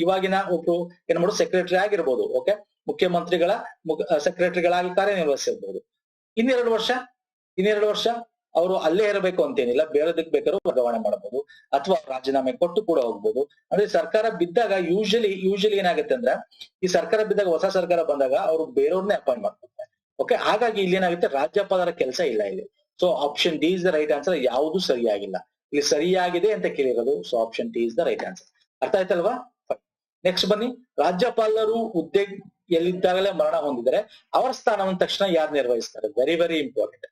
ಇವಾಗಿನ ಒಬ್ರು ಏನ್ ಮಾಡೋದು, ಸೆಕ್ರೆಟರಿ ಆಗಿರ್ಬೋದು. ಓಕೆ, ಮುಖ್ಯಮಂತ್ರಿಗಳ ಸೆಕ್ರೆಟರಿಗಳಾಗಿ ಕಾರ್ಯನಿರ್ವಹಿಸಿರ್ಬೋದು. ಇನ್ನೆರಡು ವರ್ಷ ಅವರು ಅಲ್ಲೇ ಇರಬೇಕು ಅಂತೇನಿಲ್ಲ, ಬೇರೆದಕ್ಕೆ ಬೇಕಾದ್ರೂ ವರ್ಗಾವಣೆ ಮಾಡಬಹುದು, ಅಥವಾ ರಾಜೀನಾಮೆ ಕೊಟ್ಟು ಕೂಡ ಹೋಗ್ಬೋದು. ಅಂದ್ರೆ ಸರ್ಕಾರ ಬಿದ್ದಾಗ ಯೂಶಲಿ ಏನಾಗುತ್ತೆ ಅಂದ್ರೆ, ಈ ಸರ್ಕಾರ ಬಿದ್ದಾಗ, ಹೊಸ ಸರ್ಕಾರ ಬಂದಾಗ ಅವರು ಬೇರೆಯವ್ರನ್ನೇ ಅಪಾಯಿಂಟ್ ಮಾಡ್ತಾರೆ. ಓಕೆ, ಹಾಗಾಗಿ ಇಲ್ಲಿ ಏನಾಗುತ್ತೆ, ರಾಜ್ಯಪಾಲರ ಕೆಲಸ ಇಲ್ಲ ಇಲ್ಲಿ. So option D is the right answer. ಯಾವುದು ಸರಿಯಾಗಿಲ್ಲ, ಇಲ್ಲಿ ಸರಿಯಾಗಿದೆ ಅಂತ ಕೇಳಿರೋದು. So option D is the right answer. ಅರ್ಥ ಆಯ್ತಲ್ವಾ? ನೆಕ್ಸ್ಟ್ ಬನ್ನಿ, ರಾಜ್ಯಪಾಲರು ಹುದ್ದೆಯಲ್ಲಿದ್ದಾಗಲೇ ಮರಣ ಹೊಂದಿದರೆ ಅವರ ಸ್ಥಾನವನ್ನು ತಕ್ಷಣ ಯಾರು ನಿರ್ವಹಿಸ್ತಾರೆ? Very very important.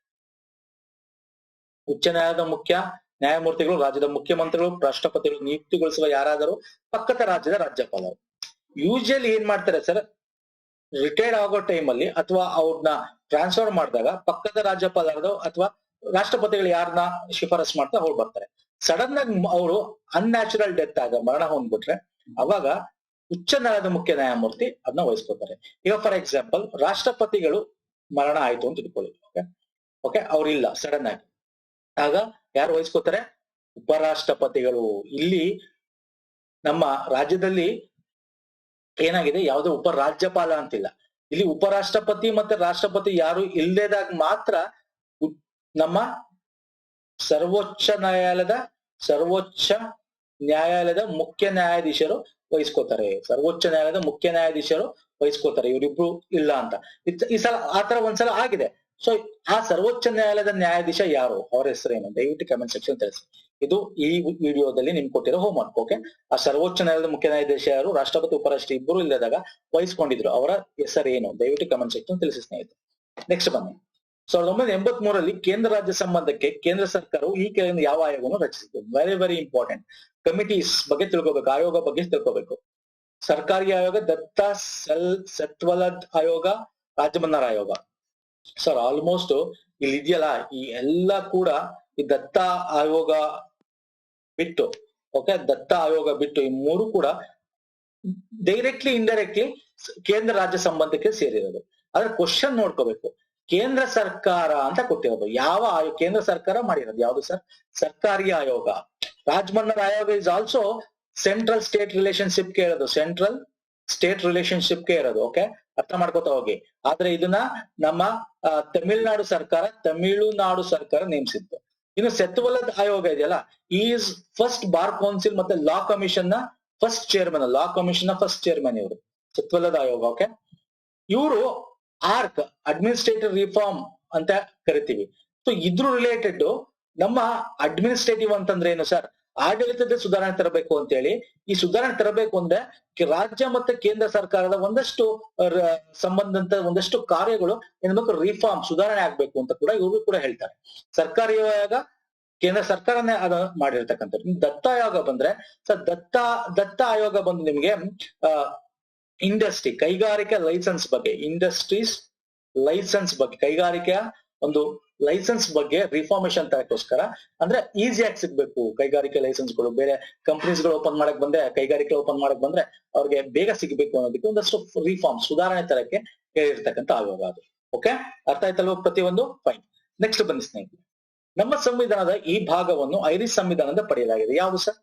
ಉಚ್ಚ ನ್ಯಾಯಾಲಯದ ಮುಖ್ಯ ನ್ಯಾಯಮೂರ್ತಿಗಳು, ರಾಜ್ಯದ ಮುಖ್ಯಮಂತ್ರಿಗಳು, ರಾಷ್ಟ್ರಪತಿಗಳು ನಿಯುಕ್ತಿಗೊಳಿಸುವ ಯಾರಾದರೂ ಪಕ್ಕದ ರಾಜ್ಯದ ರಾಜ್ಯಪಾಲರು. ಯೂಶಲಿ ಏನ್ ಮಾಡ್ತಾರೆ ಸರ್, ರಿಟೈರ್ಡ್ ಆಗೋ ಟೈಮಲ್ಲಿ ಅಥವಾ ಅವ್ರನ್ನ ಟ್ರಾನ್ಸ್ಫರ್ ಮಾಡಿದಾಗ ಪಕ್ಕದ ರಾಜ್ಯಪಾಲರದ ಅಥವಾ ರಾಷ್ಟ್ರಪತಿಗಳು ಯಾರನ್ನ ಶಿಫಾರಸ್ ಮಾಡ್ತಾ ಹೋಗಿ ಬರ್ತಾರೆ. ಸಡನ್ ಆಗಿ ಅವರು ಅನ್ಯಾಚುರಲ್ ಡೆತ್ ಮರಣ ಹೊಂದ್ಬಿಟ್ರೆ ಅವಾಗ ಉಚ್ಚ ನ್ಯಾಯಾಲಯದ ಮುಖ್ಯ ನ್ಯಾಯಮೂರ್ತಿ ಅದನ್ನ ವಹಿಸ್ಕೊತಾರೆ. ಈಗ ಫಾರ್ ಎಕ್ಸಾಂಪಲ್, ರಾಷ್ಟ್ರಪತಿಗಳು ಮರಣ ಆಯ್ತು ಅಂತ ತಿಳ್ಕೊಳ್ಳಿ. ಓಕೆ, ಅವ್ರಿಲ್ಲ ಸಡನ್ ಆಗಿ, ಆಗ ಯಾರು ವಹಿಸ್ಕೋತಾರೆ? ಉಪರಾಷ್ಟ್ರಪತಿಗಳು. ಇಲ್ಲಿ ನಮ್ಮ ರಾಜ್ಯದಲ್ಲಿ ಏನಾಗಿದೆ, ಯಾವುದೇ ಉಪರಾಜ್ಯಪಾಲ ಅಂತಿಲ್ಲ. ಇಲ್ಲಿ ಉಪರಾಷ್ಟ್ರಪತಿ ಮತ್ತೆ ರಾಷ್ಟ್ರಪತಿ ಯಾರು ಇಲ್ಲದಾಗ ಮಾತ್ರ ನಮ್ಮ ಸರ್ವೋಚ್ಚ ನ್ಯಾಯಾಲಯದ ಮುಖ್ಯ ನ್ಯಾಯಾಧೀಶರು ವಹಿಸ್ಕೋತಾರೆ. ಸರ್ವೋಚ್ಚ ನ್ಯಾಯಾಲಯದ ಮುಖ್ಯ ನ್ಯಾಯಾಧೀಶರು ವಹಿಸ್ಕೋತಾರೆ, ಇವರಿಬ್ರು ಇಲ್ಲ ಅಂತ. ಈ ಸಲ ಆತರ ಒಂದ್ಸಲ ಆಗಿದೆ. ಸೊ ಆ ಸರ್ವೋಚ್ಚ ನ್ಯಾಯಾಲಯದ ನ್ಯಾಯಾಧೀಶ ಯಾರು, ಅವರ ಹೆಸರೇನು, ದಯವಿಟ್ಟು ಕಮೆಂಟ್ ಸೆಕ್ಷನ್ ತಿಳಿಸಿ. ಇದು ಈ ವಿಡಿಯೋದಲ್ಲಿ ನಿಮ್ಗೆ ಕೊಟ್ಟಿರೋ ಹೋಮ್ ವರ್ಕ್. ಓಕೆ, ಆ ಸರ್ವೋಚ್ಚ ನ್ಯಾಯಾಲಯದ ಮುಖ್ಯ ನ್ಯಾಯಾಧೀಶ ಯಾರು, ರಾಷ್ಟ್ರಪತಿ ಉಪರಾಷ್ಟ್ರಪತಿ ಇಬ್ಬರು ಇಲ್ಲದಾಗ ವಹಿಸ್ಕೊಂಡಿದ್ರು, ಅವರ ಹೆಸರೇನು, ದಯವಿಟ್ಟು ಕಮೆಂಟ್ ಸೆಕ್ಷನ್ ತಿಳಿಸಿ ಸ್ನೇಹಿತರೆ. ನೆಕ್ಸ್ಟ್ ಬನ್ನಿ, 1983ರಲ್ಲಿ ಕೇಂದ್ರ ರಾಜ್ಯ ಸಂಬಂಧಕ್ಕೆ ಕೇಂದ್ರ ಸರ್ಕಾರವು ಈ ಕೆಳಗಿನ ಯಾವ ಆಯೋಗವನ್ನು ರಚಿಸಿತು? Very very important. ಕಮಿಟೀಸ್ ಬಗ್ಗೆ ತಿಳ್ಕೊಬೇಕು, ಆಯೋಗ ಬಗ್ಗೆ ತಿಳ್ಕೊಬೇಕು. ಸರ್ಕಾರಿ ಆಯೋಗ, ದತ್ತಾ ಸೆಟ್ವಲದ್ ಆಯೋಗ, ರಾಜಮನ್ನಾರ್ ಆಯೋಗ. ಸರ್ ಆಲ್ಮೋಸ್ಟ್ ಇಲ್ಲಿ ಇದೆಯಲ್ಲ, ಈ ಎಲ್ಲ ಕೂಡ ಈ ದತ್ತಾ ಆಯೋಗ ಬಿಟ್ಟು, ಓಕೆ, ದತ್ತಾ ಆಯೋಗ ಬಿಟ್ಟು ಈ ಮೂರು ಕೂಡ ಡೈರೆಕ್ಟ್ಲಿ ಇಂಡೈರೆಕ್ಟ್ಲಿ ಕೇಂದ್ರ ರಾಜ್ಯ ಸಂಬಂಧಕ್ಕೆ ಸೇರಿರೋದು. ಆದ್ರೆ ಕ್ವಶನ್ ನೋಡ್ಕೋಬೇಕು, ಕೇಂದ್ರ ಸರ್ಕಾರ ಅಂತ ಕೊಟ್ಟಿರೋದು ಯಾವ ಕೇಂದ್ರ ಸರ್ಕಾರ ಮಾಡಿರೋದು ಯಾವ್ದು ಸರ್? ಸರ್ಕಾರಿ ಆಯೋಗ. ರಾಜಮನ್ನಾರ್ ಆಯೋಗ is also central state relationship ಇರೋದು, ಸೆಂಟ್ರಲ್ ಸ್ಟೇಟ್ ರಿಲೇಶನ್ಶಿಪ್ ಇರೋದು. ಓಕೆ, ಅರ್ಥ ಮಾಡ್ಕೋತಾ ಹೋಗಿ. ಆದ್ರೆ ಇದನ್ನ ನಮ್ಮ ತಮಿಳುನಾಡು ಸರ್ಕಾರ ನೇಮಿಸಿತ್ತು. ಇನ್ನು ಸೆಟ್ವಲದ್ ಆಯೋಗ ಇದೆಯಲ್ಲ, ಈಸ್ ಫಸ್ಟ್ ಬಾರ್ ಕೌನ್ಸಿಲ್ ಮತ್ತೆ ಲಾ ಕಮಿಷನ್ ನ ಫಸ್ಟ್ ಚೇರ್ಮನ್ ಇವರು, ಸೆಟ್ವಲದ್ ಆಯೋಗ. ಓಕೆ, ಇವರು ಆರ್ಕ್ ಅಡ್ಮಿನಿಸ್ಟ್ರೇಟಿವ್ ರಿಫಾರ್ಮ್ ಅಂತ ಕರಿತೀವಿ. ಸೊ ಇದ್ರ ರಿಲೇಟೆಡ್ ನಮ್ಮ ಅಡ್ಮಿನಿಸ್ಟ್ರೇಟಿವ್ ಅಂತಂದ್ರೆ ಏನು ಸರ್? ಆಡಳಿತದ ಸುಧಾರಣೆ ತರಬೇಕು ಅಂತ ಹೇಳಿ. ಈ ಸುಧಾರಣೆ ತರಬೇಕು ಅಂದ್ರೆ ರಾಜ್ಯ ಮತ್ತೆ ಕೇಂದ್ರ ಸರ್ಕಾರದ ಒಂದಷ್ಟು ಸಂಬಂಧಂತ ಒಂದಷ್ಟು ಕಾರ್ಯಗಳು ಏನ್ಬೇಕು, ರಿಫಾರ್ಮ್ ಸುಧಾರಣೆ ಆಗ್ಬೇಕು ಅಂತ ಕೂಡ ಇವರು ಕೂಡ ಹೇಳ್ತಾರೆ. ಸರ್ಕಾರಿ ಆಯೋಗ ಕೇಂದ್ರ ಸರ್ಕಾರನೇ ಅದ ಮಾಡಿರ್ತಕ್ಕಂಥದ್ದು. ದತ್ತ ಆಯೋಗ ಬಂದ್ರೆ ಸರ್, ದತ್ತ ಆಯೋಗ ಬಂದು ನಿಮ್ಗೆ ಇಂಡಸ್ಟ್ರಿ ಕೈಗಾರಿಕಾ ಲೈಸೆನ್ಸ್ ಬಗ್ಗೆ, ಇಂಡಸ್ಟ್ರೀಸ್ ಲೈಸೆನ್ಸ್ ಬಗ್ಗೆ, ಕೈಗಾರಿಕೆಯ ಒಂದು ಲೈಸೆನ್ಸ್ ಬಗ್ಗೆ ರಿಫಾರ್ಮೇಶನ್ ತರಕ್ಕೋಸ್ಕರ, ಅಂದ್ರೆ ಈಸಿಯಾಗಿ ಸಿಗ್ಬೇಕು ಕೈಗಾರಿಕೆ ಲೈಸೆನ್ಸ್ಗಳು. ಬೇರೆ ಕಂಪನೀಸ್ಗಳು ಓಪನ್ ಮಾಡಕ್ ಬಂದ್ರೆ, ಕೈಗಾರಿಕೆ ಓಪನ್ ಮಾಡಕ್ ಬಂದ್ರೆ ಅವ್ರಿಗೆ ಬೇಗ ಸಿಗ್ಬೇಕು ಅನ್ನೋದಕ್ಕೆ ಒಂದಷ್ಟು ರಿಫಾರ್ಮ್ ಸುಧಾರಣೆ ತರಕ್ಕೆ ಹೇಳಿರ್ತಕ್ಕಂಥ ಆಯೋಗ ಅದು. ಓಕೆ, ಅರ್ಥ ಆಯ್ತಲ್ವ ಪ್ರತಿಯೊಂದು? ಫೈನ್. ನೆಕ್ಸ್ಟ್ ಬನ್ನಿ ಸ್ನೇಹಿತರೆ, ನಮ್ಮ ಸಂವಿಧಾನದ ಈ ಭಾಗವನ್ನು ಐರಿಷ್ ಸಂವಿಧಾನದ ಪಡೆಯಲಾಗಿದೆ. ಯಾವುದು ಸರ್?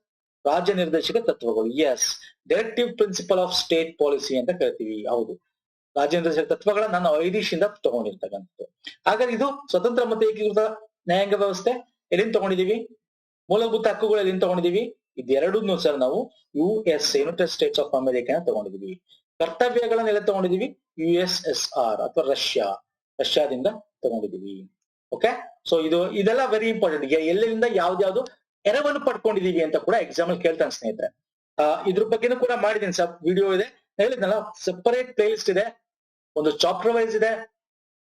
ರಾಜ್ಯ ನಿರ್ದೇಶಕ ತತ್ವಗಳು. Yes, directive principle of state policy ಅಂತ ಕರಿತೀವಿ. ಹೌದು. ರಾಜೇಂದ್ರ ತತ್ವಗಳನ್ನ ನಾವು ಐರಿಷ್ ಇಂದ ತಗೊಂಡಿರ್ತಕ್ಕಂಥದ್ದು. ಹಾಗಾದ್ರೆ ಇದು ಸ್ವತಂತ್ರ ಮತ್ತು ಏಕೀಕೃತ ನ್ಯಾಯಾಂಗ ವ್ಯವಸ್ಥೆ ಎಲ್ಲಿಂದ ತಗೊಂಡಿದೀವಿ? ಮೂಲಭೂತ ಹಕ್ಕುಗಳು ಎಲ್ಲಿಂದ ತಗೊಂಡಿದೀವಿ? ಇದೆರಡನ್ನೂ ಸರ್ ನಾವು US United States of America ತಗೊಂಡಿದೀವಿ. ಕರ್ತವ್ಯಗಳನ್ನ ಎಲ್ಲ ತಗೊಂಡಿದೀವಿ USSR ಅಥವಾ ರಷ್ಯಾದಿಂದ ತಗೊಂಡಿದೀವಿ. ಓಕೆ, ಸೊ ಇದೆಲ್ಲ ವೆರಿ ಇಂಪಾರ್ಟೆಂಟ್. ಎಲ್ಲಿಂದ ಯಾವ್ದು ಎರವನ್ನು ಪಡ್ಕೊಂಡಿದೀವಿ ಅಂತ ಕೂಡ ಎಕ್ಸಾಮ್ ಅಲ್ಲಿ ಕೇಳ್ತಾನೆ ಸ್ನೇಹಿತರೆ. ಇದ್ರ ಬಗ್ಗೆನೂ ಕೂಡ ಮಾಡಿದೀನಿ ಸರ್, ವಿಡಿಯೋ ಇದೆ, ಹೇಳಿದ್ನಲ್ಲ, ಸೆಪರೇಟ್ ಪ್ಲೇ ಲಿಸ್ಟ್ ಇದೆ, ಒಂದು ಚಾಪ್ಟರ್ ವೈಸ್ ಇದೆ,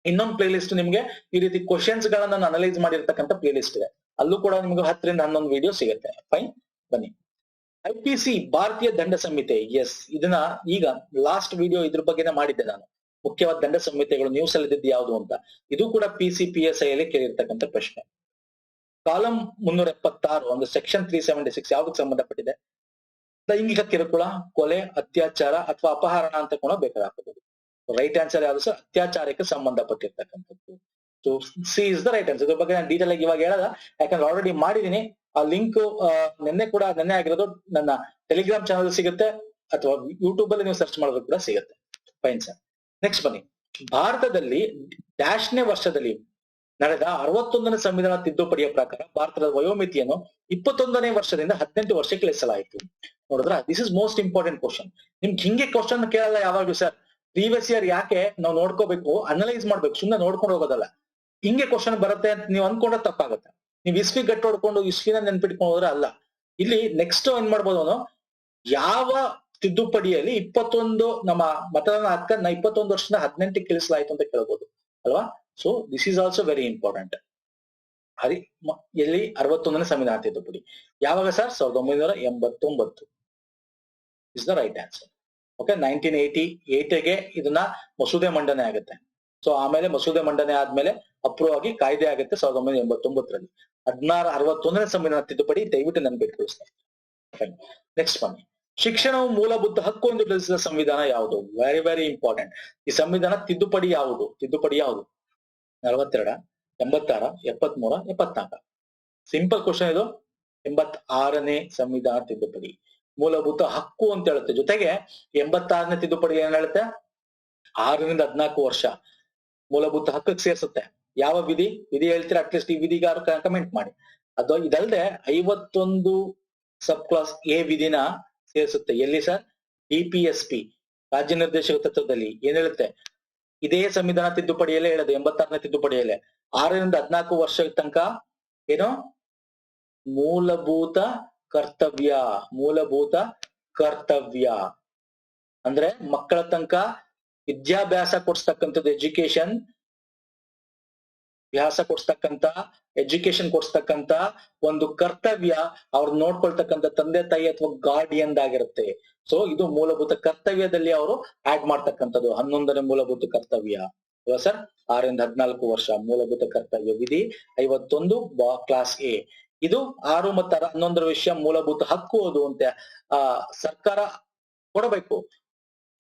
ಇನ್ನೊಂದು ಪ್ಲೇ ಲಿಸ್ಟ್ ನಿಮ್ಗೆ ಈ ರೀತಿ ಕ್ವಶನ್ಸ್ ಗಳನ್ನ ಅನಲೈಸ್ ಮಾಡಿರ್ತಕ್ಕಂಥ ಪ್ಲೇ ಲಿಸ್ಟ್ ಇದೆ. ಅಲ್ಲೂ ಕೂಡ ನಿಮ್ಗೆ 10 ರಿಂದ 11 ವಿಡಿಯೋ ಸಿಗುತ್ತೆ. ಫೈನ್, ಬನ್ನಿ. IPC ಭಾರತೀಯ ದಂಡ ಸಂಹಿತೆ. ಎಸ್, ಇದನ್ನ ಈಗ ಲಾಸ್ಟ್ ವಿಡಿಯೋ ಇದ್ರ ಬಗ್ಗೆನೇ ಮಾಡಿದ್ದೆ ನಾನು. ಮುಖ್ಯವಾದ ದಂಡ ಸಂಹಿತೆಗಳು ನ್ಯೂಸ್ ಅಲ್ಲಿ ಇದ್ದಿದ್ದು ಯಾವುದು ಅಂತ. ಇದು ಕೂಡ PCPSI ಅಲ್ಲಿ ಕೇಳಿರ್ತಕ್ಕಂಥ ಪ್ರಶ್ನೆ. ಕಾಲಂ 376 ಒಂದು ಸೆಕ್ಷನ್ 376 ಯಾವ್ದಕ್ಕೆ ಸಂಬಂಧಪಟ್ಟಿದೆ? ಲೈಂಗಿಕ ಕಿರುಕುಳ, ಕೊಲೆ, ಅತ್ಯಾಚಾರ ಅಥವಾ ಅಪಹರಣ ಅಂತ ಕೂಡ ಬೇಕಾಗಬಹುದು. ರೈಟ್ ಆನ್ಸರ್ ಯಾವುದು ಸರ್? ಅತ್ಯಾಚಾರಕ್ಕೆ ಸಂಬಂಧಪಟ್ಟಿರ್ತಕ್ಕಂಥದ್ದು. So C is the right answer. ಇದ್ರ ಬಗ್ಗೆ ನಾನು ಡೀಟೇಲ್ ಆಗಿ ಇವಾಗ ಹೇಳಲ್ಲ, ಯಾಕಂದ್ರೆ ಆಲ್ರೆಡಿ ಮಾಡಿದೀನಿ. ಆ ಲಿಂಕ್ ನೆನ್ನೆ ಆಗಿರೋದು ನನ್ನ ಟೆಲಿಗ್ರಾಮ್ ಚಾನಲ್ ಸಿಗುತ್ತೆ, ಅಥವಾ ಯೂಟ್ಯೂಬ್ ಅಲ್ಲಿ ನೀವು ಸರ್ಚ್ ಮಾಡೋದು ಕೂಡ ಸಿಗುತ್ತೆ. ಫೈನ್ ಸರ್, ನೆಕ್ಸ್ಟ್ ಬನ್ನಿ. ಭಾರತದಲ್ಲಿ ಡ್ಯಾಶ್ನೇ ವರ್ಷದಲ್ಲಿ ನಡೆದ 61ನೇ ಸಂವಿಧಾನ ತಿದ್ದುಪಡಿಯ ಪ್ರಕಾರ ಭಾರತದ ವಯೋಮಿತಿಯನ್ನು 21ನೇ ವರ್ಷದಿಂದ 18 ವರ್ಷಕ್ಕೆ ಇಳಿಸಲಾಯಿತು. ನೋಡಿದ್ರ, this is most important question. ನಿಮ್ಗೆ ಹಿಂಗೆ ಕ್ವಶನ್ ಕೇಳಲ್ಲ ಯಾವಾಗ್ಲೂ ಸರ್. ಪ್ರೀವಿಯಸ್ ಇಯರ್ ಯಾಕೆ ನಾವು ನೋಡ್ಕೋಬೇಕು, ಅನಲೈಸ್ ಮಾಡ್ಬೇಕು, ಸುಮ್ಮನೆ ನೋಡ್ಕೊಂಡು ಹೋಗೋದಲ್ಲ. ಹಿಂಗೆ ಕ್ವಶನ್ ಬರುತ್ತೆ ಅಂತ ನೀವು ಅನ್ಕೊಂಡ್ರೆ ತಪ್ಪಾಗುತ್ತೆ. ನೀವು ಇಸ್ವಿ ಗಟ್ಟು ಹೊಡ್ಕೊಂಡು ಇಸ್ವಿನ ನೆನ್ಪಿಟ್ಕೊಂಡು ಹೋದ್ರೆ ಅಲ್ಲ. ಇಲ್ಲಿ ನೆಕ್ಸ್ಟ್ ಏನ್ ಮಾಡ್ಬೋದು ಅವನು, ಯಾವ ತಿದ್ದುಪಡಿಯಲ್ಲಿ 21 ನಮ್ಮ ಮತದಾನ ಹಕ್ಕನ್ನ 21 ವರ್ಷದಿಂದ 18ಕ್ಕೆ ಇಳಿಸಲಾಯ್ತು ಅಂತ ಕೇಳ್ಬೋದು ಅಲ್ವಾ. So this is also very important. ಎಲ್ಲಿ 61ನೇ ಸಂವಿಧಾನ ತಿದ್ದುಪಡಿ ಯಾವಾಗ sir? 1989 is the right answer. Okay, 1988ಗೆ ಇದನ್ನ ಮಸೂದೆ ಮಂಡನೆ ಆಗುತ್ತೆ. ಸೊ ಆಮೇಲೆ ಮಸೂದೆ ಮಂಡನೆ ಆದ್ಮೇಲೆ ಅಪ್ರೂವ್ ಆಗಿ ಕಾಯ್ದೆ ಆಗುತ್ತೆ 1989ರಲ್ಲಿ. 61ನೇ ಸಂವಿಧಾನ ತಿದ್ದುಪಡಿ ದಯವಿಟ್ಟು ನೆನ್ಪಿಟ್ಕೊಳಿಸ್ತಾರೆ. ನೆಕ್ಸ್ಟ್ ಬನ್ನಿ. ಶಿಕ್ಷಣವು ಮೂಲಭೂತ ಹಕ್ಕು ಎಂದು ತಿಳಿಸಿದ ಸಂವಿಧಾನ ಯಾವುದು? Very very important. ಈ ಸಂವಿಧಾನ ತಿದ್ದುಪಡಿ ಯಾವುದು? 42, 86, 73, 74. ಸಿಂಪಲ್ ಕ್ವಶನ್ ಇದು. 86ನೇ ಸಂವಿಧಾನ ತಿದ್ದುಪಡಿ ಮೂಲಭೂತ ಹಕ್ಕು ಅಂತ ಹೇಳುತ್ತೆ. ಜೊತೆಗೆ 86ನೇ ತಿದ್ದುಪಡಿ ಏನ್ ಹೇಳುತ್ತೆ? 6 ರಿಂದ 14 ವರ್ಷ ಮೂಲಭೂತ ಹಕ್ಕಕ್ಕೆ ಸೇರಿಸುತ್ತೆ. ಯಾವ ವಿಧಿ ಹೇಳ್ತೀರಾ? ಅಟ್ಲೀಸ್ಟ್ ಈ ವಿಧಿಗಾರ ಕಮೆಂಟ್ ಮಾಡಿ. ಅದು ಇದಲ್ಲದೆ 51 ಸಬ್ ಕ್ಲಾಸ್ ಎ ವಿಧಿನ ಸೇರಿಸುತ್ತೆ. ಎಲ್ಲಿ ಸರ್? DPSP ರಾಜ್ಯ ನಿರ್ದೇಶಕ ತತ್ವದಲ್ಲಿ ಏನ್ ಹೇಳುತ್ತೆ? ಇದೇ ಸಂವಿಧಾನ ತಿದ್ದುಪಡಿಯಲ್ಲೇ ಹೇಳೋದು, 86ನೇ ತಿದ್ದುಪಡಿಯಲ್ಲೇ 6 ರಿಂದ 14 ವರ್ಷ ತನಕ ಏನು ಮೂಲಭೂತ ಕರ್ತವ್ಯ ಅಂದ್ರೆ ಮಕ್ಕಳ ತನಕ ವಿದ್ಯಾಭ್ಯಾಸ ಕೊಡ್ಸ್ತಕ್ಕಂಥದ್ದು, ಎಜುಕೇಶನ್ ಕೊಡ್ಸ್ತಕ್ಕಂತ ಒಂದು ಕರ್ತವ್ಯ ಅವ್ರು ನೋಡ್ಕೊಳ್ತಕ್ಕಂಥ ತಂದೆ ತಾಯಿ ಅಥವಾ ಗಾರ್ಡಿಯನ್ ಆಗಿರುತ್ತೆ. ಸೊ ಇದು ಮೂಲಭೂತ ಕರ್ತವ್ಯದಲ್ಲಿ ಅವರು ಆಡ್ ಮಾಡ್ತಕ್ಕಂಥದ್ದು 11ನೇ ಮೂಲಭೂತ ಕರ್ತವ್ಯ ಅಲ್ವಾ ಸರ್? 6 ರಿಂದ 14 ವರ್ಷ ಮೂಲಭೂತ ಕರ್ತವ್ಯ ವಿಧಿ 51 ಕ್ಲಾಸ್ ಎ. ಇದು 6 ಮತ್ತು 11ರ ವಿಷಯ ಮೂಲಭೂತ ಹಕ್ಕು ಅದು ಅಂತ ಸರ್ಕಾರ ಕೊಡಬೇಕು.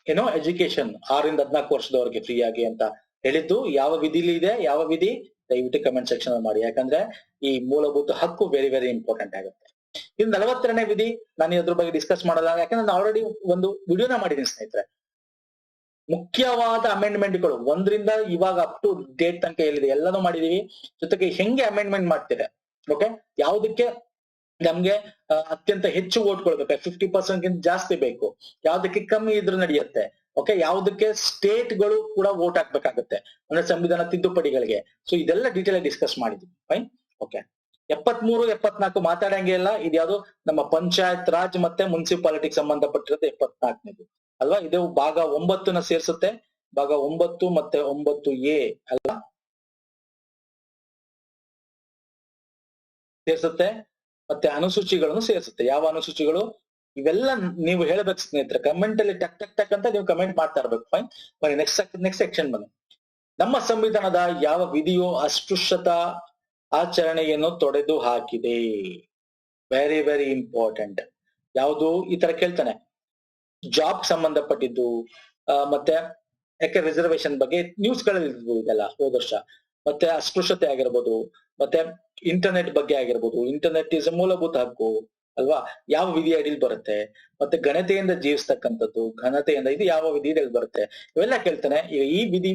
ಏನೋ ಎಜುಕೇಶನ್ 6 ರಿಂದ 14 ವರ್ಷದವರೆಗೆ ಫ್ರೀ ಆಗಿ ಅಂತ ಹೇಳಿದ್ದು ಯಾವ ವಿಧಿಲಿ ಇದೆ? ಯಾವ ವಿಧಿ? ದಯವಿಟ್ಟು ಕಮೆಂಟ್ ಸೆಕ್ಷನ್ ಅಲ್ಲಿ ಮಾಡಿ. ಯಾಕಂದ್ರೆ ಈ ಮೂಲಭೂತ ಹಕ್ಕು ವೆರಿ ವೆರಿ ಇಂಪಾರ್ಟೆಂಟ್ ಆಗುತ್ತೆ. ಇನ್ನು 42ನೇ ವಿಧಿ ನಾನು ಇದ್ರ ಬಗ್ಗೆ ಡಿಸ್ಕಸ್ ಮಾಡಲ್ಲ, ಯಾಕಂದ್ರೆ ನಾನು ಆಲ್ರೆಡಿ ಒಂದು ವಿಡಿಯೋನ ಮಾಡಿದೀನಿ ಸ್ನೇಹಿತರೆ. ಮುಖ್ಯವಾದ ಅಮೆಂಡ್ಮೆಂಟ್ಗಳು 1ರಿಂದ ಇವಾಗ ಅಪ್ ಟು ಡೇಟ್ ತನಕ ಹೇಳಿದೆ, ಎಲ್ಲಾನು ಮಾಡಿದೀವಿ. ಜೊತೆಗೆ ಹೆಂಗೆ ಅಮೆಂಡ್ಮೆಂಟ್ ಮಾಡ್ತೀರಾ, ಓಕೆ, ಯಾವ್ದಕ್ಕೆ ನಮ್ಗೆ ಅತ್ಯಂತ ಹೆಚ್ಚು ಓಟ್ಗಳು ಬೇಕು, 50% ಗಿಂತ ಜಾಸ್ತಿ ಬೇಕು, ಯಾವ್ದಕ್ಕೆ ಕಮ್ಮಿ ಇದ್ರೂ ನಡೆಯುತ್ತೆ, ಓಕೆ, ಯಾವ್ದಕ್ಕೆ ಸ್ಟೇಟ್ ಗಳು ಕೂಡ ವೋಟ್ ಹಾಕ್ಬೇಕಾಗುತ್ತೆ ಅಂದ್ರೆ ಸಂವಿಧಾನ ತಿದ್ದುಪಡಿಗಳಿಗೆ. ಸೊ ಇದೆಲ್ಲ ಡೀಟೇಲ್ ಆಗಿ ಡಿಸ್ಕಸ್ ಮಾಡಿದ್ವಿ. Fine, okay. 73, 74 ಮಾತಾಡಂಗೆ ಇಲ್ಲ. ಇದ್ಯಾವುದು ನಮ್ಮ ಪಂಚಾಯತ್ ರಾಜ್ ಮತ್ತೆ ಮುನ್ಸಿಪಾಲಿಟಿಗೆ ಸಂಬಂಧಪಟ್ಟಿರೋದು 74ನೇದು ಅಲ್ವಾ. ಇದು ಭಾಗ 9ನ ಸೇರಿಸುತ್ತೆ. ಭಾಗ 9 ಮತ್ತೆ 9A ಅಲ್ವಾ ಸೇರಿಸುತ್ತೆ. ಮತ್ತೆ ಅನುಸೂಚಿಗಳನ್ನು ಸೇರಿಸುತ್ತೆ. ಯಾವ ಅನುಸೂಚಿಗಳು? ಇವೆಲ್ಲ ನೀವು ಹೇಳ್ಬೇಕು ಸ್ನೇಹಿತರೆ. ಕಮೆಂಟ್ ಅಲ್ಲಿ ಟಕ್ ಟಕ್ ಟಕ್ ಅಂತ ನೀವು ಕಮೆಂಟ್ ಮಾಡ್ತಾ ಇರ್ಬೇಕು. ಫೈನ್, ಬನ್ನಿ ನೆಕ್ಸ್ಟ್ ಸೆಕ್ಷನ್ ಬನ್ನಿ. ನಮ್ಮ ಸಂವಿಧಾನದ ಯಾವ ವಿಧಿಯು ಅಸ್ಪೃಶ್ಯತಾ ಆಚರಣೆಯನ್ನು ತೊಡೆದು ಹಾಕಿದೆ? Very very important. ಯಾವುದು? ಈ ತರ ಕೇಳ್ತಾನೆ. ಜಾಬ್ ಸಂಬಂಧಪಟ್ಟಿದ್ದು, ಮತ್ತೆ ಯಾಕೆ ರಿಸರ್ವೇಶನ್ ಬಗ್ಗೆ ನ್ಯೂಸ್ ಗಳಲ್ಲಿ ಇದೆಲ್ಲ ಹೋದ ವರ್ಷ, ಮತ್ತೆ ಅಸ್ಪೃಶ್ಯತೆ ಆಗಿರ್ಬೋದು, ಮತ್ತೆ ಇಂಟರ್ನೆಟ್ ಬಗ್ಗೆ ಆಗಿರ್ಬೋದು. ಇಂಟರ್ನೆಟ್ ಇಸ್ ಮೂಲಭೂತ ಹಕ್ಕು. ಅಲ್ವಾ, ಯಾವ ವಿಧಿ ಅಡಿಯಲ್ಲಿ ಬರುತ್ತೆ, ಮತ್ತೆ ಘನತೆಯಿಂದ ಜೀವಿಸ್ತಕ್ಕಂಥದ್ದು, ಘನತೆಯಿಂದ ಇದು ಯಾವ ವಿಧಿಯಲ್ಲಿ ಬರುತ್ತೆ, ಇವೆಲ್ಲ ಕೇಳ್ತಾನೆ. ಈ ವಿಧಿ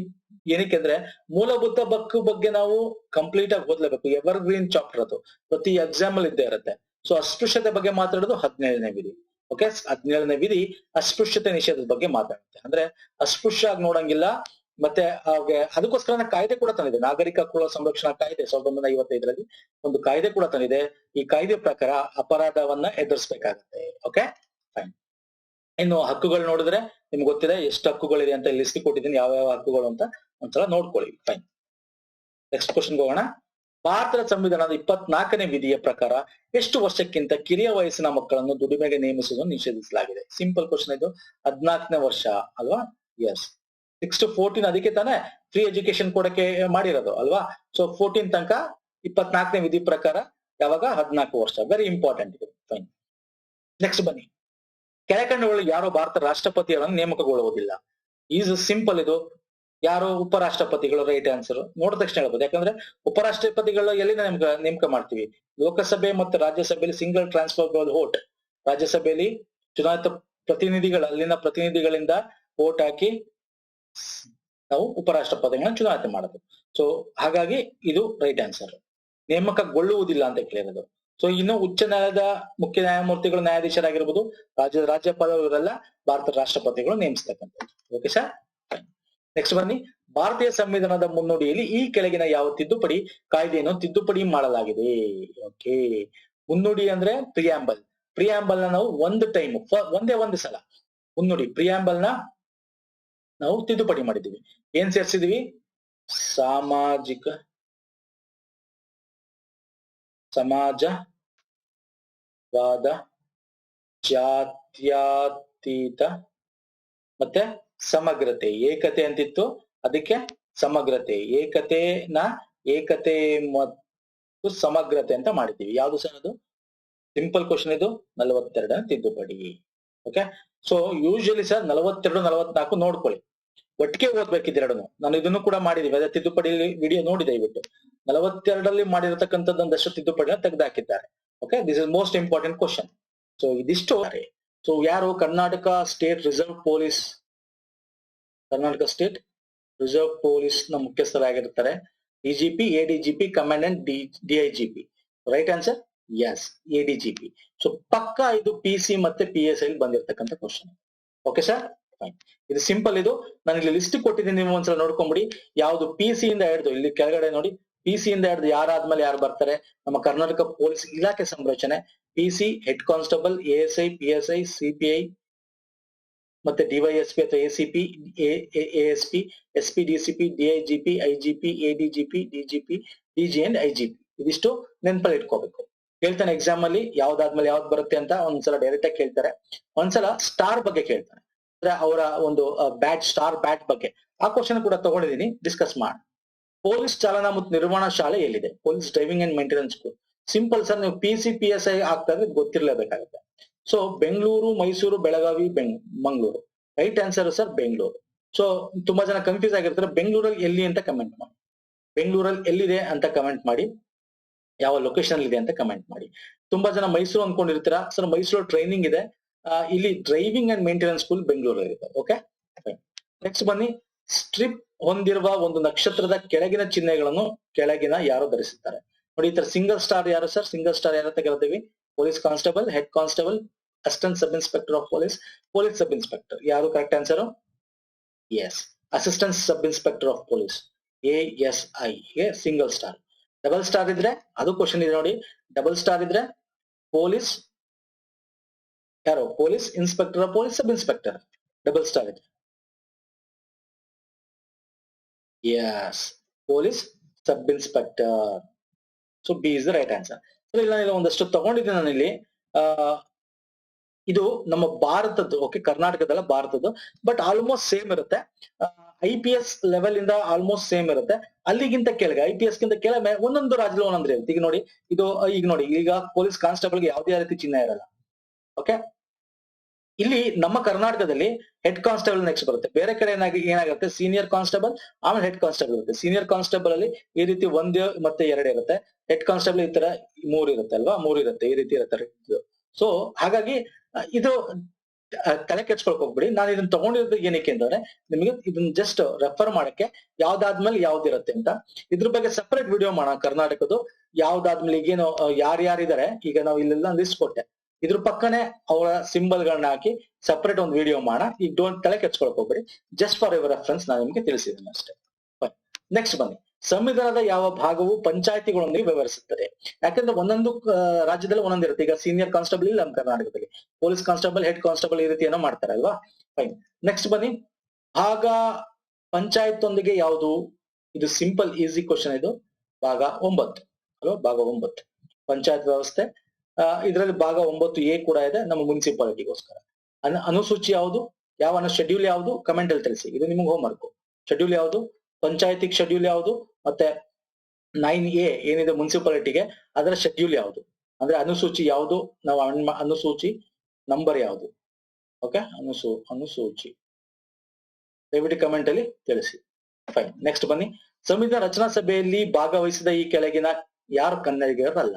ಏನಕ್ಕೆ ಅಂದ್ರೆ ಮೂಲಭೂತ ಹಕ್ಕು ಬಗ್ಗೆ ನಾವು ಕಂಪ್ಲೀಟ್ ಆಗಿ ಓದ್ಲೇಬೇಕು. ಎವರ್ ಗ್ರೀನ್ ಚಾಪ್ಟರ್ ಅದು, ಪ್ರತಿ ಎಕ್ಸಾಮ್ ಅಲ್ಲಿ ಇದ್ದೇ ಇರುತ್ತೆ. ಸೊ ಅಸ್ಪೃಶ್ಯತೆ ಬಗ್ಗೆ ಮಾತಾಡೋದು 17ನೇ ವಿಧಿ. ಓಕೆ, 17ನೇ ವಿಧಿ ಅಸ್ಪೃಶ್ಯತೆ ನಿಷೇಧದ ಬಗ್ಗೆ ಮಾತಾಡುತ್ತೆ. ಅಂದ್ರೆ ಅಸ್ಪೃಶ್ಯ ಆಗಿ ನೋಡಂಗಿಲ್ಲ. ಮತ್ತೆ ಅದಕ್ಕೋಸ್ಕರ ಕಾಯ್ದೆ ಕೂಡ ತಂದಿದೆ, ನಾಗರಿಕ ಹಕ್ಕುಗಳ ಸಂರಕ್ಷಣಾ ಕಾಯ್ದೆ 1955ರಲ್ಲಿ ಒಂದು ಕಾಯ್ದೆ ಕೂಡ ತಂದಿದೆ. ಈ ಕಾಯ್ದೆ ಪ್ರಕಾರ ಅಪರಾಧವನ್ನ ಎದುರಿಸಬೇಕಾಗುತ್ತೆ. Okay fine. ಇನ್ನು ಹಕ್ಕುಗಳು ನೋಡಿದ್ರೆ ನಿಮ್ಗೆ ಗೊತ್ತಿದೆ ಎಷ್ಟು ಹಕ್ಕುಗಳಿದೆ ಅಂತ ಲಿಸ್ಟ್ ಕೊಟ್ಟಿದ್ದೀನಿ, ಯಾವ ಹಕ್ಕುಗಳು ಅಂತ ಒಂದ್ಸಲ ನೋಡ್ಕೊಳ್ಳಿ. ಫೈನ್. ನೆಕ್ಸ್ಟ್ ಕ್ವಶನ್ಗೆ ಹೋಗೋಣ. ಭಾರತದ ಸಂವಿಧಾನದ 24ನೇ ವಿಧಿಯ ಪ್ರಕಾರ ಎಷ್ಟು ವರ್ಷಕ್ಕಿಂತ ಕಿರಿಯ ವಯಸ್ಸಿನ ಮಕ್ಕಳನ್ನು ದುಡಿಮೆಗೆ ನೇಮಿಸುವುದನ್ನು ನಿಷೇಧಿಸಲಾಗಿದೆ? ಸಿಂಪಲ್ ಕ್ವಶನ್ ಇದು. 14ನೇ ವರ್ಷ ಅಲ್ವಾ? ಎಸ್. 6 to 14 ಅದಕ್ಕೆ ತಾನೇ ಫ್ರೀ ಎಜುಕೇಶನ್ ಕೊಡಕ್ಕೆ ಮಾಡಿರೋದು ಅಲ್ವಾ? ಸೊ 14 ತನಕ 24ನೇ ವಿಧಿ ಪ್ರಕಾರ ಯಾವಾಗ 14 ವರ್ಷ. ವೆರಿ ಇಂಪಾರ್ಟೆಂಟ್ ಇದು. ಫೈನ್. ನೆಕ್ಸ್ಟ್ ಬನ್ನಿ. ಕೆಳಕಂಡಗಳು ಯಾರೋ ಭಾರತ ರಾಷ್ಟ್ರಪತಿಗಳನ್ನು ನೇಮಕಗೊಳ್ಳುವುದಿಲ್ಲ? ಈಸ್ ಸಿಂಪಲ್ ಇದು. ಯಾರು? ಉಪರಾಷ್ಟ್ರಪತಿಗಳು. Right answer. ನೋಡಿದ ತಕ್ಷಣ ಹೇಳ್ಬೋದು. ಯಾಕಂದ್ರೆ ಉಪರಾಷ್ಟ್ರಪತಿಗಳು ಎಲ್ಲಿನ ನೇಮಕ ಮಾಡ್ತೀವಿ? ಲೋಕಸಭೆ ಮತ್ತು ರಾಜ್ಯಸಭೆಯಲ್ಲಿ ಸಿಂಗಲ್ ಟ್ರಾನ್ಸ್ಫರ್ ವೋಟ್. ರಾಜ್ಯಸಭೆಯಲ್ಲಿ ಚುನಾಯಿತ ಪ್ರತಿನಿಧಿಗಳು, ಅಲ್ಲಿನ ಪ್ರತಿನಿಧಿಗಳಿಂದ ವೋಟ್ ಹಾಕಿ ನಾವು ಉಪರಾಷ್ಟ್ರಪತಿಗಳನ್ನ ಚುನಾವಣೆ ಮಾಡೋದು. ಸೊ ಹಾಗಾಗಿ ಇದು ರೈಟ್ ಆನ್ಸರ್. ನೇಮಕಗೊಳ್ಳುವುದಿಲ್ಲ ಅಂತ ಕೇಳಿರೋದು. ಸೊ ಇನ್ನು ಉಚ್ಚ ನ್ಯಾಯಾಲಯದ ಮುಖ್ಯ ನ್ಯಾಯಮೂರ್ತಿಗಳು, ನ್ಯಾಯಾಧೀಶರಾಗಿರ್ಬೋದು, ರಾಜ್ಯಪಾಲರು, ಇವರೆಲ್ಲ ಭಾರತ ರಾಷ್ಟ್ರಪತಿಗಳು ನೇಮಿಸ್ತಕ್ಕಂಥದ್ದು. Okay sir. ನೆಕ್ಸ್ಟ್ ಬನ್ನಿ. ಭಾರತೀಯ ಸಂವಿಧಾನದ ಮುನ್ನುಡಿಯಲ್ಲಿ ಈ ಕೆಳಗಿನ ಯಾವ ತಿದ್ದುಪಡಿ ಕಾಯ್ದೆಯನ್ನು ತಿದ್ದುಪಡಿ ಮಾಡಲಾಗಿದೆ? ಓಕೆ, ಮುನ್ನುಡಿ ಅಂದ್ರೆ ಪ್ರಿಯಾಂಬಲ್. ಪ್ರಿಯಾಂಬಲ್ ನ ನಾವು ಒಂದೇ ಸಲ ಮುನ್ನುಡಿ ಪ್ರಿಯಾಂಬಲ್ ನ ನಾವು ತಿದ್ದುಪಡಿ ಮಾಡಿದೀವಿ. ಏನ್ ಸೇರ್ಸಿದೀವಿ? ಸಮಾಜವಾದ, ಜಾತ್ಯತೀತ ಮತ್ತೆ ಸಮಗ್ರತೆ. ಏಕತೆ ಅಂತಿತ್ತು, ಅದಕ್ಕೆ ಸಮಗ್ರತೆ. ಏಕತೆ ಮತ್ತು ಸಮಗ್ರತೆ ಅಂತ ಮಾಡಿದ್ದೀವಿ. ಯಾವ್ದು ಸರ್ ಅದು? ಸಿಂಪಲ್ ಕ್ವಶನ್ ಇದು. 42ನೇ ತಿದ್ದುಪಡಿ. ಓಕೆ. ಸೊ ಯೂಶಲಿ ಸರ್ 42, 44 ನೋಡ್ಕೊಳ್ಳಿ, ಒಟ್ಟಿಗೆ ಓದ್ಬೇಕಿದ್ದೆರಡನ್ನು. ನಾನು ಇದನ್ನು ಕೂಡ ಮಾಡಿದೀವಿ, ಅದೇ ತಿದ್ದುಪಡಿ ವಿಡಿಯೋ ನೋಡಿ ದಯವಿಟ್ಟು. 42ರಲ್ಲಿ ಮಾಡಿರತಕ್ಕಂಥದ್ದು ಒಂದಷ್ಟು ತಿದ್ದುಪಡಿನ ತೆಗೆದುಹಾಕಿದ್ದಾರೆ. Okay, this is most important question. So ಇದಿಷ್ಟು. ಸೊ ಯಾರು? ಕರ್ನಾಟಕ ಸ್ಟೇಟ್ ರಿಸರ್ವ್ ಪೊಲೀಸ್ ನ ಮುಖ್ಯಸ್ಥರಾಗಿರ್ತಾರೆ. DGP, ADGP, commandant, DIGP. Right answer yes, ADGP. So ಪಕ್ಕ ಇದು PC ಮತ್ತೆ PSI ಬಂದಿರತಕ್ಕಂಥ ಕ್ವಶನ್. Okay sir, fine. ಇದು ಸಿಂಪಲ್ ಇದು. ನಾನು ಇಲ್ಲಿ ಲಿಸ್ಟ್ ಕೊಟ್ಟಿದ್ದೀನಿ, ನೀವು ಒಂದ್ಸಲ ನೋಡ್ಕೊಂಬಿಡಿ. ಯಾವ್ದು PC ಇಂದ ಹಿಡಿದು ಇಲ್ಲಿ ಕೆಳಗಡೆ ನೋಡಿ, PC ಇಂದ ಹಿಡಿದು ಯಾರಾದ್ಮೇಲೆ ಯಾರು ಬರ್ತಾರೆ? ನಮ್ಮ ಕರ್ನಾಟಕ ಪೊಲೀಸ್ ಇಲಾಖೆ ಸಂರಚನೆ. PC, head constable, ASI, PSI, CPI ಮತ್ತೆ DYSP ಅಥವಾ ACP, ASP, SP, DCP, DIGP, IGP, ADGP, DGP, DG and IGP. ಇದಿಷ್ಟು ನೆನಪಲ್ಲಿ ಇಟ್ಕೋಬೇಕು. ಕೇಳ್ತಾನೆ ಎಕ್ಸಾಮ್ ಅಲ್ಲಿ ಯಾವ್ದಾದ್ಮೇಲೆ ಯಾವ್ದು ಬರುತ್ತೆ ಅಂತ. ಒಂದ್ಸಲ ಡೈರೆಕ್ಟ್ ಆಗಿ ಕೇಳ್ತಾರೆ, ಒಂದ್ಸಲ ಸ್ಟಾರ್ ಬಗ್ಗೆ ಕೇಳ್ತಾನೆ, ಅಂದ್ರೆ ಅವರ ಒಂದು ಸ್ಟಾರ್ ಬ್ಯಾಟ್ ಬಗ್ಗೆ. ಆ ಕ್ವಶನ್ ಕೂಡ ತಗೊಂಡಿದ್ದೀನಿ, ಡಿಸ್ಕಸ್ ಮಾಡಿ. ಪೊಲೀಸ್ ಚಾಲನಾ ಮತ್ತು ನಿರ್ವಹಣಾ ಶಾಲೆ ಎಲ್ಲಿದೆ? Police driving and maintenance school. Simple sir, ನೀವು PC, PSI ಆಗ್ತಾ ಇದ್ರೆ ಗೊತ್ತಿರ್ಲೇಬೇಕಾಗುತ್ತೆ. So Bengaluru, Mysuru, Belagavi, Mangaluru. Right answer sir Bengaluru. So ತುಂಬಾ ಜನ ಕನ್ಫ್ಯೂಸ್ ಆಗಿರ್ತಾರೆ. ಬೆಂಗಳೂರಲ್ಲಿ ಎಲ್ಲಿ ಅಂತ ಕಮೆಂಟ್ ಮಾಡಿ. ಬೆಂಗಳೂರಲ್ಲಿ ಎಲ್ಲಿದೆ ಅಂತ ಕಮೆಂಟ್ ಮಾಡಿ. ಯಾವ ಲೊಕೇಶನ್ ಇದೆ ಅಂತ ಕಮೆಂಟ್ ಮಾಡಿ. ತುಂಬಾ ಜನ ಮೈಸೂರು ಅನ್ಕೊಂಡಿರ್ತೀರಾ. ಸರ್ ಮೈಸೂರು ಟ್ರೈನಿಂಗ್ ಇದೆ, ಇಲ್ಲಿ ಡ್ರೈವಿಂಗ್ ಅಂಡ್ ಮೇಂಟೆನೆನ್ಸ್ ಸ್ಕೂಲ್ ಬೆಂಗಳೂರಲ್ಲಿ ಇದೆ. ಓಕೆ. ನೆಕ್ಸ್ಟ್ ಬನ್ನಿ. ಸ್ಟ್ರಿಪ್ ಹೊಂದಿರುವ ಒಂದು ನಕ್ಷತ್ರದ ಕೆಳಗಿನ ಚಿಹ್ನೆಗಳನ್ನು ಯಾರು ಧರಿಸುತ್ತಾರೆ? ನೋಡಿ, ಈ ತರ ಸಿಂಗಲ್ ಸ್ಟಾರ್ ಯಾರು ಸರ್? ಸಿಂಗಲ್ ಸ್ಟಾರ್ ಯಾರು ತಗೊಳ್ತೀವಿ? Police constable, head constable, assistant sub inspector of police sub inspector. ಯಾರು correct answer? Yes, assistant sub inspector of police, ASI ಗೆ ಸಿಂಗಲ್ ಸ್ಟಾರ್. ಡಬಲ್ ಸ್ಟಾರ್ ಇದ್ರೆ ಅದು ಕ್ವಶನ್ ಇದೆ ನೋಡಿ. ಡಬಲ್ ಸ್ಟಾರ್ ಇದ್ರೆ ಪೊಲೀಸ್ ಯಾರು? Police inspector of police sub inspector. Double star ಇದೆ. Yes, police sub inspector. So B is the right answer. ಇಲ್ಲ ಒಂದಷ್ಟು ತಗೊಂಡಿದ್ದೀನಿ ನಾನು ಇಲ್ಲಿ. ಇದು ನಮ್ಮ ಭಾರತದ್ದು. ಓಕೆ, ಕರ್ನಾಟಕದಲ್ಲ, ಭಾರತದ್ದು. ಬಟ್ ಆಲ್ಮೋಸ್ಟ್ ಸೇಮ್ ಇರುತ್ತೆ. IPS ಲೆವೆಲ್ ಇಂದ ಆಲ್ಮೋಸ್ಟ್ ಸೇಮ್ ಇರುತ್ತೆ. ಅಲ್ಲಿಗಿಂತ ಕೆಳಗೆ, IPS ಗಿಂತ ಕೆಳಗೆ ಒಂದೊಂದು ರಾಜ್ಯದಲ್ಲಿ ಒಂದೊಂದು ಇರುತ್ತೆ. ಈಗ ನೋಡಿ, ಈಗ ಪೊಲೀಸ್ ಕಾನ್ಸ್ಟೇಬಲ್ಗೆ ಯಾವುದೇ ರೀತಿ ಚಿಹ್ನೆ ಇರಲ್ಲ. ಓಕೆ, ಇಲ್ಲಿ ನಮ್ಮ ಕರ್ನಾಟಕದಲ್ಲಿ ಹೆಡ್ ಕಾನ್ಸ್ಟೇಬಲ್ ನೆಕ್ಸ್ಟ್ ಬರುತ್ತೆ. ಬೇರೆ ಕಡೆ ಏನಾಗುತ್ತೆ? ಸೀನಿಯರ್ ಕಾನ್ಸ್ಟೇಬಲ್, ಆಮೇಲೆ ಹೆಡ್ ಕಾನ್ಸ್ಟೇಬಲ್ ಇರುತ್ತೆ. ಸೀನಿಯರ್ ಕಾನ್ಸ್ಟೇಬಲ್ ಅಲ್ಲಿ ಈ ರೀತಿ 1 ಮತ್ತೆ 2 ಇರುತ್ತೆ. ಹೆಡ್ ಕಾನ್ಸ್ಟೇಬಲ್ ಈ ತರ 3 ಇರುತ್ತೆ ಅಲ್ವಾ? 3 ಇರುತ್ತೆ, ಈ ರೀತಿ ಇರುತ್ತೆ. ಸೊ ಹಾಗಾಗಿ ಇದು ತಲೆ ಕೆಡ್ಸ್ಕೊಳಕ್ ಹೋಗ್ಬಿಡಿ. ನಾನು ಇದನ್ನ ತಗೊಂಡಿರೋದು ಏನಕ್ಕೆ ಅಂತಂದ್ರೆ ನಿಮಗೆ ಇದನ್ನ ಜಸ್ಟ್ ರೆಫರ್ ಮಾಡಕ್ಕೆ ಯಾವ್ದಾದ್ಮೇಲೆ ಯಾವ್ದಿರತ್ತೆ ಅಂತ. ಇದ್ರ ಬಗ್ಗೆ ಸಪರೇಟ್ ವಿಡಿಯೋ ಮಾಡೋಣ. ಕರ್ನಾಟಕದ್ದು ಯಾವ್ದಾದ್ಮೇಲೆ ಈಗೇನು ಯಾರ್ಯಾರಿದ್ದಾರೆ ಈಗ ನಾವು ಇಲ್ಲೆಲ್ಲ ಲಿಸ್ಟ್ ಕೊಟ್ಟೆ, ಇದ್ರ ಪಕ್ಕನೆ ಅವರ ಸಿಂಬಲ್ ಗಳನ್ನ ಹಾಕಿ ಸಪರೇಟ್ ಒಂದು ವಿಡಿಯೋ ಮಾಡೋಣ. ಈಗ ಡೋಂಟ್ ತಲೆ ಕೆಡ್ಸ್ಕೊಳಕ್ ಹೋಗ್ಬೇಡಿ, ಜಸ್ಟ್ ಫಾರ್ ಯುವರ್ ರೆಫರೆನ್ಸ್ ನಾನು ನಿಮ್ಗೆ ತಿಳಿಸಿದ್ದೀನಿ ಅಷ್ಟೇ. ನೆಕ್ಸ್ಟ್ ಬನ್ನಿ, ಸಂವಿಧಾನದ ಯಾವ ಭಾಗವು ಪಂಚಾಯತಿಗಳೊಂದಿಗೆ ವ್ಯವಹರಿಸುತ್ತದೆ? ಯಾಕಂದ್ರೆ ಒಂದೊಂದು ರಾಜ್ಯದಲ್ಲಿ ಒಂದೊಂದು ಇರುತ್ತೆ. ಈಗ ಸೀನಿಯರ್ ಕಾನ್ಸ್ಟೇಬಲ್ ಇಲ್ಲ ನಮ್ಮ ಕರ್ನಾಟಕದಲ್ಲಿ, ಪೊಲೀಸ್ ಕಾನ್ಸ್ಟೇಬಲ್, ಹೆಡ್ ಕಾನ್ಸ್ಟೇಬಲ್ ಈ ರೀತಿ ಏನೋ ಮಾಡ್ತಾರೆ ಅಲ್ವಾ. ಫೈನ್. ನೆಕ್ಸ್ಟ್ ಬನ್ನಿ, ಭಾಗ ಪಂಚಾಯತ್ ಒಂದಿಗೆ ಯಾವುದು? ಇದು ಸಿಂಪಲ್ ಈಸಿ ಕ್ವಶನ್. ಇದು ಭಾಗ 9 ಅಲ್ವಾ, ಭಾಗ 9 ಪಂಚಾಯತ್ ವ್ಯವಸ್ಥೆ. ಇದರಲ್ಲಿ ಭಾಗ 9A ಕೂಡ ಇದೆ ನಮ್ಮ ಮುನ್ಸಿಪಾಲಿಟಿಗೋಸ್ಕರ. ಅನುಸೂಚಿ ಯಾವುದು, ಯಾವ ಶೆಡ್ಯೂಲ್ ಯಾವುದು ಕಮೆಂಟ್ ಅಲ್ಲಿ ತಿಳಿಸಿ. ಇದು ನಿಮ್ಗೆ ಹೋಮ್ ವರ್ಕ್. ಶೆಡ್ಯೂಲ್ ಯಾವುದು, ಪಂಚಾಯತಿಗೆ ಶೆಡ್ಯೂಲ್ ಯಾವುದು, ಮತ್ತೆ 9A ಏನಿದೆ ಮುನ್ಸಿಪಾಲಿಟಿಗೆ ಅದರ ಶೆಡ್ಯೂಲ್ ಯಾವುದು, ಅಂದ್ರೆ ಅನುಸೂಚಿ ಯಾವುದು, ನಾವು ಅನುಸೂಚಿ ನಂಬರ್ ಯಾವುದು. ಓಕೆ, ಅನುಸೂಚಿ ದಯವಿಟ್ಟು ಕಮೆಂಟ್ ಅಲ್ಲಿ ತಿಳಿಸಿ. ಫೈನ್. ನೆಕ್ಸ್ಟ್ ಬನ್ನಿ, ಸಂವಿಧಾನ ರಚನಾ ಸಭೆಯಲ್ಲಿ ಭಾಗವಹಿಸಿದ ಈ ಕೆಳಗಿನ ಯಾರು ಕನ್ನಡಿಗರಲ್ಲ?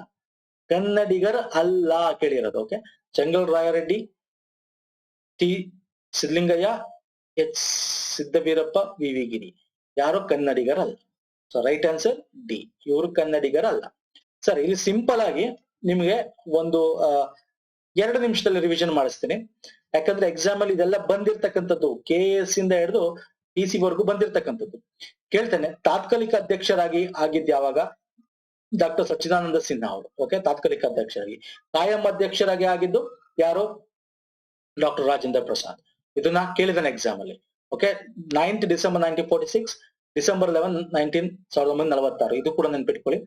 ಕನ್ನಡಿಗರ ಅಲ್ಲ ಕೇಳಿರೋದು. Okay, Chengalarayareddy, T Siddalingaiah, H Siddaveerappa, V Giri. ಯಾರು ಕನ್ನಡಿಗರಲ್ಲ. ಸೊ ರೈಟ್ ಆನ್ಸರ್ ಡಿ, ಇವರು ಕನ್ನಡಿಗರಲ್ಲ. ಸರಿ, ಇಲ್ಲಿ ಸಿಂಪಲ್ ಆಗಿ ನಿಮ್ಗೆ ಒಂದು 2 ನಿಮಿಷದಲ್ಲಿ ರಿವಿಷನ್ ಮಾಡಿಸ್ತೀನಿ. ಯಾಕಂದ್ರೆ ಎಕ್ಸಾಮ್ ಅಲ್ಲಿ ಇದೆಲ್ಲ ಬಂದಿರ್ತಕ್ಕಂಥದ್ದು KS ಇಂದ ಹಿಡಿದು PC ವರೆಗೂ ಬಂದಿರ್ತಕ್ಕಂಥದ್ದು. ಕೇಳ್ತೇನೆ, ತಾತ್ಕಾಲಿಕ ಅಧ್ಯಕ್ಷರಾಗಿ ಆಗಿದ್ ಯಾವಾಗ? ಡಾಕ್ಟರ್ ಸಚ್ಚಿದಾನಂದ ಸಿನ್ಹಾ ಅವರು. ಓಕೆ, ತಾತ್ಕಾಲಿಕ ಅಧ್ಯಕ್ಷರಾಗಿ. ಕಾಯಂ ಅಧ್ಯಕ್ಷರಾಗಿ ಆಗಿದ್ದು ಯಾರು? ಡಾಕ್ಟರ್ ರಾಜೇಂದ್ರ ಪ್ರಸಾದ್. ಇದನ್ನ ಕೇಳಿದಾನೆ ಎಕ್ಸಾಮ್ ಅಲ್ಲಿ. Okay, 9th December 1946, December 11, 1946. ಇದು ಕೂಡ ನೆನ್ಪಿಟ್ಕೊಳ್ಳಿ.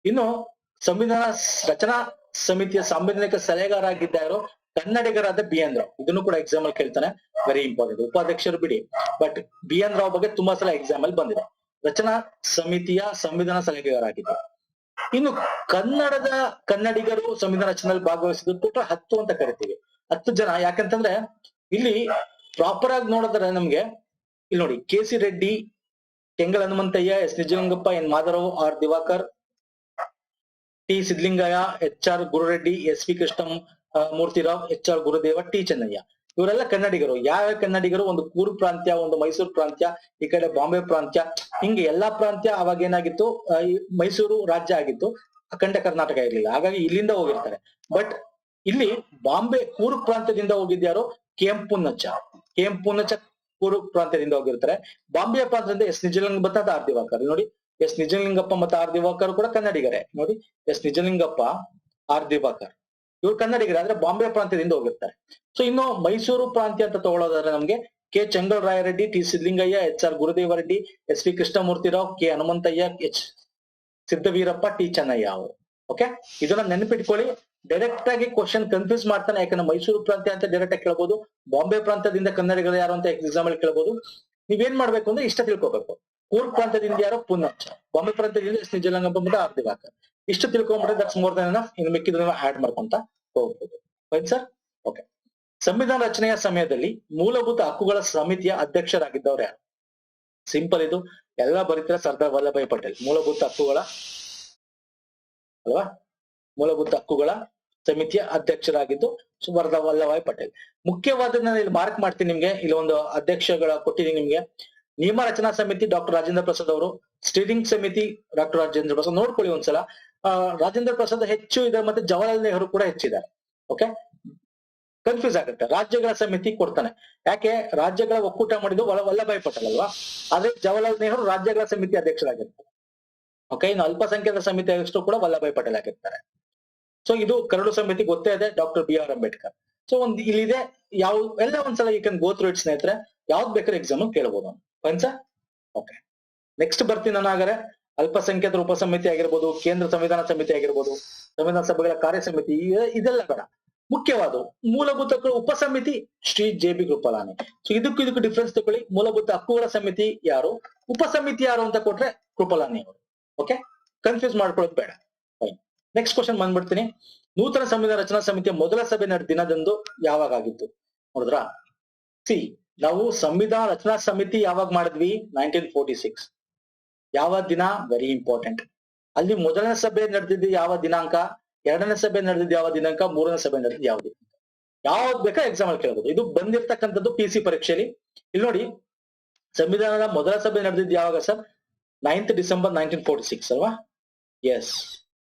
ಇನ್ನು ಸಂವಿಧಾನ ರಚನಾ ಸಮಿತಿಯ ಸಾಂವಿಧಾನಿಕ ಸಲಹೆಗಾರ ಆಗಿದ್ದಾರೋ ಕನ್ನಡಿಗರಾದ BN ರಾವ್. ಇದನ್ನು ಕೂಡ ಎಕ್ಸಾಮ್ ಅಲ್ಲಿ ಕೇಳ್ತಾನೆ, ವೆರಿ ಇಂಪಾರ್ಟೆಂಟ್. ಉಪಾಧ್ಯಕ್ಷರು ಬಿಡಿ, ಬಟ್ BN ರಾವ್ ಬಗ್ಗೆ ತುಂಬಾ ಸಲ ಎಕ್ಸಾಮ್ ಅಲ್ಲಿ ಬಂದಿದೆ. ರಚನಾ ಸಮಿತಿಯ ಸಂವಿಧಾನ ಸಲಹೆಗಾರ ಆಗಿದ್ದಾರೆ. ಇನ್ನು ಕನ್ನಡಿಗರು ಸಂವಿಧಾನ ರಚನೆಯಲ್ಲಿ ಭಾಗವಹಿಸಿದ್ದು ಟೋಟಲ್ 10 ಅಂತ ಕರಿತೀವಿ. 10 ಜನ. ಯಾಕಂತಂದ್ರೆ ಇಲ್ಲಿ ಪ್ರಾಪರ್ ಆಗಿ ನೋಡಿದ್ರೆ ನಮ್ಗೆ ಇಲ್ಲಿ ನೋಡಿ, KC Reddy, Kengal Hanumanthaiah, S Nijalingappa, N Madhavarao, R Diwakar, T Siddalingaiah, HR Gurureddy, SV Krishna Murthyrao, HR Gurudeva, T Chennaiah. ಇವರೆಲ್ಲ ಕನ್ನಡಿಗರು. ಯಾವ ಕನ್ನಡಿಗರು? ಒಂದು ಕೂರ್ಗ್ ಪ್ರಾಂತ್ಯ, ಒಂದು ಮೈಸೂರು ಪ್ರಾಂತ್ಯ, ಈ ಕಡೆ ಬಾಂಬೆ ಪ್ರಾಂತ್ಯ, ಹಿಂಗೆ ಎಲ್ಲಾ ಪ್ರಾಂತ್ಯ. ಅವಾಗ ಏನಾಗಿತ್ತು, ಮೈಸೂರು ರಾಜ್ಯ ಆಗಿತ್ತು, ಅಖಂಡ ಕರ್ನಾಟಕ ಇರ್ಲಿಲ್ಲ. ಹಾಗಾಗಿ ಇಲ್ಲಿಂದ ಹೋಗಿರ್ತಾರೆ. ಬಟ್ ಇಲ್ಲಿ ಬಾಂಬೆ ಕೂರ್ಗ್ ಪ್ರಾಂತ್ಯದಿಂದ ಹೋಗಿದ್ಯಾರು? KM ಪೂರ್ಣಚ್ಚ ಕೂರ್ಗ್ ಪ್ರಾಂತ್ಯದಿಂದ ಹೋಗಿರ್ತಾರೆ. ಬಾಂಬೆ ಪ್ರಾಂತ್ಯದಿಂದ ಎಸ್ ನಿಜಲಿಂಗಪ್ಪ ಮತ್ತು ಆರ್ ದಿವಾಕರ್. ನೋಡಿ, ಎಸ್ ನಿಜಲಿಂಗಪ್ಪ ಮತ್ತು ಆರ್ ದಿವಾಕರ್ ಕೂಡ ಕನ್ನಡಿಗರೇ. ನೋಡಿ, ಎಸ್ ನಿಜಲಿಂಗಪ್ಪ, ಆರ್ ದಿವಾಕರ್ ಇವ್ರು ಕನ್ನಡಿಗರೇ, ಆದ್ರೆ ಬಾಂಬೆ ಪ್ರಾಂತ್ಯದಿಂದ ಹೋಗಿರ್ತಾರೆ. ಸೊ ಇನ್ನು ಮೈಸೂರು ಪ್ರಾಂತ್ಯ ಅಂತ ತಗೊಳ್ಳೋದಾದ್ರೆ ನಮ್ಗೆ K Chengalarayareddy, T Siddalingaiah, HR Gurudevareddy, SV Krishnamurthyrao, K Hanumanthaiah, H Siddaveerappa, T Channaiah ಅವರು. ಓಕೆ, ಇದನ್ನ ನೆನಪಿಟ್ಕೊಳ್ಳಿ. ಡೈರೆಕ್ಟ್ ಆಗಿ ಕ್ವಶನ್ ಕನ್ಫ್ಯೂಸ್ ಮಾಡ್ತಾನೆ. ಯಾಕಂದ್ರೆ ಮೈಸೂರು ಪ್ರಾಂತ್ಯ ಅಂತ ಡೈರೆಕ್ಟ್ ಆಗಿ ಕೇಳಬಹುದು, ಬಾಂಬೆ ಪ್ರಾಂತ್ಯದಿಂದ ಕನ್ನಡಿಗರು ಯಾರು ಅಂತ ಎಕ್ಸಾಮ್ ಅಲ್ಲಿ ಕೇಳಬಹುದು. ನೀವೇನ್ ಮಾಡ್ಬೇಕು ಅಂದ್ರೆ ಇಷ್ಟ ತಿಳ್ಕೊಬೇಕು. ಕೂರ್ಗ್ ಪ್ರಾಂತ್ಯದಿಂದ ಯಾರೋ ಪೂರ್ಣಚ್ಚ, ಬಾಂಬೆ ಪ್ರಾಂತ್ಯದಿಂದ ಎಸ್ ನಿಜಲಿಂಗಪ್ಪ ಮತ್ತು ಆರ್ ದಿವಾಕರ್. ಇಷ್ಟು ತಿಳ್ಕೊಂಡ್ಬಿಟ್ರೆ ದಟ್ಸ್ ಮೋರ್ ದನ್ ಎನಫ್. ಇನ್ನು ಮಿಕ್ಕಿದ್ರನ್ನ ಆಡ್ ಮಾಡ್ಕೊಂತ ಹೋಗ್ಬೋದು. Right sir? ಓಕೆ. ಸಂವಿಧಾನ ರಚನೆಯ ಸಮಯದಲ್ಲಿ ಮೂಲಭೂತ ಹಕ್ಕುಗಳ ಸಮಿತಿಯ ಅಧ್ಯಕ್ಷರಾಗಿದ್ದವ್ರು ಯಾರು? ಸಿಂಪಲ್, ಇದು ಎಲ್ಲ ಬರೀತಾರೆ, ಸರ್ದಾರ್ ವಲ್ಲಭಾಯ್ ಪಟೇಲ್. ಮೂಲಭೂತ ಹಕ್ಕುಗಳ ಅಲ್ವಾ, ಮೂಲಭೂತ ಹಕ್ಕುಗಳ ಸಮಿತಿಯ ಅಧ್ಯಕ್ಷರಾಗಿದ್ದು ಸರ್ದಾರ್ ವಲ್ಲಭಾಯ್ ಪಟೇಲ್. ಮುಖ್ಯವಾದನ್ನ ಇಲ್ಲಿ ಮಾರ್ಕ್ ಮಾಡ್ತೀನಿ ನಿಮ್ಗೆ. ಇಲ್ಲಿ ಒಂದು ಅಧ್ಯಕ್ಷಗಳ ಕೊಟ್ಟಿದ್ದೀನಿ ನಿಮ್ಗೆ. ನಿಯಮ ರಚನಾ ಸಮಿತಿ ಡಾಕ್ಟರ್ ರಾಜೇಂದ್ರ ಪ್ರಸಾದ್ ಅವರು. ಸ್ಟೀರಿಂಗ್ ಸಮಿತಿ ಡಾಕ್ಟರ್ ರಾಜೇಂದ್ರ ಪ್ರಸಾದ್. ನೋಡ್ಕೊಳ್ಳಿ ಒಂದ್ಸಲ. ರಾಜೇಂದ್ರ ಪ್ರಸಾದ್ ಹೆಚ್ಚು ಇದೆ, ಮತ್ತೆ ಜವಾಹರ್ಲಾಲ್ ನೆಹರು ಕೂಡ ಹೆಚ್ಚಿದ್ದಾರೆ. ಓಕೆ, ಕನ್ಫ್ಯೂಸ್ ಆಗುತ್ತೆ. ರಾಜ್ಯಗಳ ಸಮಿತಿ ಕೊಡ್ತಾನೆ. ಯಾಕೆ? ರಾಜ್ಯಗಳ ಒಕ್ಕೂಟ ಮಾಡಿದ್ದು ವಲ್ಲಭಾಯ್ ಪಟೇಲ್ ಅಲ್ವಾ, ಆದ್ರೆ ಜವಾಹರ್ಲಾಲ್ ನೆಹರು ರಾಜ್ಯಗಳ ಸಮಿತಿ ಅಧ್ಯಕ್ಷರಾಗಿರ್ತಾರೆ. ಓಕೆ, ಇನ್ನು ಅಲ್ಪಸಂಖ್ಯಾತ ಸಮಿತಿ ಅಧ್ಯಕ್ಷರು ಕೂಡ ವಲ್ಲಭಾಯ್ ಪಟೇಲ್ ಆಗಿರ್ತಾರೆ. ಸೊ ಇದು ಕರಡು ಸಮಿತಿ ಗೊತ್ತೇ ಇದೆ, ಡಾಕ್ಟರ್ BR ಅಂಬೇಡ್ಕರ್. ಸೊ ಒಂದು ಇಲ್ಲಿದೆ, ಯಾವ ಎಲ್ಲ ಒಂದ್ಸಲ ಈ ಕ್ಯಾನ್ ಗೋ ಥ್ರೂ ಇಟ್ ಸ್ನೇಹಿತರೆ. ಯಾವ್ದು ಬೇಕಾದ್ರೆ ಎಕ್ಸಾಮ್ ಕೇಳಬಹುದು. ಪಂಚ. ಓಕೆ, ನೆಕ್ಸ್ಟ್ ಬರ್ತೀನಿ ನಾನು. ಹಾಗಾದ್ರೆ ಅಲ್ಪಸಂಖ್ಯಾತರ ಉಪಸಮಿತಿ ಆಗಿರ್ಬೋದು, ಕೇಂದ್ರ ಸಂವಿಧಾನ ಸಮಿತಿ ಆಗಿರ್ಬೋದು, ಸಂವಿಧಾನ ಸಭೆಗಳ ಕಾರ್ಯ ಸಮಿತಿ, ಇದೆಲ್ಲ ಬೇಡ. ಮುಖ್ಯವಾದ ಮೂಲಭೂತ ಹಕ್ಕುಗಳ ಉಪಸಮಿತಿ ಶ್ರೀ JB ಕೃಪಲಾನಿ. ಸೊ ಇದಕ್ಕೂ ಡಿಫ್ರೆನ್ಸ್ ತಗೊಳ್ಳಿ. ಮೂಲಭೂತ ಹಕ್ಕುಗಳ ಸಮಿತಿ ಯಾರು, ಉಪಸಮಿತಿ ಯಾರು ಅಂತ ಕೊಟ್ರೆ ಕೃಪಲಾನಿ ಅವರು. ಓಕೆ, ಕನ್ಫ್ಯೂಸ್ ಮಾಡ್ಕೊಳ್ಳೋದು ಬೇಡ. ನೆಕ್ಸ್ಟ್ ಕ್ವಶನ್ ಬಂದ್ಬಿಡ್ತೀನಿ. ನೂತನ ಸಂವಿಧಾನ ರಚನಾ ಸಮಿತಿಯ ಮೊದಲ ಸಭೆ ನಡೆದ ದಿನದಂದು ಯಾವಾಗ ಆಗಿತ್ತು? ನೋಡಿದ್ರ, ನಾವು ಸಂವಿಧಾನ ರಚನಾ ಸಮಿತಿ ಯಾವಾಗ ಮಾಡಿದ್ವಿ? 1946. ಯಾವ ದಿನ? Very important. ಅಲ್ಲಿ ಮೊದಲನೇ ಸಭೆ ನಡೆದಿದ್ದು ಯಾವ ದಿನಾಂಕ? ಎರಡನೇ ಸಭೆ ನಡೆದಿದ್ದು ಯಾವ ದಿನಾಂಕ, ಮೂರನೇ ಸಭೆ ನಡೆದಿದ್ದು ಯಾವ ದಿನಾಂಕ, ಯಾವ್ದು ಬೇಕಾ ಎಕ್ಸಾಮ್ ಅಲ್ಲಿ ಕೇಳಬಹುದು. ಇದು ಬಂದಿರ್ತಕ್ಕಂಥದ್ದು PC ಪರೀಕ್ಷೆಯಲ್ಲಿ. ಇಲ್ಲಿ ನೋಡಿ, ಸಂವಿಧಾನದ ಮೊದಲ ಸಭೆ ನಡೆದಿದ್ದು ಯಾವಾಗ ಸರ್? 9th ಡಿಸೆಂಬರ್ 1946 ಅಲ್ವಾ? ಎಸ್,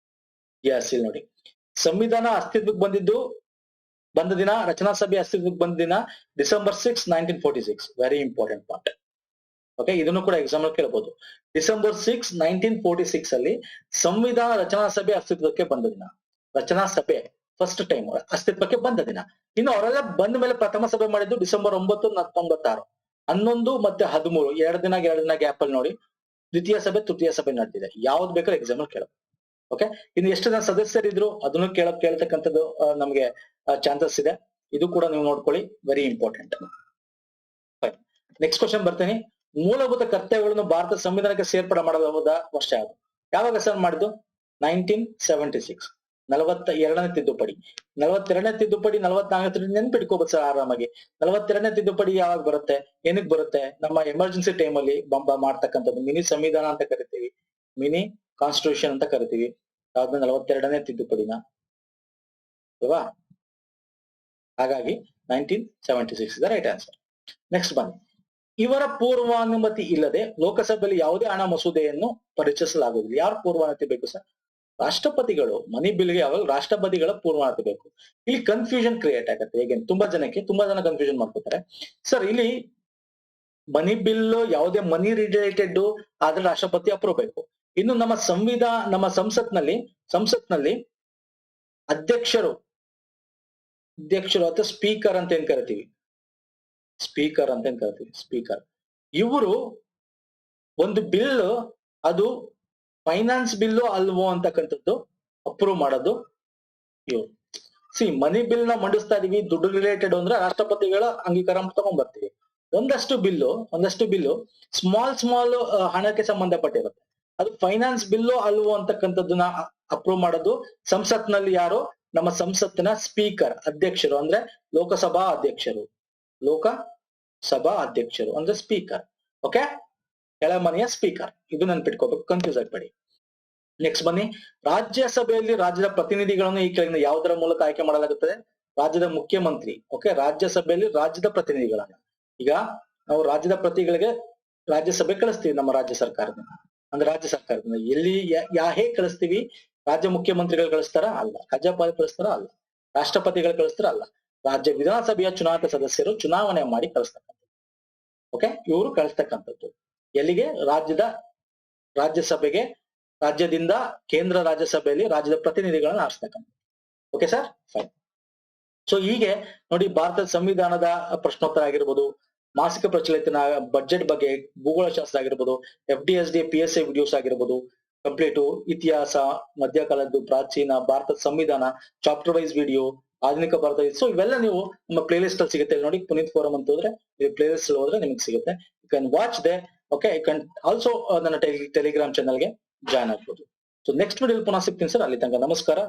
ಇಲ್ಲಿ ನೋಡಿ, ಸಂವಿಧಾನ ಅಸ್ತಿತ್ವಕ್ಕೆ ಬಂದ ದಿನ, ರಚನಾ ಸಭೆ ಅಸ್ತಿತ್ವಕ್ಕೆ ಬಂದ ದಿನ December 6, 1946. Very important part. Okay, ಇದನ್ನು ಕೂಡ ಎಕ್ಸಾಮ್ ಅಲ್ಲಿ ಕೇಳಬಹುದು. ಡಿಸೆಂಬರ್ 6, 1946 ಅಲ್ಲಿ ಸಂವಿಧಾನ ರಚನಾ ಸಭೆ ಅಸ್ತಿತ್ವಕ್ಕೆ ಬಂದ ದಿನ. ರಚನಾ ಸಭೆ ಫಸ್ಟ್ ಟೈಮ್ ಅಸ್ತಿತ್ವಕ್ಕೆ ಬಂದ ದಿನ. ಇನ್ನು ಅವರೆಲ್ಲ ಬಂದ ಮೇಲೆ ಪ್ರಥಮ ಸಭೆ ಮಾಡಿದ್ದು ಡಿಸೆಂಬರ್ 9, 1996. 11 ಮತ್ತೆ 13 ಎರಡು ದಿನ ಗ್ಯಾಪ್ ಅಲ್ಲಿ ನೋಡಿ ದ್ವಿತೀಯ ಸಭೆ, ತೃತೀಯ ಸಭೆ ನಡೆದಿದೆ. ಯಾವ್ದು ಬೇಕಾದ್ರೆ ಎಕ್ಸಾಮ್ ಅಲ್ಲಿ ಕೇಳಬಹುದು. ಓಕೆ, ಇನ್ನು ಎಷ್ಟು ಜನ ಸದಸ್ಯರಿದ್ರು ಅದನ್ನು ಕೇಳ್ತಕ್ಕಂಥದ್ದು ನಮ್ಗೆ ಚಾನ್ಸಸ್ ಇದೆ. ಇದು ಕೂಡ ನೀವು ನೋಡ್ಕೊಳ್ಳಿ, ವೆರಿ ಇಂಪಾರ್ಟೆಂಟ್. ನೆಕ್ಸ್ಟ್ ಕ್ವಶನ್ ಬರ್ತೀನಿ. ಮೂಲಭೂತ ಕರ್ತವ್ಯಗಳನ್ನು ಭಾರತ ಸಂವಿಧಾನಕ್ಕೆ ಸೇರ್ಪಡೆ ಮಾಡಬಹುದ ವರ್ಷ ಯಾವುದು? ಯಾವಾಗ ಸರ್ ಮಾಡಿದ್ದು? 1976. 42ನೇ ತಿದ್ದುಪಡಿ. 42ನೇ ತಿದ್ದುಪಡಿ, 44ನೇ ತಿದ್ದುಪಡಿ ನೆನ್ಪಿಟ್ಕೋಬಹುದು ಸರ್ ಆರಾಮಾಗಿ. 42ನೇ ತಿದ್ದುಪಡಿ ಯಾವಾಗ ಬರುತ್ತೆ, ಏನಕ್ಕೆ ಬರುತ್ತೆ? ನಮ್ಮ ಎಮರ್ಜೆನ್ಸಿ ಟೈಮ್ ಅಲ್ಲಿ ಮಾಡ್ತಕ್ಕಂಥದ್ದು ಮಿನಿ ಸಂವಿಧಾನ ಅಂತ ಕರಿತೀವಿ, ಮಿನಿ ಕಾನ್ಸ್ಟಿಟ್ಯೂಷನ್ ಅಂತ ಕರಿತೀವಿ. ಯಾವ್ದು? 42ನೇ ತಿದ್ದುಪಡಿನ ಅಲ್ವಾ? ಹಾಗಾಗಿ 1976 ಇದೆ ರೈಟ್ ಆನ್ಸರ್. ನೆಕ್ಸ್ಟ್ ಬನ್ನಿ. ಇವರ ಪೂರ್ವಾನುಮತಿ ಇಲ್ಲದೆ ಲೋಕಸಭೆಯಲ್ಲಿ ಯಾವುದೇ ಹಣ ಮಸೂದೆಯನ್ನು ಪರಿಚಯಿಸಲಾಗುವುದಿಲ್ಲ. ಯಾರು ಪೂರ್ವಾನುಮತಿ ಬೇಕು ಸರ್? ರಾಷ್ಟ್ರಪತಿಗಳು. ಮನಿ ಬಿಲ್ಗೆ ಯಾವಾಗ ರಾಷ್ಟ್ರಪತಿಗಳ ಪೂರ್ವಾನುಮತಿ ಬೇಕು. ಇಲ್ಲಿ ಕನ್ಫ್ಯೂಷನ್ ಕ್ರಿಯೇಟ್ ಆಗುತ್ತೆ. ಹೇಗೆ ತುಂಬಾ ಜನ ಕನ್ಫ್ಯೂಷನ್ ಮಾಡ್ಕೋತಾರೆ. ಸರ್ ಇಲ್ಲಿ ಮನಿ ಬಿಲ್ ಯಾವುದೇ ಮನಿ ರಿಲೇಟೆಡ್ ಆದ್ರೆ ರಾಷ್ಟ್ರಪತಿ ಅಪ್ರೂವ್ ಬೇಕು. ಇನ್ನು ನಮ್ಮ ಸಂಸತ್ನಲ್ಲಿ ಅಧ್ಯಕ್ಷರು ಅಥವಾ ಸ್ಪೀಕರ್ ಅಂತ ಏನ್ ಕರಿತೀವಿ, ಸ್ಪೀಕರ್ ಇವರು ಒಂದು ಬಿಲ್ ಅದು ಫೈನಾನ್ಸ್ ಬಿಲ್ಲು ಅಲ್ವೋ ಅಂತಕ್ಕಂಥದ್ದು ಅಪ್ರೂವ್ ಮಾಡೋದು ಇವ್ರು. ಮನಿ ಬಿಲ್ ನ ಮಂಡಿಸ್ತಾ ಇದೀವಿ, ದುಡ್ಡು ರಿಲೇಟೆಡ್ ಅಂದ್ರೆ ರಾಷ್ಟ್ರಪತಿಗಳ ಅಂಗೀಕಾರ ತಗೊಂಡ್ ಬರ್ತೀವಿ. ಒಂದಷ್ಟು ಬಿಲ್ಲು ಸ್ಮಾಲ್ ಹಣಕ್ಕೆ ಸಂಬಂಧಪಟ್ಟಿರುತ್ತೆ. ಅದು ಫೈನಾನ್ಸ್ ಬಿಲ್ಲು ಅಲ್ವೋ ಅಂತಕ್ಕಂಥದ್ದನ್ನ ಅಪ್ರೂವ್ ಮಾಡೋದು ಸಂಸತ್ನಲ್ಲಿ ಯಾರು? ನಮ್ಮ ಸಂಸತ್ತಿನ ಸ್ಪೀಕರ್, ಅಧ್ಯಕ್ಷರು ಅಂದ್ರೆ ಲೋಕಸಭಾ ಅಧ್ಯಕ್ಷರು ಅಂದ್ರೆ ಸ್ಪೀಕರ್. Okay, ಕೆಳಮನೆಯ speaker. ಇದು ನೆನ್ಪಿಟ್ಕೋಬೇಕು, ಕನ್ಫ್ಯೂಸ್ ಆಗ್ಬೇಡಿ. ನೆಕ್ಸ್ಟ್ ಬನ್ನಿ. ರಾಜ್ಯಸಭೆಯಲ್ಲಿ ರಾಜ್ಯದ ಪ್ರತಿನಿಧಿಗಳನ್ನು ಈ ಕೆಳಗಿನ ಯಾವುದರ ಮೂಲಕ ಆಯ್ಕೆ ಮಾಡಲಾಗುತ್ತದೆ? ರಾಜ್ಯದ ಮುಖ್ಯಮಂತ್ರಿ. ಓಕೆ, ರಾಜ್ಯಸಭೆಯಲ್ಲಿ ರಾಜ್ಯದ ಪ್ರತಿನಿಧಿಗಳನ್ನ. ಈಗ ನಾವು ರಾಜ್ಯದ ಪ್ರತಿಗಳಿಗೆ ರಾಜ್ಯಸಭೆ ಕಳಿಸ್ತೀವಿ, ನಮ್ಮ ರಾಜ್ಯ ಸರ್ಕಾರದಿಂದ ಎಲ್ಲಿ ಹೇಗೆ ಕಳಿಸ್ತೀವಿ? ರಾಜ್ಯ ಮುಖ್ಯಮಂತ್ರಿಗಳು ಕಳಿಸ್ತಾರ? ಅಲ್ಲ. ರಾಜ್ಯಪಾಲ ಕಳಿಸ್ತಾರ? ಅಲ್ಲ. ರಾಷ್ಟ್ರಪತಿಗಳು ಕಳಿಸ್ತಾರ? ಅಲ್ಲ. ರಾಜ್ಯ ವಿಧಾನಸಭೆಯ ಚುನಾಯಿತ ಸದಸ್ಯರು ಚುನಾವಣೆ ಮಾಡಿ ಕಳಿಸ್ತಕ್ಕಂಥದ್ದು. ಓಕೆ, ಇವರು ಕಳಿಸ್ತಕ್ಕಂಥದ್ದು ಎಲ್ಲಿಗೆ? ರಾಜ್ಯಸಭೆಗೆ. ರಾಜ್ಯದಿಂದ ಕೇಂದ್ರ ರಾಜ್ಯಸಭೆಯಲ್ಲಿ ರಾಜ್ಯದ ಪ್ರತಿನಿಧಿಗಳನ್ನ ಆರಿಸ್ತಕ್ಕಂಥದ್ದು. Okay sir, fine. ಸೊ ಹೀಗೆ ನೋಡಿ, ಭಾರತದ ಸಂವಿಧಾನದ ಪ್ರಶ್ನೋತ್ತರ ಆಗಿರ್ಬೋದು, ಮಾಸಿಕ ಪ್ರಚಲಿತ ಬಜೆಟ್ ಬಗ್ಗೆ, ಭೂಗೋಳಶಾಸ್ತ್ರ ಆಗಿರ್ಬೋದು, FDSD PSI ವಿಡಿಯೋಸ್ ಆಗಿರ್ಬೋದು, ಕಂಪ್ಲೀಟು ಇತಿಹಾಸ, ಮಧ್ಯಕಾಲದ್ದು, ಪ್ರಾಚೀನ ಭಾರತದ ಸಂವಿಧಾನ, ಚಾಪ್ಟರ್ ವೈಸ್ ವಿಡಿಯೋ, ಆಧುನಿಕ ಭಾರತ. ಸೊ ಇವೆಲ್ಲ ನೀವು ನಮ್ಮ ಪ್ಲೇ ಲಿಸ್ಟ್ ಅಲ್ಲಿ ಸಿಗುತ್ತೆ. ನೋಡಿ, ಪುನೀತ್ ಫೋರಂ ಅಂತ ಹೋದ್ರೆ ಪ್ಲೇ ಲಿಸ್ಟ್ ಅಲ್ಲಿ ಹೋದ್ರೆ ನಿಮಗೆ ಸಿಗುತ್ತೆ. You can watch they. Okay, you can also ನನ್ನ ಟೆಲಿಗ್ರಾಮ್ ಚಾನಲ್ಗೆ ಜಾಯ್ನ್ ಆಗ್ಬೋದು. ಸೊ ನೆಕ್ಸ್ಟ್ ವಿಡಿಯೋ ಪುನಃ ಸಿಗ್ತೀನಿ ಸರ್. ಅಲ್ಲಿ ತನಕ ನಮಸ್ಕಾರ.